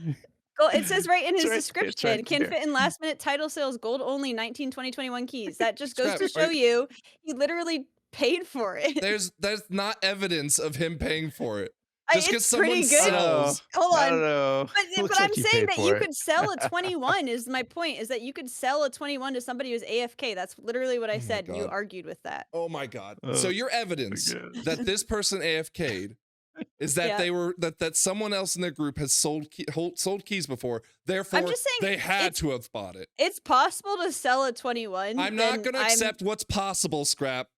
Well, it says right in his It's description, right can there. fit in last minute title sales gold only 19, 20, 21 keys. That just goes Scrap, to show right. you he literally paid for it. There's not evidence of him paying for it. Just because It's someone pretty good. sells. Hold I on. don't know. But Looks I'm like he saying paid that for you it. could sell a 21 is my point, is that you could sell a 21 to somebody who's AFK. That's literally what I Oh my said. And you God. argued with that. Oh my God. Oh So your evidence that this person AFK'd is that Yeah. they were that someone else in their group has sold keys before. Therefore, just saying they had it's- to have bought it. It's possible to sell a 21. I'm not going to accept what's possible, Scrap.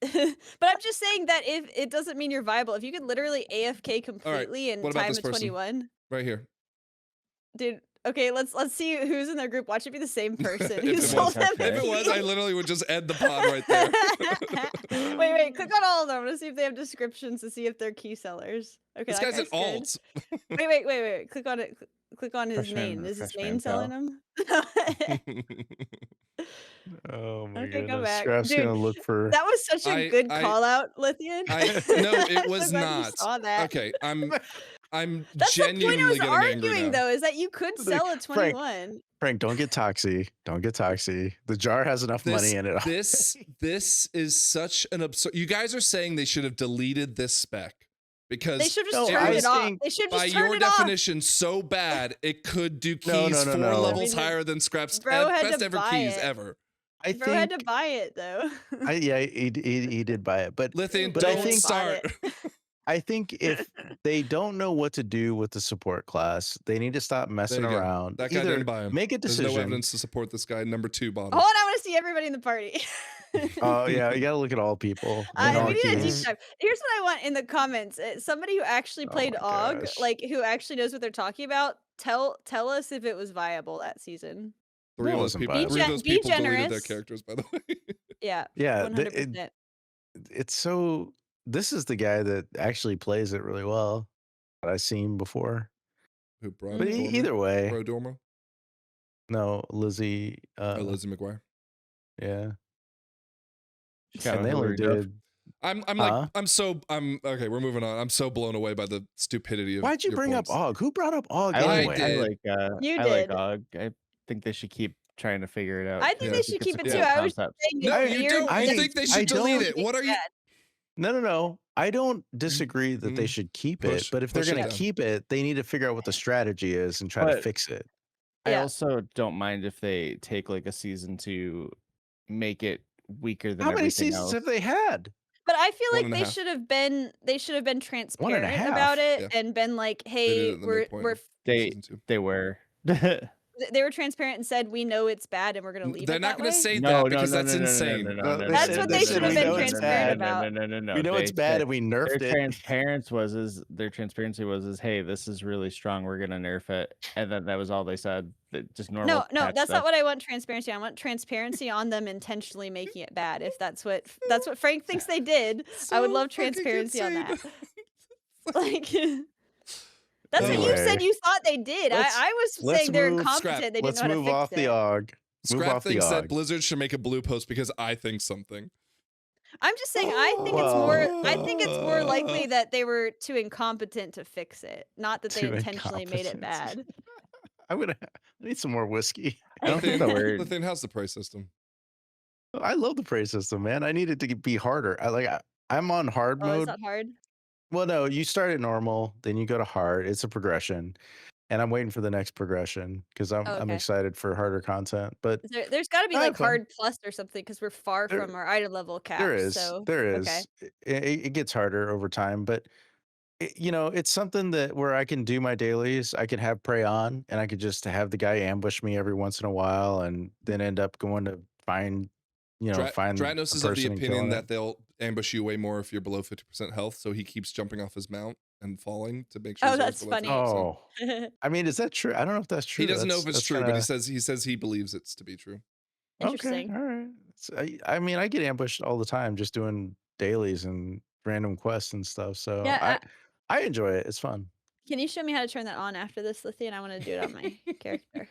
But I'm just saying that if it doesn't mean you're viable, if you could literally AFK completely and what about time this a person? 21, Right here. dude. Okay, let's see who's in their group. Watch it be the same person If who it sold was- them. If it was, I literally would just end the pod right there. wait, click on all of them. I'm gonna see if they have descriptions to see if they're key sellers. Okay, This that guy's an guy's good. alt. Wait. Click on it. Click on his Freshman- name. Is his freshman name selling fell. him? Oh my Okay, go goodness. back. Scrap's Dude, gonna look for. That was such a good call out, Lithian. No, it I'm was so glad you not. saw that. Okay, I'm That's the point I genuinely was getting angry arguing, now. though, is that you could Like, sell a Frank, 21. Frank, don't get toxy. Don't get toxy. The jar has enough money in it. This is such an absurd. You guys are saying they should have deleted this spec because They should No, just turn I it off. think They should by just turn your it off. definition, so bad it could do keys No, no, no, 4 no. levels I mean, higher than Scrap's bro had best to ever buy keys it. ever. I Bro had to think. buy it, though. Yeah, he did buy it, but Lithian, But I don't think- start. I think if they don't know what to do with the support class, they need to stop messing There you go. around. That guy Either didn't buy him. make a There's decision. no evidence to support this guy. Number 2 bottom. Hold on, I want to see everybody in the party. Oh yeah, you gotta look at all people. and all We need a deep keys. dive. Here's what I want in the comments. Somebody who actually Oh played my Og, gosh. like who actually knows what they're talking about, tell us if it was viable that season. 3 of That those wasn't people, viable. three of those Be people deleted their generous. characters, by the way. Yeah, Yeah, 100%. it's so. This is the guy that actually plays it really well. That I've seen before. Who, Brian But Dormer? either way, Bro Dormer? no, Lizzie. Lizzie McGuire. Yeah, She's got and a they only hoovery duff. did. I'm Huh? okay, we're moving on. I'm so blown away by the stupidity of Why'd you your bring points. up Og? Who brought up Og I anyway? did. You I like did. Og. I think they should keep trying to figure it out. I think Yeah. they should It's keep a it cool too. I was concept. saying No, it's you weird. don't. I- You think they should I delete don't- it? What are you? No. I don't disagree that they Mm. should keep Push- it, but if they're push it going to down. keep it, they need to figure out what the strategy is and try to But- fix it. I Yeah. also don't mind if they take like a season to make it weaker than How many everything seasons else. have they had? But I feel One like and a they half. should have been transparent half, about it yeah. and been like, They did hey, it at the we're midpoint we're of They season 2. they were. they were transparent and said we know it's bad and we're gonna leave They're it not that going to way. say No, that because no, that's no, no, no, insane. no, no, No, no, they That's said- what they they said should have we been know it's transparent bad. about. No. We know it's bad and we nerfed Their it. transparency was their transparency was hey, this is really strong. We're gonna nerf it, and then that was all they said. Just normal. No, patch that's stuff. not what I want transparency. I want transparency on them intentionally making it bad. If that's what Frank thinks they did, I would So love fucking transparency on that. insane. Like that's what you Anyway, said you thought they did. let's- I was let's saying they're move- incompetent. Scrap. They didn't Let's know how to move fix off it. the Og. Move Scrap off the thinks that Og. Blizzard should make a blue post because I think something. I'm just saying I think it's more likely that they were too incompetent to fix it, not that they Too intentionally made it bad. I need some more whiskey. I don't think the word. Lithian, how's the price system? I love the praise system, man. I need it to be harder. I'm on hard Oh, is mode. that hard? Well, no, you start at normal, then you go to hard. It's a progression, and I'm waiting for the next progression because I'm Okay. excited for harder content. But There's got to be I like have fun. hard plus or something because we're far There- from our item level cap. there is, So there is. okay. It gets harder over time, but it's something that where I can do my dailies. I can have prey on, and I could just have the guy ambush me every once in a while, and then end up going to find, find Dratnos a is of the person and opinion killing that it. they'll ambush you way more if you're below 50% health, so he keeps jumping off his mount and falling to make sure. Oh, he's always that's below funny. 50%. I mean, is that true? I don't know if that's true. He doesn't know if That's it's true, but kinda- he says he believes it's to be true. Interesting. All right. I mean, I get ambushed all the time just doing dailies and random quests and stuff. So Yeah. I enjoy it. It's fun. Can you show me how to turn that on after this, Lithian? I want to do it on my character.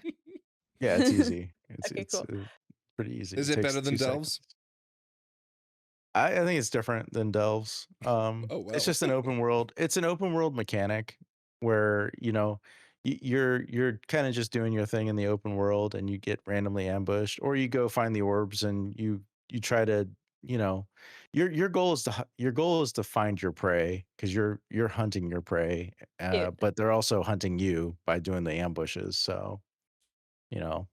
Yeah, it's easy. It's Okay, it's cool. pretty easy. Is It it takes better than 2 Delves? seconds. I think it's different than Delves. Oh, well. It's just an open world. It's an open world mechanic where you're kind of just doing your thing in the open world, and you get randomly ambushed, or you go find the orbs and you try to your goal is to find your prey, because you're hunting your prey, Cute. but they're also hunting you by doing the ambushes. So you know,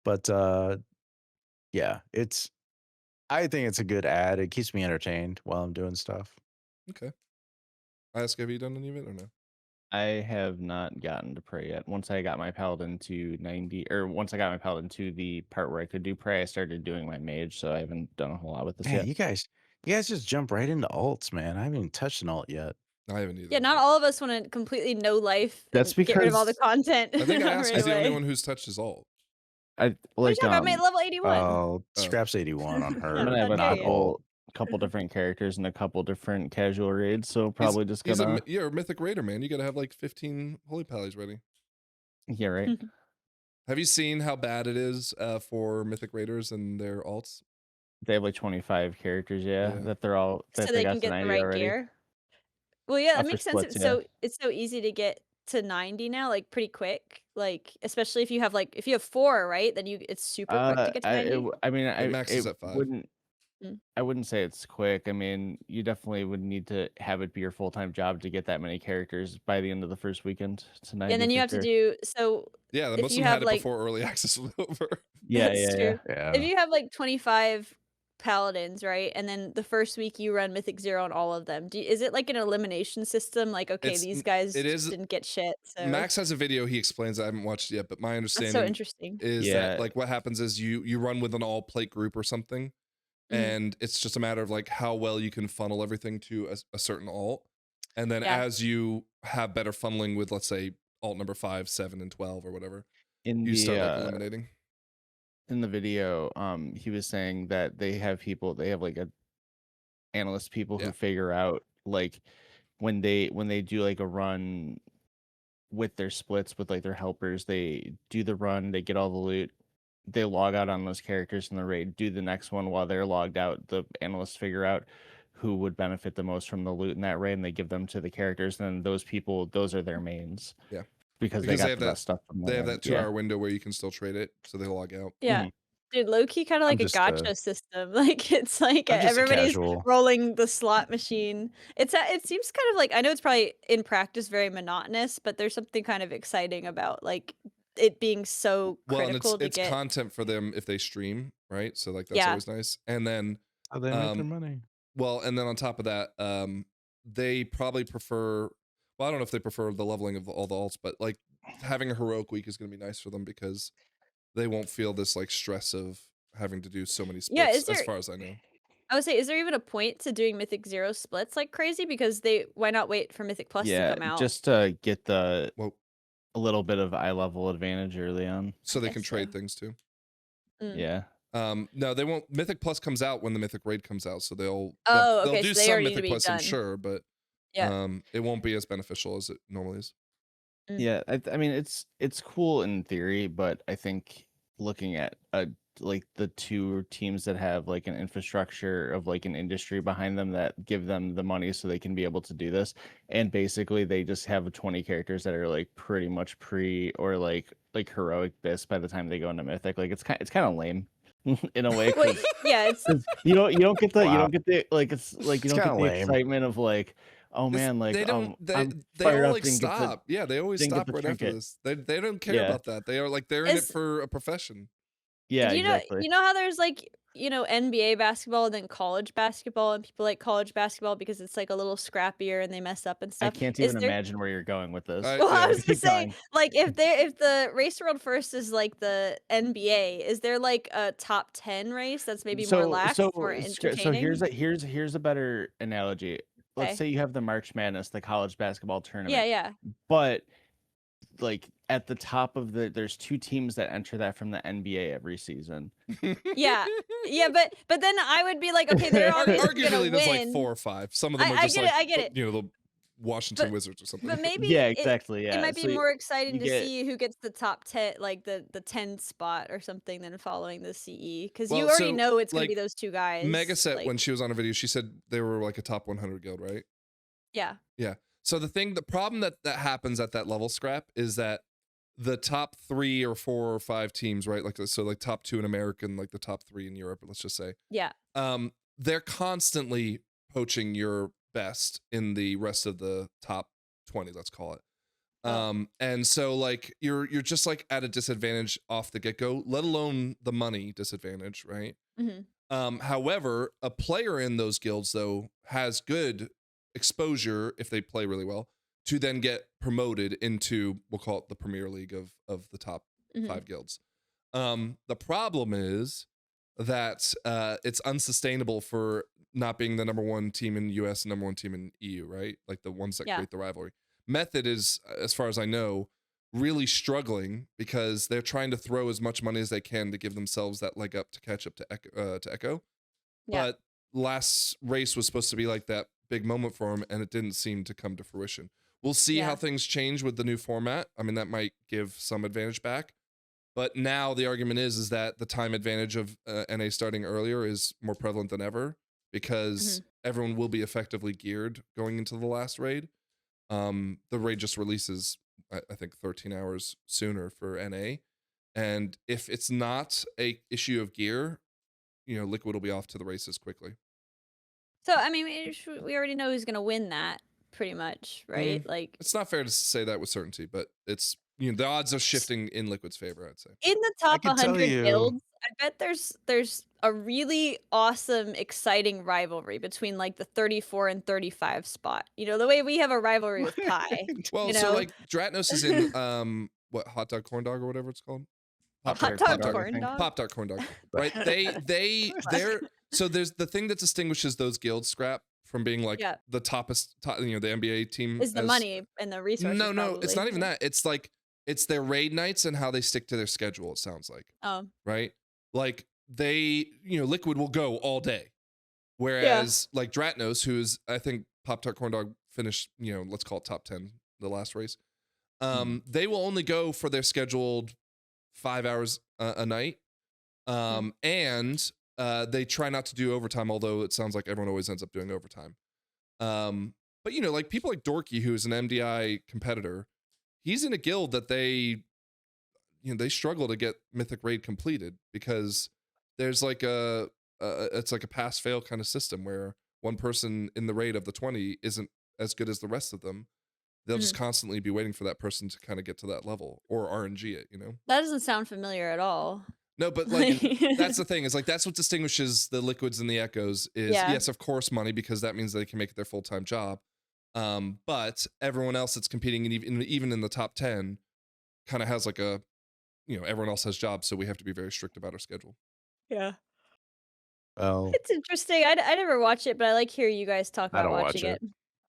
but yeah, I think it's a good ad. It keeps me entertained while I'm doing stuff. Okay. Ask, have you done any of it or no? I have not gotten to pray yet. Once I got my paladin to 90, or once I got my paladin to the part where I could do pray, I started doing my mage, so I haven't done a whole lot with this Man, yet. you guys just jump right into alts, man. I haven't even touched an alt yet. I haven't either. Yeah, not all of us want to completely no life. That's and get rid of all the because- content. I think I asked right is the only away. one who's touched his alt. I What are you like talking about? I made level 81. Oh, Scraps 81 on her. I'm gonna have a How dare you. couple different characters and a couple different casual raids, so probably just gonna You're a mythic raider, man. You gotta have like 15 holy pallies ready. yeah, right. Have you seen how bad it is for mythic raiders and their alts? They have like 25 characters, yeah. Yeah. That So they can get the right gear. Well, yeah, that For makes sense. splits, It's so easy to get to 90 now, like pretty quick. Like especially if you have 4, right? Then it's super quick to get to 90. It maxes at 5. I wouldn't say it's quick. I mean, you definitely would need to have it be your full-time job to get that many characters by the end of the first weekend to 90. And then you have to do Yeah, the if Muslim you had have it like before early access was over. Yeah, That's yeah, true. Yeah. If you have like 25 paladins, right? And then the first week you run Mythic 0 on all of them. Is it like an elimination system? Like, okay, these guys just didn't get shit. So Max has a video he explains. I haven't watched it yet, but my that's understanding so interesting. is that like what happens is you run with an all plate group or something, and it's just a matter of like how well you can funnel everything to a certain alt, and then as you have better funneling with, let's say, alt number 5, 7, and 12 or whatever, you start like eliminating. In the video, he was saying that they have like analyst people who figure out like when they do like a run with their splits with like their helpers, they do the run, they get all the loot, they log out on those characters in the raid, do the next one while they're logged out. The analysts figure out who would benefit the most from the loot in that raid, and they give them to the characters. And then those people, those are their mains. Yeah. Because they got the best stuff from They have that 2-hour window where you can still trade it, so they log out. Yeah. Dude, low-key kind of like a gotcha system. Like it's like everybody's rolling the slot machine. It seems kind of like, I know it's probably in practice very monotonous, but there's something kind of exciting about like it being so critical and it's content for them if they stream, right? So like that's always nice. And then how they make their money. Well, and then on top of that, they probably prefer, well, I don't know if they prefer the leveling of all the alts, but like having a heroic week is going to be nice for them because they won't feel this like stress of having to do so many splits, as far as I know. I would say, is there even a point to doing Mythic 0 splits like crazy? Because why not wait for Mythic Plus to come out? Just to get a little bit of eye level advantage early on. So they can trade things too. Yeah. No, they won't. Mythic Plus comes out when the Mythic Raid comes out, so they'll do so some Mythic Plus, I'm sure, but it won't be as beneficial as it normally is. Yeah, I mean it's cool in theory, but I think looking at like the two teams that have like an infrastructure of like an industry behind them that give them the money so they can be able to do this, and basically they just have 20 characters that are like pretty much pre or like heroic bis by the time they go into Mythic. Like it's kind of lame in a way. Yeah, it's you don't get the like it's like you don't get the excitement of like, oh man, like they don't they all like stop. Yeah, they always stop right after this. They don't care about that. They are like they're in it for a profession. Yeah, exactly. You know how there's like, NBA basketball and then college basketball, and people like college basketball because it's like a little scrappier and they mess up and stuff. I can't even imagine where you're going with this. Well, I was gonna say, like, if the race world first is like the NBA, is there like a top 10 race that's maybe more lax, more entertaining? So here's a better analogy. Let's say you have the March Madness, the college basketball tournament. Yeah. But like at the top of there's 2 teams that enter that from the NBA every season. Yeah, but then I would be like, okay, they're obviously gonna Arguably, there's like win. 4 or 5. Some of them are I just get like, it, I get it. the Washington But Wizards or something. but maybe Yeah, it exactly. Yeah. might be So more exciting you to get see who gets the top 10, like the 10 spot or something, than following the CE, because you Well, already so, know it's gonna like, be those 2 guys. Mega said Like, when she was on her video, she said they were like a top 100 guild, right? yeah, Yeah. So the problem that happens at that level, Scrap, is that the top 3 or 4 or 5 teams, right? Like, so like top 2 in America and like the top 3 in Europe, let's just say, yeah, they're constantly poaching your best in the rest of the top 20, let's call it. And so like you're just like at a disadvantage off the get-go, let alone the money disadvantage, right? However, a player in those guilds though has good exposure if they play really well to then get promoted into, we'll call it the Premier League of the top 5 guilds. The problem is that it's unsustainable for not being the #1 team in US and #1 team in EU, right? Like the ones that create the rivalry. Method is, as far as I know, really struggling because they're trying to throw as much money as they can to give themselves that leg up to catch up to Echo. yeah. But last race was supposed to be like that big moment for them, and it didn't seem to come to fruition. We'll see how things change with the new format. I mean, that might give some advantage back. But now the argument is that the time advantage of NA starting earlier is more prevalent than ever because everyone will be effectively geared going into the last raid. The raid just releases, I think, 13 hours sooner for NA. And if it's not a issue of gear, Liquid will be off to the races quickly. So I mean, we already know who's gonna win that, pretty much, right? Like, it's not fair to say that with certainty, but it's the odds are shifting in Liquid's favor, I'd say. In the I top can tell 100 you, guilds, I bet there's a really awesome, exciting rivalry between like the 34 and 35 spot. The way we have a rivalry with Pi. Well, so like Dratnos is in what, hot dog corn dog or whatever it's called. Hot dog corn dog. Pop-Tart corn dog. Right? They're so there's the thing that distinguishes those guilds, Scrap, from being like the toppest, the NBA team is the money and the resources. No, it's not even that. It's like it's their raid nights and how they stick to their schedule, it sounds like. Oh. Right? Like they, Liquid will go all day. Whereas like Dratnos, who's I think Pop-Tart corn dog finished, let's call it top 10 the last race. They will only go for their scheduled 5 hours a night. And they try not to do overtime, although it sounds like everyone always ends up doing overtime. But like people like Dorky, who's an MDI competitor, he's in a guild that they struggle to get Mythic Raid completed because there's like it's like a pass fail kind of system where one person in the raid of the 20 isn't as good as the rest of them. They'll just constantly be waiting for that person to kind of get to that level or RNG it, That doesn't sound familiar at all. No, but like that's the thing is like that's what distinguishes the Liquids and the Echoes is yes, of course, money, because that means they can make it their full-time job. But everyone else that's competing even in the top 10 kind of has like a, everyone else has jobs, so we have to be very strict about our schedule. Yeah. well, It's interesting. I never watch it, but I like hear you guys talk I about don't watch watching it.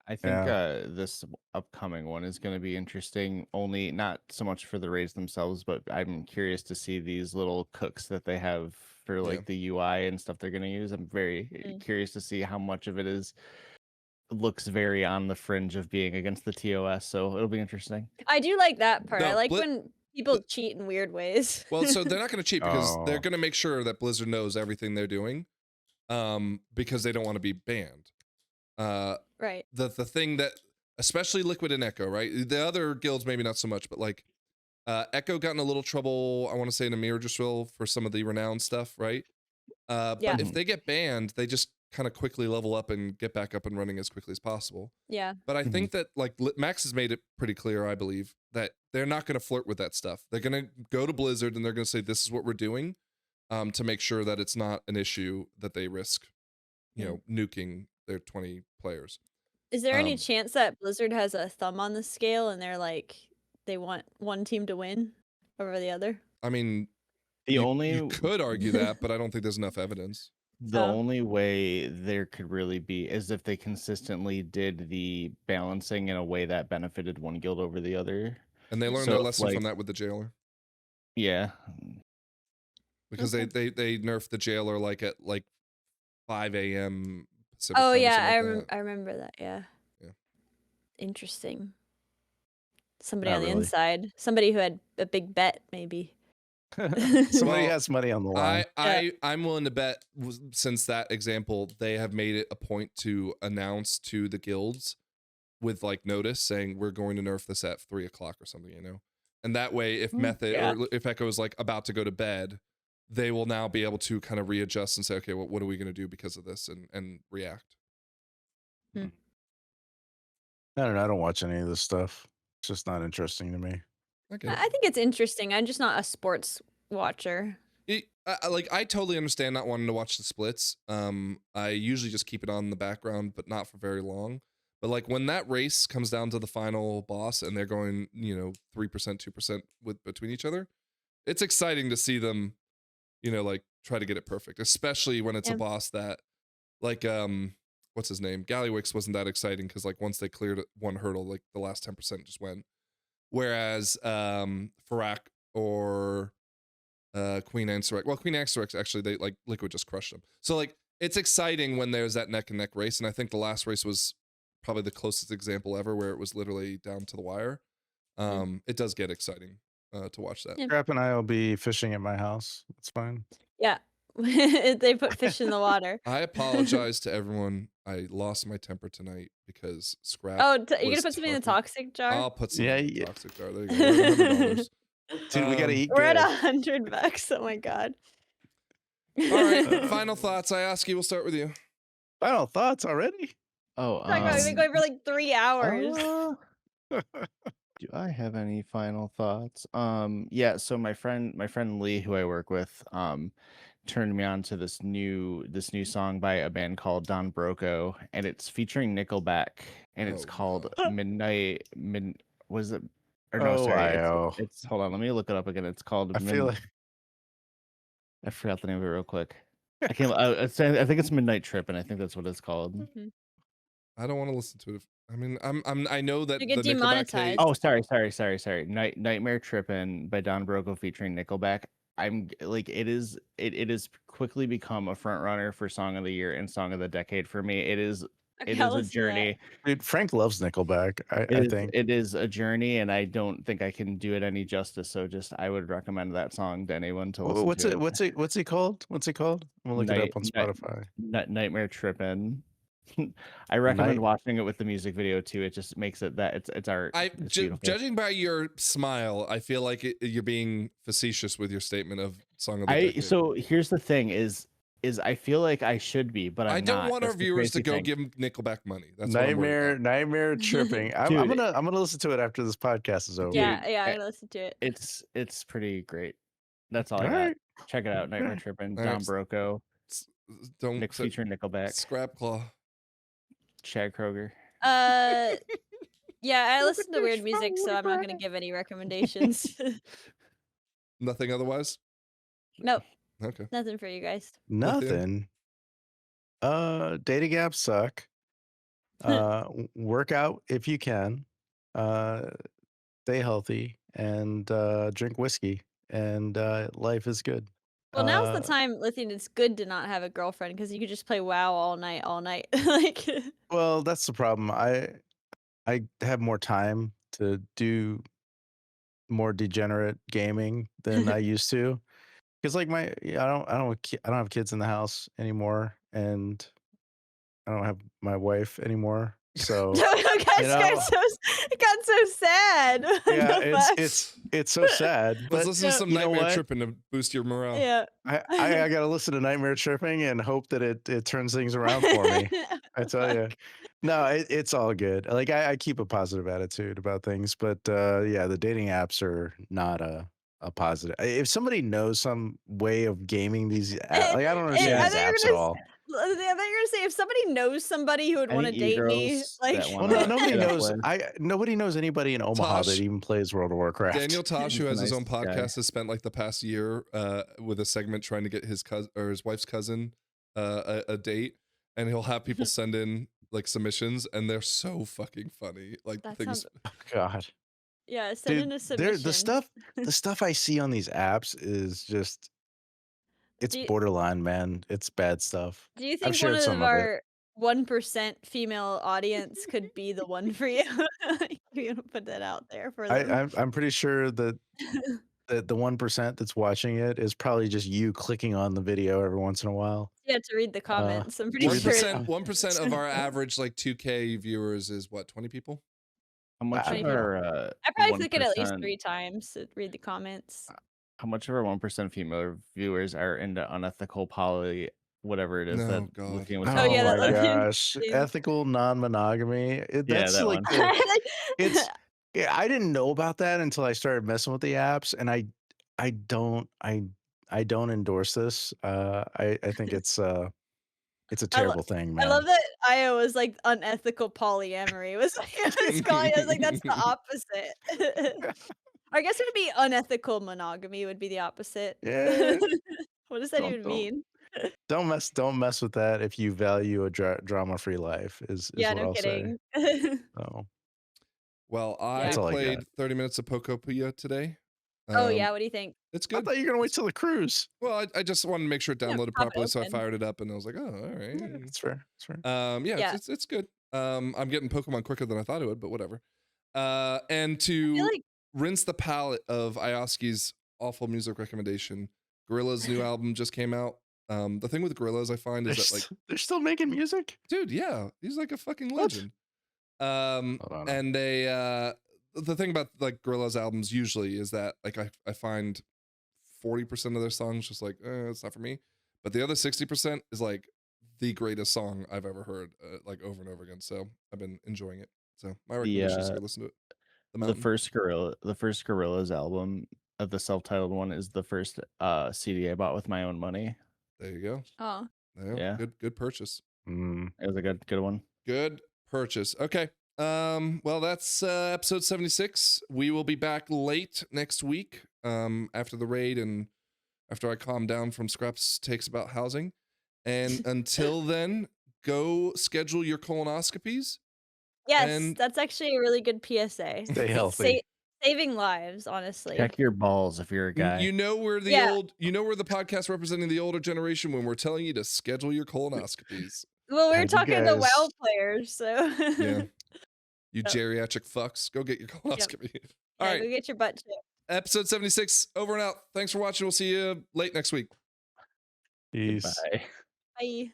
I think this upcoming one is going to be interesting, only not so much for the raids themselves, but I'm curious to see these little cooks that they have for like the UI and stuff they're going to use. I'm very curious to see how much of it looks very on the fringe of being against the TOS, so it'll be interesting. I do like that part. No, I like when people cheat in weird ways. Well, so they're not going to cheat because they're going to make sure that Blizzard knows everything they're doing, because they don't want to be banned. Right. The thing that, especially Liquid and Echo, right? The other guilds maybe not so much, but like Echo got in a little trouble, I want to say in a Miragesville for some of the renowned stuff, right? But if they get banned, they just kind of quickly level up and get back up and running as quickly as possible. Yeah. But I think that like Max has made it pretty clear, I believe, that they're not going to flirt with that stuff. They're going to go to Blizzard and they're going to say, this is what we're doing, to make sure that it's not an issue that they risk, nuking their 20 players. Is there any chance that Blizzard has a thumb on the scale and they're like, they want one team to win over the other? I mean, you could argue that, but I don't think there's enough evidence. The only way there could really be is if they consistently did the balancing in a way that benefited one guild over the other. And they learned So, their lesson like- from that with the jailer. Yeah. Because they nerfed the jailer like at like 5 a.m. Pacific Oh time or yeah, something like that. I remember that. Yeah. Yeah. Interesting. Somebody Not on the really. inside. Somebody who had a big bet, maybe. Somebody Well, has money on the line. I'm willing to bet, since that example, they have made it a point to announce to the guilds with like notice saying we're going to nerf this at 3 o'clock or something, you know? And that way, if Method or if Echo is like about to go to bed, they will now be able to kind of readjust and say, okay, well, what are we going to do because of this, and react. I don't know. I don't watch any of this stuff. It's just not interesting to me. I think it's interesting. I'm just not a sports watcher. I totally understand not wanting to watch the splits. I usually just keep it on in the background, but not for very long. But like when that race comes down to the final boss and they're going, 3%, 2% between each other, it's exciting to see them, like try to get it perfect, especially when it's a boss that, like, what's his name? Gallywix wasn't that exciting because like once they cleared one hurdle, like the last 10% just went. Whereas Farak or Queen Anserex, well, Queen Anserex actually, they like Liquid just crushed them. So like it's exciting when there's that neck and neck race, and I think the last race was probably the closest example ever where it was literally down to the wire. It does get exciting to watch that. Scrap and I will be fishing at my house. It's fine. Yeah. They put fish in the water. I apologize to everyone. I lost my temper tonight because Scrap. Oh, you're gonna put something in the toxic jar? I'll put something in the toxic jar. There you go. We're at $100. Dude, we gotta eat We're good. at $100. Oh my god. All right. Final thoughts. I ask you. We'll start with you. Final thoughts already? Oh, We've been going for like 3 hours. Do I have any final thoughts? Yeah, so my friend Lee, who I work with, turned me on to this new song by a band called Don Broco, and it's featuring Nickleback, and it's called Midnight. Was it? Or no, sorry. It's hold on. Let me look it up again. It's called. I feel like I forgot the name of it real quick. I can't. I think it's Midnight Trip, and I think that's what it's called. I don't want to listen to it. I mean, I know that You get the Nickelback hate. Oh, sorry. Nightmare Trippin' by Don Broco featuring Nickelback. I'm like, it is quickly become a front runner for Song of the Year and Song of the Decade for me. It is a journey. Dude, Frank loves Nickelback. I think it is a journey, and I don't think I can do it any justice. So I would recommend that song to anyone to listen to. What's it called? I'm gonna look it up on Spotify. Nightmare Trippin'. I recommend watching it with the music video too. It just makes it that it's art. Judging by your smile, I feel like you're being facetious with your statement of Song of the Decade. So here's the thing: is I feel like I should be, but I don't want our viewers to go give Nickelback money. That's Nightmare Tripping. I'm gonna listen to it after this podcast is over. Yeah, I'm gonna listen to it. It's pretty great. That's all I got. Check it out. Nightmare Trippin'. Don Broco. Featuring Nickelback. Scrap Claw. Chad Kroger. Yeah, I listen to weird music, so I'm not gonna give any recommendations. Nothing otherwise? Nope. Okay. Nothing for you guys. Nothing. Dating apps suck. Work out if you can. Stay healthy and drink whiskey, and life is good. Well, now's the time, Lithium. It's good to not have a girlfriend because you could just play WoW all night. Like. Well, that's the problem. I have more time to do more degenerate gaming than I used to, because like I don't have kids in the house anymore, and I don't have my wife anymore. So it got so sad. Yeah, it's so sad. Let's But listen to some Nightmare Tripping to boost your morale. Yeah. I gotta listen to Nightmare Tripping and hope that it turns things around for me. I tell you. No, it's all good. Like I keep a positive attitude about things, but yeah, the dating apps are not a positive. If somebody knows some way of gaming these, like I don't understand these apps at all. I thought you were gonna say if somebody knows somebody who would want to date me, like well, no, nobody knows anybody in Omaha that even plays World of Warcraft. Daniel Tosh, who has his own podcast, has spent like the past year with a segment trying to get his cousin or his wife's cousin a date, and he'll have people send in like submissions, and they're so fucking funny. Like that things. sounds... Oh, God. Yeah, send in a submission. The stuff I see on these apps is just it's borderline, man. It's bad stuff. Do you I've think one shared of some of it. our 1% female audience could be the one for you? You're gonna put that out there for them. I'm pretty sure that the 1% that's watching it is probably just you clicking on the video every once in a while. Yeah, to read the comments. I'm pretty sure. 1% of our average like 2K viewers is what, 20 people? How much of our I probably click it at least 3 times to read the comments. How much of our 1% female viewers are into unethical poly, whatever it is that Lucian was oh yeah, my gosh, ethical non-monogamy. That's that like one. it's. Yeah, I didn't know about that until I started messing with the apps, and I don't endorse this. I think it's a terrible thing, man. I love that Io was like unethical polyamory. Was calling. I was like, that's the opposite. I guess it'd be unethical monogamy would be the opposite. Yeah. What does that even mean? Don't mess with that if you value a drama-free life. Is yeah, what no I'll kidding. say. Oh. Well, I played 30 minutes of Pokopia today. Oh yeah, what do you think? It's good. I thought you were gonna wait till the cruise. Well, I just wanted to make sure it downloaded properly, so I fired it up, and I was like, oh, all right. Yeah, that's fair. That's fair. Yeah, it's good. I'm getting Pokemon quicker than I thought it would, but whatever. And to rinse the palate of Ioski's awful music recommendation, Gorilla's new album just came out. The thing with Gorillaz, I find, is that like they're still making music, dude. Yeah, he's like a fucking legend. And they the thing about like Gorillaz albums usually is that like I find 40% of their songs just like it's not for me, but the other 60% is like the greatest song I've ever heard, like over and over again. So I've been enjoying it. So my recommendation is to go listen to it. The first Gorillaz album of the self-titled one is the first CD I bought with my own money. There you go. Oh yeah, good purchase. It was a good one. Good purchase. Okay. Well, that's episode 76. We will be back late next week after the raid and after I calm down from Scrap's takes about housing. And until then, go schedule your colonoscopies. Yes, that's actually a really good PSA. Stay healthy. Saving lives, honestly. Check your balls if you're a guy. You know we're the we're the podcast representing the older generation when we're telling you to schedule your colonoscopies. Well, we're talking to WoW players, so yeah. You geriatric fucks, go get your colonoscopy. All right, go get your butt checked. Episode 76 over and out. Thanks for watching. We'll see you late next week. Peace. Bye. Bye.